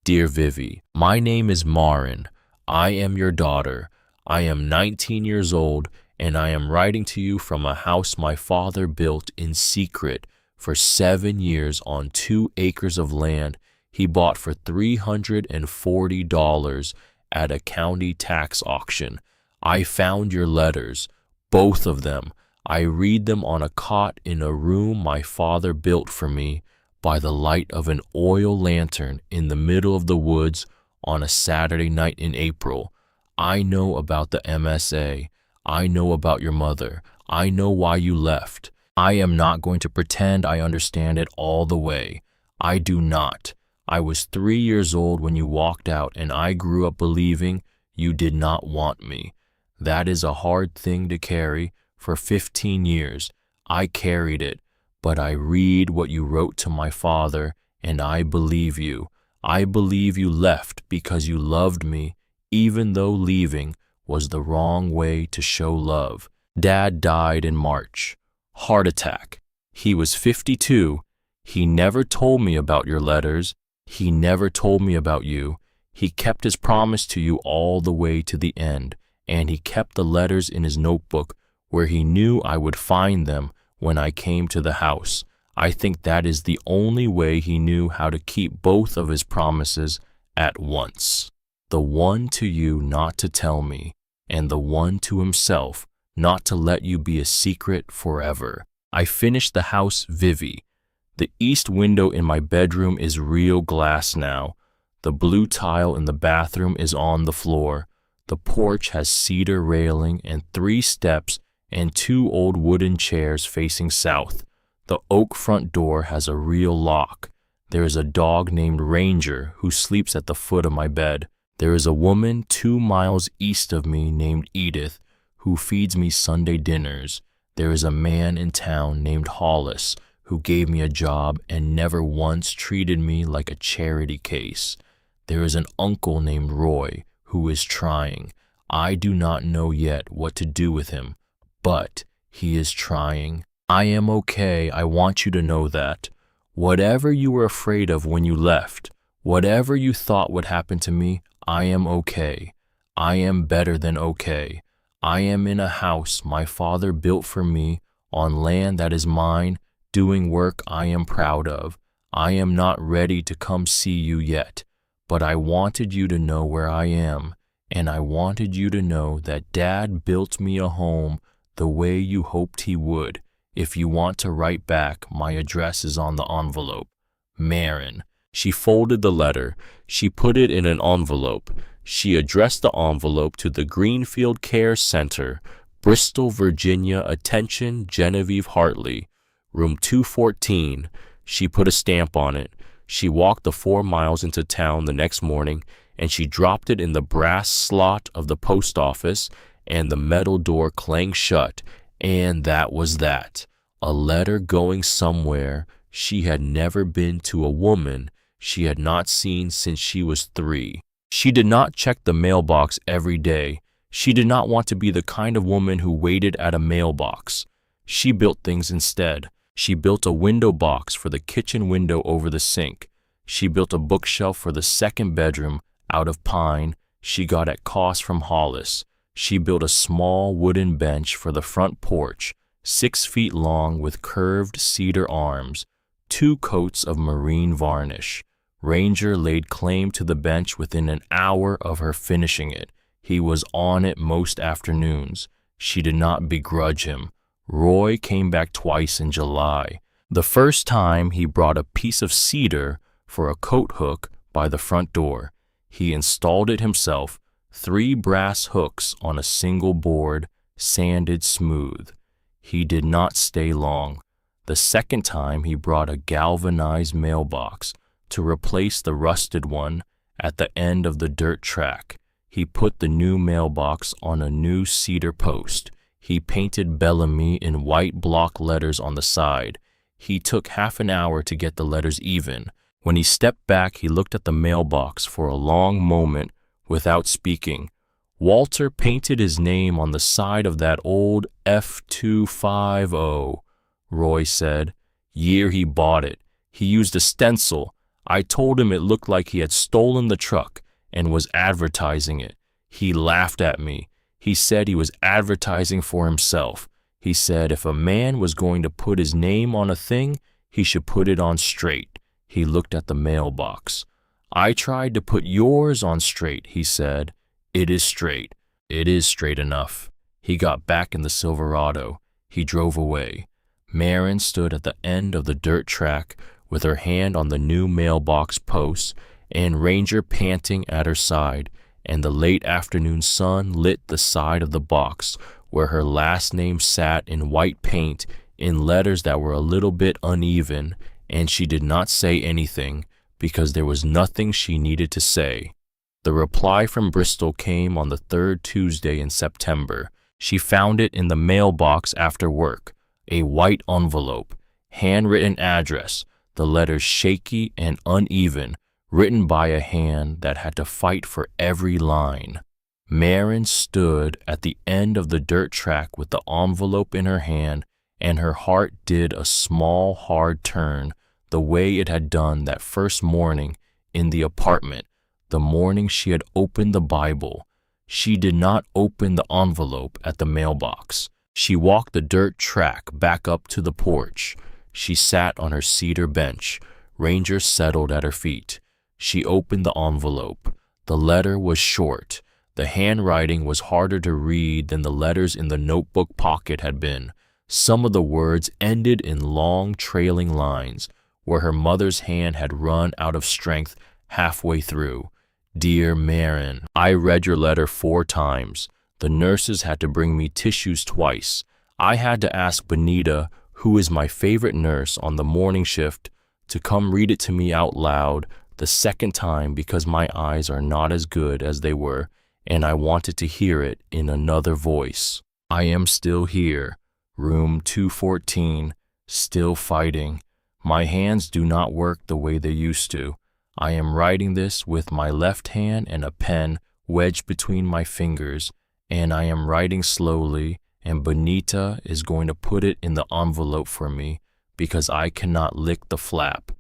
Dear Vivi, my name is Marin. I am your daughter. I am 19 years old, and I am writing to you from a house my father built in secret for 7 years on 2 acres of land he bought for $340 at a county tax auction. I found your letters, both of them. I read them on a cot in a room my father built for me by the light of an oil lantern in the middle of the woods on a Saturday night in April. I know about the MSA. I know about your mother. I know why you left. I am not going to pretend I understand it all the way. I do not. I was 3 years old when you walked out, and I grew up believing you did not want me. That is a hard thing to carry. For 15 years, I carried it, but I read what you wrote to my father, and I believe you. I believe you left because you loved me, even though leaving was the wrong way to show love. Dad died in March. Heart attack. He was 52. He never told me about your letters. He never told me about you. He kept his promise to you all the way to the end, and he kept the letters in his notebook where he knew I would find them when I came to the house. I think that is the only way he knew how to keep both of his promises at once. The one to you not to tell me, and the one to himself not to let you be a secret forever. I finished the house, Vivi. The east window in my bedroom is real glass now. The blue tile in the bathroom is on the floor. The porch has cedar railing and 3 steps and 2 old wooden chairs facing south. The oak front door has a real lock. There is a dog named Ranger who sleeps at the foot of my bed. There is a woman 2 miles east of me named Edith who feeds me Sunday dinners. There is a man in town named Hollis who gave me a job and never once treated me like a charity case. There is an uncle named Roy who is trying. I do not know yet what to do with him, but he is trying. I am okay. I want you to know that. Whatever you were afraid of when you left, whatever you thought would happen to me, I am okay. I am better than okay. I am in a house my father built for me on land that is mine, doing work I am proud of. I am not ready to come see you yet, but I wanted you to know where I am, and I wanted you to know that Dad built me a home the way you hoped he would. If you want to write back, my address is on the envelope. Marin. She folded the letter. She put it in an envelope. She addressed the envelope to the Greenfield Care Center, Bristol, Virginia. Attention, Genevieve Hartley. Room 214. She put a stamp on it. She walked the 4 miles into town the next morning, and she dropped it in the brass slot of the post office, and the metal door clanged shut, and that was that. A letter going somewhere. She had never been to a woman she had not seen since she was 3. She did not check the mailbox every day. She did not want to be the kind of woman who waited at a mailbox. She built things instead. She built a window box for the kitchen window over the sink. She built a bookshelf for the second bedroom out of pine she got at cost from Hollis. She built a small wooden bench for the front porch, 6 feet long with curved cedar arms, 2 coats of marine varnish. Ranger laid claim to the bench within an hour of her finishing it. He was on it most afternoons. She did not begrudge him. Roy came back twice in July. The first time he brought a piece of cedar for a coat hook by the front door. He installed it himself, 3 brass hooks on a single board, sanded smooth. He did not stay long. The second time he brought a galvanized mailbox to replace the rusted one at the end of the dirt track. He put the new mailbox on a new cedar post. He painted Bellamy in white block letters on the side. He took half an hour to get the letters even. When he stepped back, he looked at the mailbox for a long moment without speaking. Walter painted his name on the side of that old F250, Roy said. Year he bought it. He used a stencil. I told him it looked like he had stolen the truck and was advertising it. He laughed at me. He said he was advertising for himself. He said if a man was going to put his name on a thing, he should put it on straight. He looked at the mailbox. I tried to put yours on straight, he said. It is straight. It is straight enough. He got back in the Silverado. He drove away. Marin stood at the end of the dirt track with her hand on the new mailbox post and Ranger panting at her side, and the late afternoon sun lit the side of the box where her last name sat in white paint in letters that were a little bit uneven, and she did not say anything because there was nothing she needed to say. The reply from Bristol came on the third Tuesday in September. She found it in the mailbox after work, a white envelope, handwritten address, the letters shaky and uneven, written by a hand that had to fight for every line. Marin stood at the end of the dirt track with the envelope in her hand, and her heart did a small, hard turn, the way it had done that first morning in the apartment, the morning she had opened the Bible. She did not open the envelope at the mailbox. She walked the dirt track back up to the porch. She sat on her cedar bench. Ranger settled at her feet. She opened the envelope. The letter was short. The handwriting was harder to read than the letters in the notebook pocket had been. Some of the words ended in long, trailing lines, where her mother's hand had run out of strength halfway through. Dear Marin, I read your letter 4 times. The nurses had to bring me tissues twice. I had to ask Benita, who is my favorite nurse on the morning shift, to come read it to me out loud the second time because my eyes are not as good as they were, and I wanted to hear it in another voice. I am still here, room 214, still fighting. My hands do not work the way they used to. I am writing this with my left hand and a pen wedged between my fingers, and I am writing slowly, and Benita is going to put it in the envelope for me because I cannot lick the flap.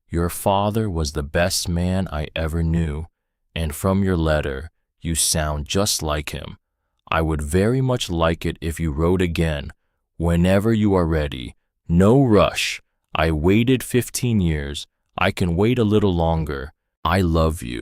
Your father was the best man I ever knew, and from your letter, you sound just like him. I would very much like it if you wrote again, whenever you are ready. No rush. I waited 15 years. I can wait a little longer. I love you.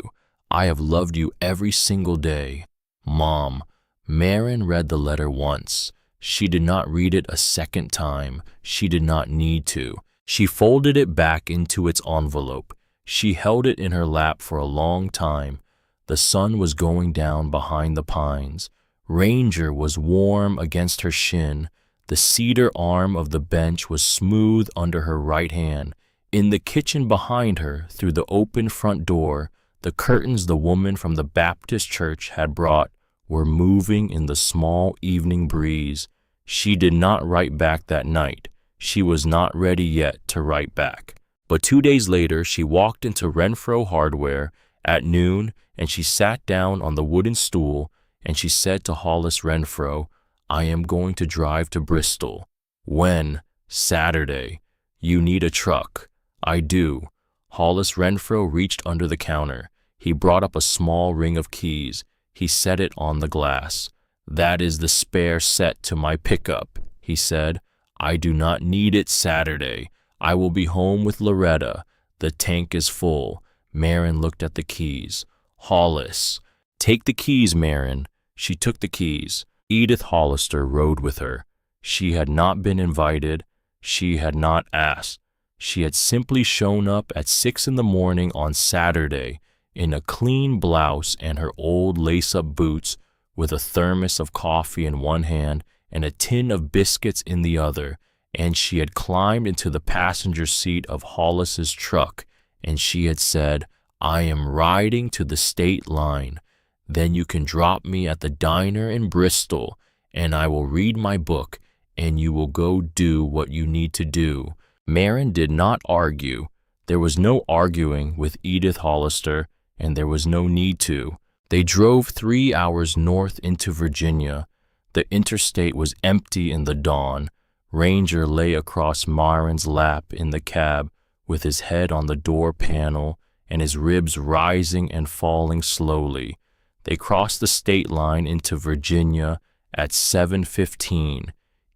I have loved you every single day. Mom. Marin read the letter once. She did not read it a second time. She did not need to. She folded it back into its envelope. She held it in her lap for a long time. The sun was going down behind the pines. Ranger was warm against her shin. The cedar arm of the bench was smooth under her right hand. In the kitchen behind her, through the open front door, the curtains the woman from the Baptist church had brought were moving in the small evening breeze. She did not write back that night. She was not ready yet to write back. But 2 days later, she walked into Renfro Hardware at noon, and she sat down on the wooden stool, and she said to Hollis Renfro, I am going to drive to Bristol. When? Saturday. You need a truck. I do. Hollis Renfro reached under the counter. He brought up a small ring of keys. He set it on the glass. That is the spare set to my pickup, he said. I do not need it Saturday. I will be home with Loretta. The tank is full. Marin looked at the keys. Hollis. Take the keys, Marin. She took the keys. Edith Hollister rode with her. She had not been invited. She had not asked. She had simply shown up at 6 in the morning on Saturday in a clean blouse and her old lace-up boots, with a thermos of coffee in one hand and a tin of biscuits in the other, and she had climbed into the passenger seat of Hollis's truck, and she had said, I am riding to the state line. Then you can drop me at the diner in Bristol, and I will read my book, and you will go do what you need to do. Marin did not argue. There was no arguing with Edith Hollister, and there was no need to. They drove 3 hours north into Virginia. The interstate was empty in the dawn. Ranger lay across Marin's lap in the cab with his head on the door panel and his ribs rising and falling slowly. They crossed the state line into Virginia at 7:15.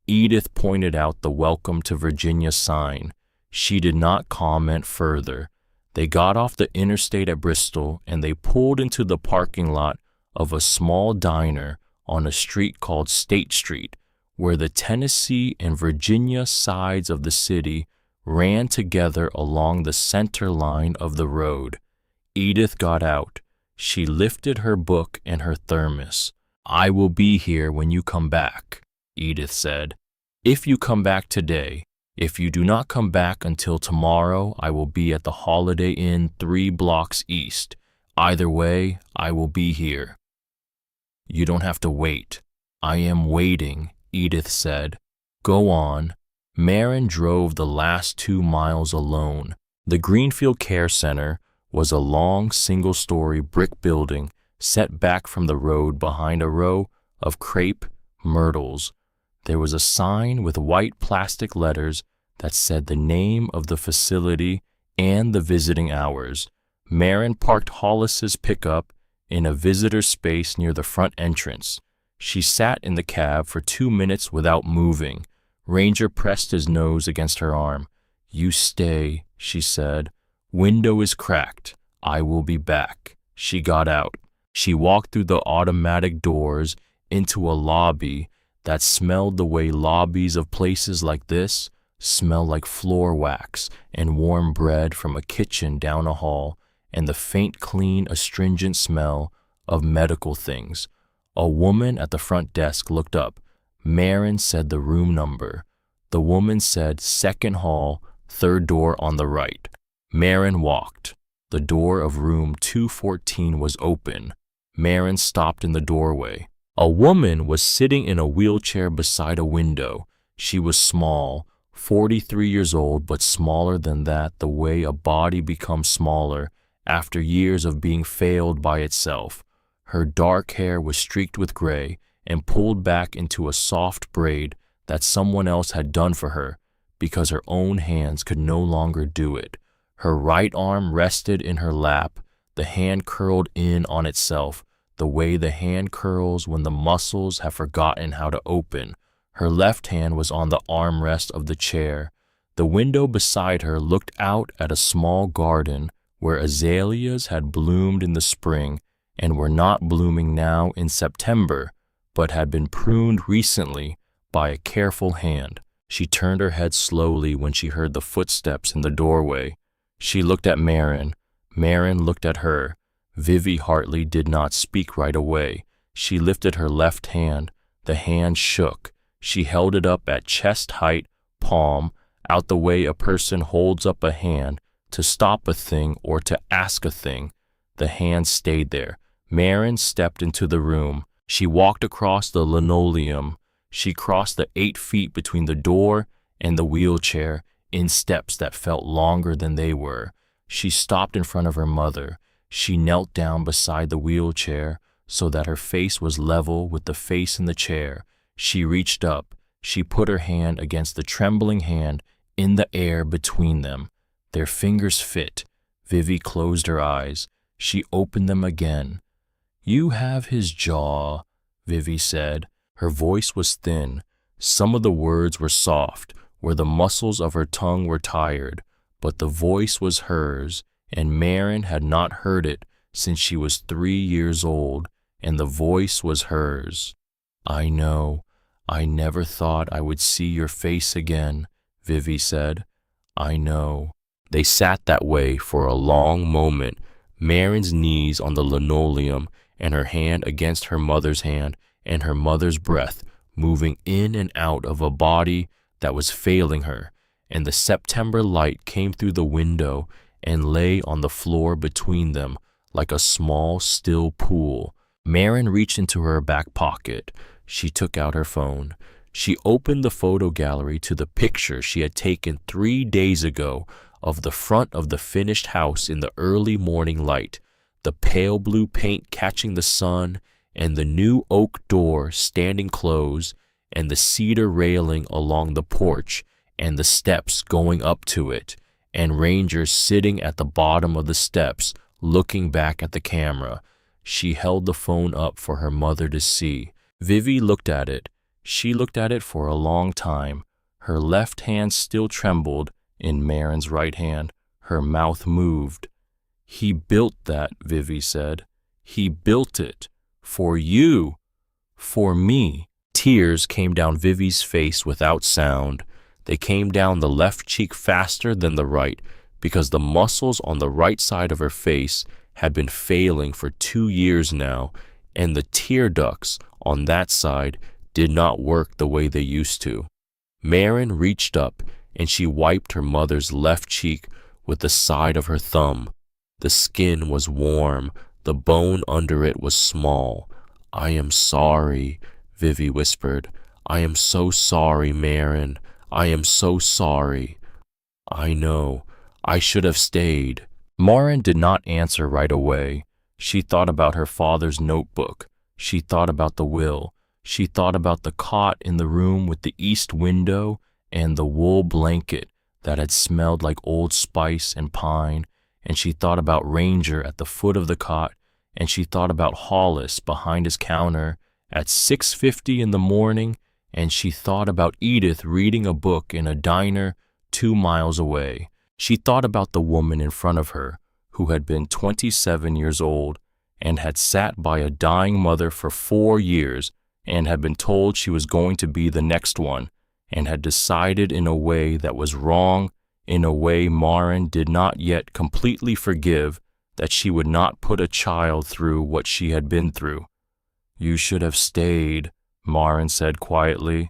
Edith pointed out the Welcome to Virginia sign. She did not comment further. They got off the interstate at Bristol and they pulled into the parking lot of a small diner on a street called State Street, where the Tennessee and Virginia sides of the city ran together along the center line of the road. Edith got out. She lifted her book and her thermos. "I will be here when you come back," Edith said. "If you come back today. If you do not come back until tomorrow, I will be at the Holiday Inn 3 blocks east. Either way, I will be here." "You don't have to wait." "I am waiting," Edith said. "Go on." Marin drove the last 2 miles alone. The Greenfield Care Center was a long single-story brick building set back from the road behind a row of crepe myrtles. There was a sign with white plastic letters that said the name of the facility and the visiting hours. Marin parked Hollis's pickup in a visitor space near the front entrance. She sat in the cab for 2 minutes without moving. Ranger pressed his nose against her arm. "You stay," she said. "Window is cracked. I will be back." She got out. She walked through the automatic doors into a lobby that smelled the way lobbies of places like this smell, like floor wax and warm bread from a kitchen down a hall, and the faint, clean, astringent smell of medical things. A woman at the front desk looked up. Marin said the room number. The woman said, "Second hall, 3rd door on the right." Marin walked. The door of room 214 was open. Marin stopped in the doorway. A woman was sitting in a wheelchair beside a window. She was small, 43 years old, but smaller than that, the way a body becomes smaller after years of being failed by itself. Her dark hair was streaked with gray and pulled back into a soft braid that someone else had done for her because her own hands could no longer do it. Her right arm rested in her lap, the hand curled in on itself, the way the hand curls when the muscles have forgotten how to open. Her left hand was on the armrest of the chair. The window beside her looked out at a small garden where azaleas had bloomed in the spring and were not blooming now in September, but had been pruned recently by a careful hand. She turned her head slowly when she heard the footsteps in the doorway. She looked at Marin. Marin looked at her. Vivi Hartley did not speak right away. She lifted her left hand. The hand shook. She held it up at chest height, palm, out the way a person holds up a hand to stop a thing or to ask a thing. The hand stayed there. Marin stepped into the room. She walked across the linoleum. She crossed the 8 feet between the door and the wheelchair in steps that felt longer than they were. She stopped in front of her mother. She knelt down beside the wheelchair so that her face was level with the face in the chair. She reached up. She put her hand against the trembling hand in the air between them. Their fingers fit. Vivi closed her eyes. She opened them again. "You have his jaw," Vivi said. Her voice was thin. Some of the words were soft, where the muscles of her tongue were tired, but the voice was hers, and Marin had not heard it since she was 3 years old, and the voice was hers. "I know. I never thought I would see your face again," Vivi said. "I know." They sat that way for a long moment, Marin's knees on the linoleum and her hand against her mother's hand, and her mother's breath moving in and out of a body that was failing her, and the September light came through the window and lay on the floor between them like a small, still pool. Marin reached into her back pocket. She took out her phone. She opened the photo gallery to the picture she had taken 3 days ago of the front of the finished house in the early morning light, the pale blue paint catching the sun, and the new oak door standing closed, and the cedar railing along the porch, and the steps going up to it, and Ranger sitting at the bottom of the steps, looking back at the camera. She held the phone up for her mother to see. Vivi looked at it. She looked at it for a long time. Her left hand still trembled in Marin's right hand. Her mouth moved. "He built that," Vivi said. "He built it. For you. For me." Tears came down Vivi's face without sound. They came down the left cheek faster than the right, because the muscles on the right side of her face had been failing for 2 years now, and the tear ducts on that side did not work the way they used to. Marin reached up and she wiped her mother's left cheek with the side of her thumb. The skin was warm, the bone under it was small. "I am sorry," Vivi whispered. "I am so sorry, Marin. I am so sorry." "I know. I should have stayed." Marin did not answer right away. She thought about her father's notebook. She thought about the will. She thought about the cot in the room with the east window and the wool blanket that had smelled like Old Spice and pine. And she thought about Ranger at the foot of the cot. And she thought about Hollis behind his counter at 6:50 in the morning. And she thought about Edith reading a book in a diner 2 miles away. She thought about the woman in front of her, who had been 27 years old and had sat by a dying mother for 4 years and had been told she was going to be the next one, and had decided in a way that was wrong, in a way Marin did not yet completely forgive, that she would not put a child through what she had been through. "You should have stayed," Marin said quietly,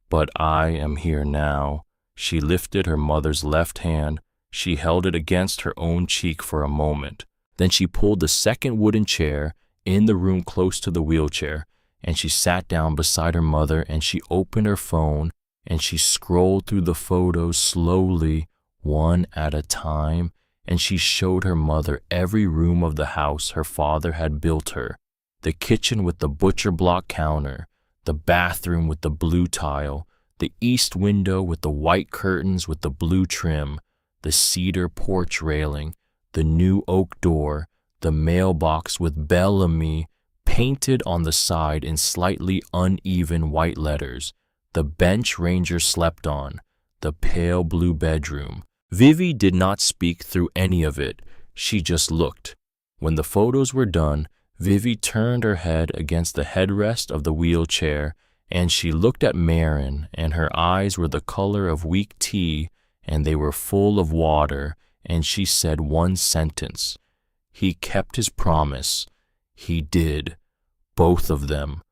"but I am here now." She lifted her mother's left hand. She held it against her own cheek for a moment. Then she pulled the second wooden chair in the room close to the wheelchair, and she sat down beside her mother, and she opened her phone, and she scrolled through the photos slowly, one at a time, and she showed her mother every room of the house her father had built her: the kitchen with the butcher block counter, the bathroom with the blue tile, the east window with the white curtains with the blue trim, the cedar porch railing, the new oak door, the mailbox with Bellamy painted on the side in slightly uneven white letters, the bench Ranger slept on, the pale blue bedroom. Vivi did not speak through any of it. She just looked. When the photos were done, Vivi turned her head against the headrest of the wheelchair, and she looked at Marin, and her eyes were the color of weak tea, and they were full of water, and she said one sentence: "He kept his promise. He did. Both of them.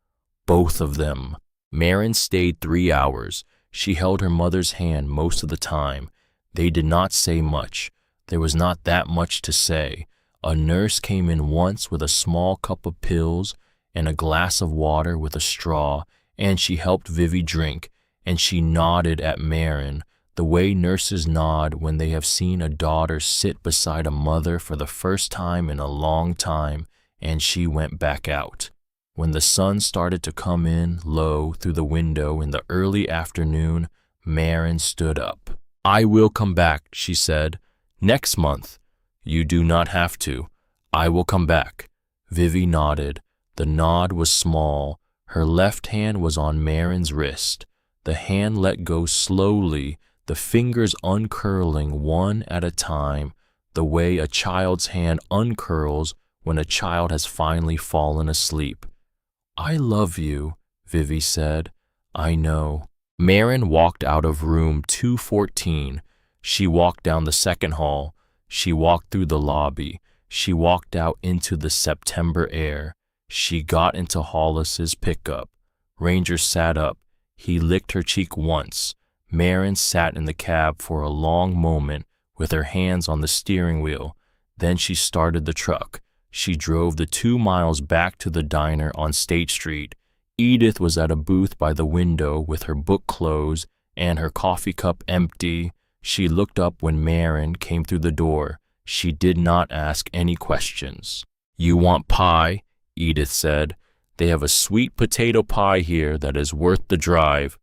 Both of them." Marin stayed 3 hours. She held her mother's hand most of the time. They did not say much. There was not that much to say. A nurse came in once with a small cup of pills and a glass of water with a straw, and she helped Vivi drink, and she nodded at Marin, the way nurses nod when they have seen a daughter sit beside a mother for the first time in a long time, and she went back out. When the sun started to come in low through the window in the early afternoon, Marin stood up. "I will come back," she said. "Next month." "You do not have to. I will come back." Vivi nodded. The nod was small. Her left hand was on Marin's wrist. The hand let go slowly, the fingers uncurling one at a time, the way a child's hand uncurls when a child has finally fallen asleep. "I love you," Vivi said. "I know." Marin walked out of room 214. She walked down the second hall. She walked through the lobby. She walked out into the September air. She got into Hollis's pickup. Ranger sat up. He licked her cheek once. Marin sat in the cab for a long moment with her hands on the steering wheel. Then she started the truck. She drove the 2 miles back to the diner on State Street. Edith was at a booth by the window with her book closed and her coffee cup empty. She looked up when Marin came through the door. She did not ask any questions. "You want pie?" Edith said. "They have a sweet potato pie here that is worth the drive."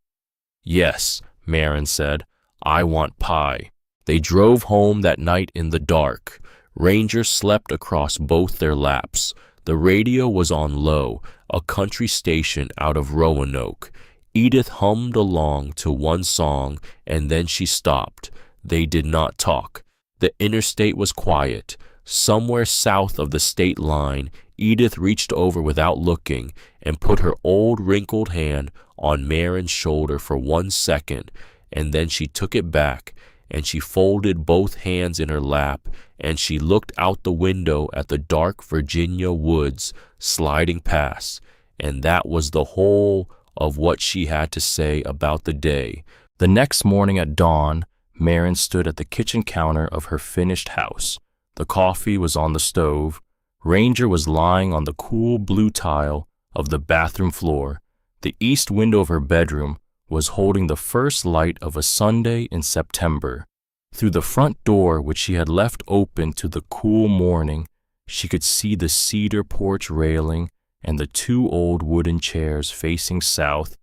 "Yes," Marin said. "I want pie." They drove home that night in the dark. Ranger slept across both their laps. The radio was on low, a country station out of Roanoke. Edith hummed along to one song, and then she stopped. They did not talk. The interstate was quiet. Somewhere south of the state line, Edith reached over without looking and put her old wrinkled hand on Marin's shoulder for 1 second, and then she took it back, and she folded both hands in her lap, and she looked out the window at the dark Virginia woods sliding past, and that was the whole of what she had to say about the day. The next morning at dawn, Marin stood at the kitchen counter of her finished house. The coffee was on the stove. Ranger was lying on the cool blue tile of the bathroom floor. The east window of her bedroom was holding the first light of a Sunday in September. Through the front door, which she had left open to the cool morning, she could see the cedar porch railing and the 2 old wooden chairs facing south,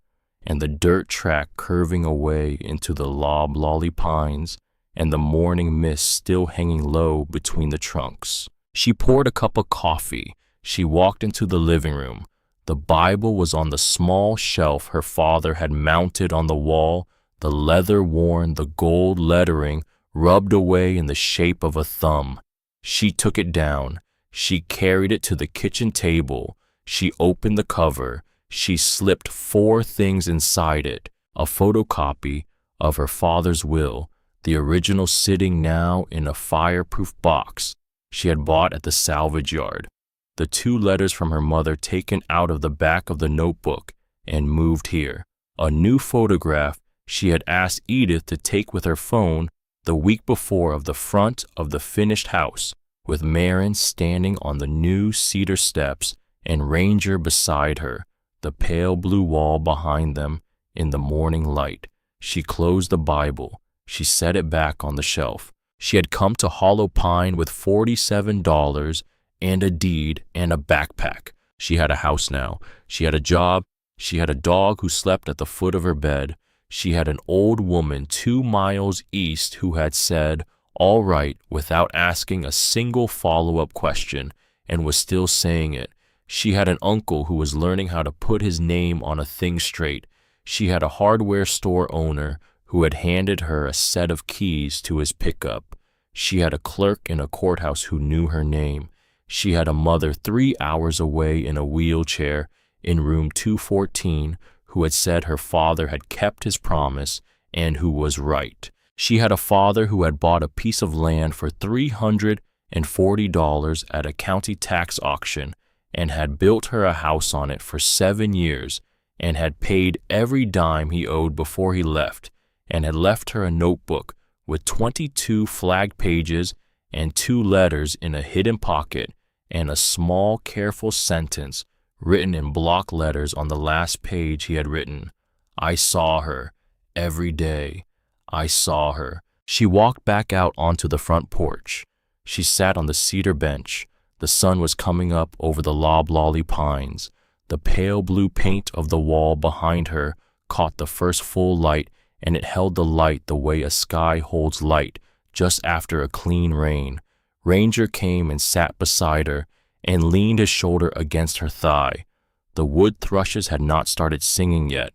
and the dirt track curving away into the loblolly pines, and the morning mist still hanging low between the trunks. She poured a cup of coffee. She walked into the living room. The Bible was on the small shelf her father had mounted on the wall, the leather worn, the gold lettering rubbed away in the shape of a thumb. She took it down. She carried it to the kitchen table. She opened the cover. She slipped 4 things inside it: a photocopy of her father's will, the original sitting now in a fireproof box she had bought at the salvage yard, the 2 letters from her mother taken out of the back of the notebook and moved here, a new photograph she had asked Edith to take with her phone the week before of the front of the finished house, with Marin standing on the new cedar steps and Ranger beside her, the pale blue wall behind them in the morning light. She closed the Bible. She set it back on the shelf. She had come to Hollow Pine with $47 and a deed and a backpack. She had a house now. She had a job. She had a dog who slept at the foot of her bed. She had an old woman 2 miles east who had said, "All right," without asking a single follow-up question, and was still saying it. She had an uncle who was learning how to put his name on a thing straight. She had a hardware store owner who had handed her a set of keys to his pickup. She had a clerk in a courthouse who knew her name. She had a mother 3 hours away in a wheelchair in room 214 who had said her father had kept his promise and who was right. She had a father who had bought a piece of land for $340 at a county tax auction and had built her a house on it for 7 years and had paid every dime he owed before he left, and had left her a notebook with 22 flagged pages and 2 letters in a hidden pocket and a small, careful sentence written in block letters on the last page. He had written, "I saw her every day. I saw her." She walked back out onto the front porch. She sat on the cedar bench. The sun was coming up over the loblolly pines. The pale blue paint of the wall behind her caught the first full light, and it held the light the way a sky holds light just after a clean rain. Ranger came and sat beside her and leaned his shoulder against her thigh. The wood thrushes had not started singing yet.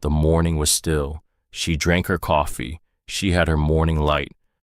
The morning was still. She drank her coffee. She had her morning light.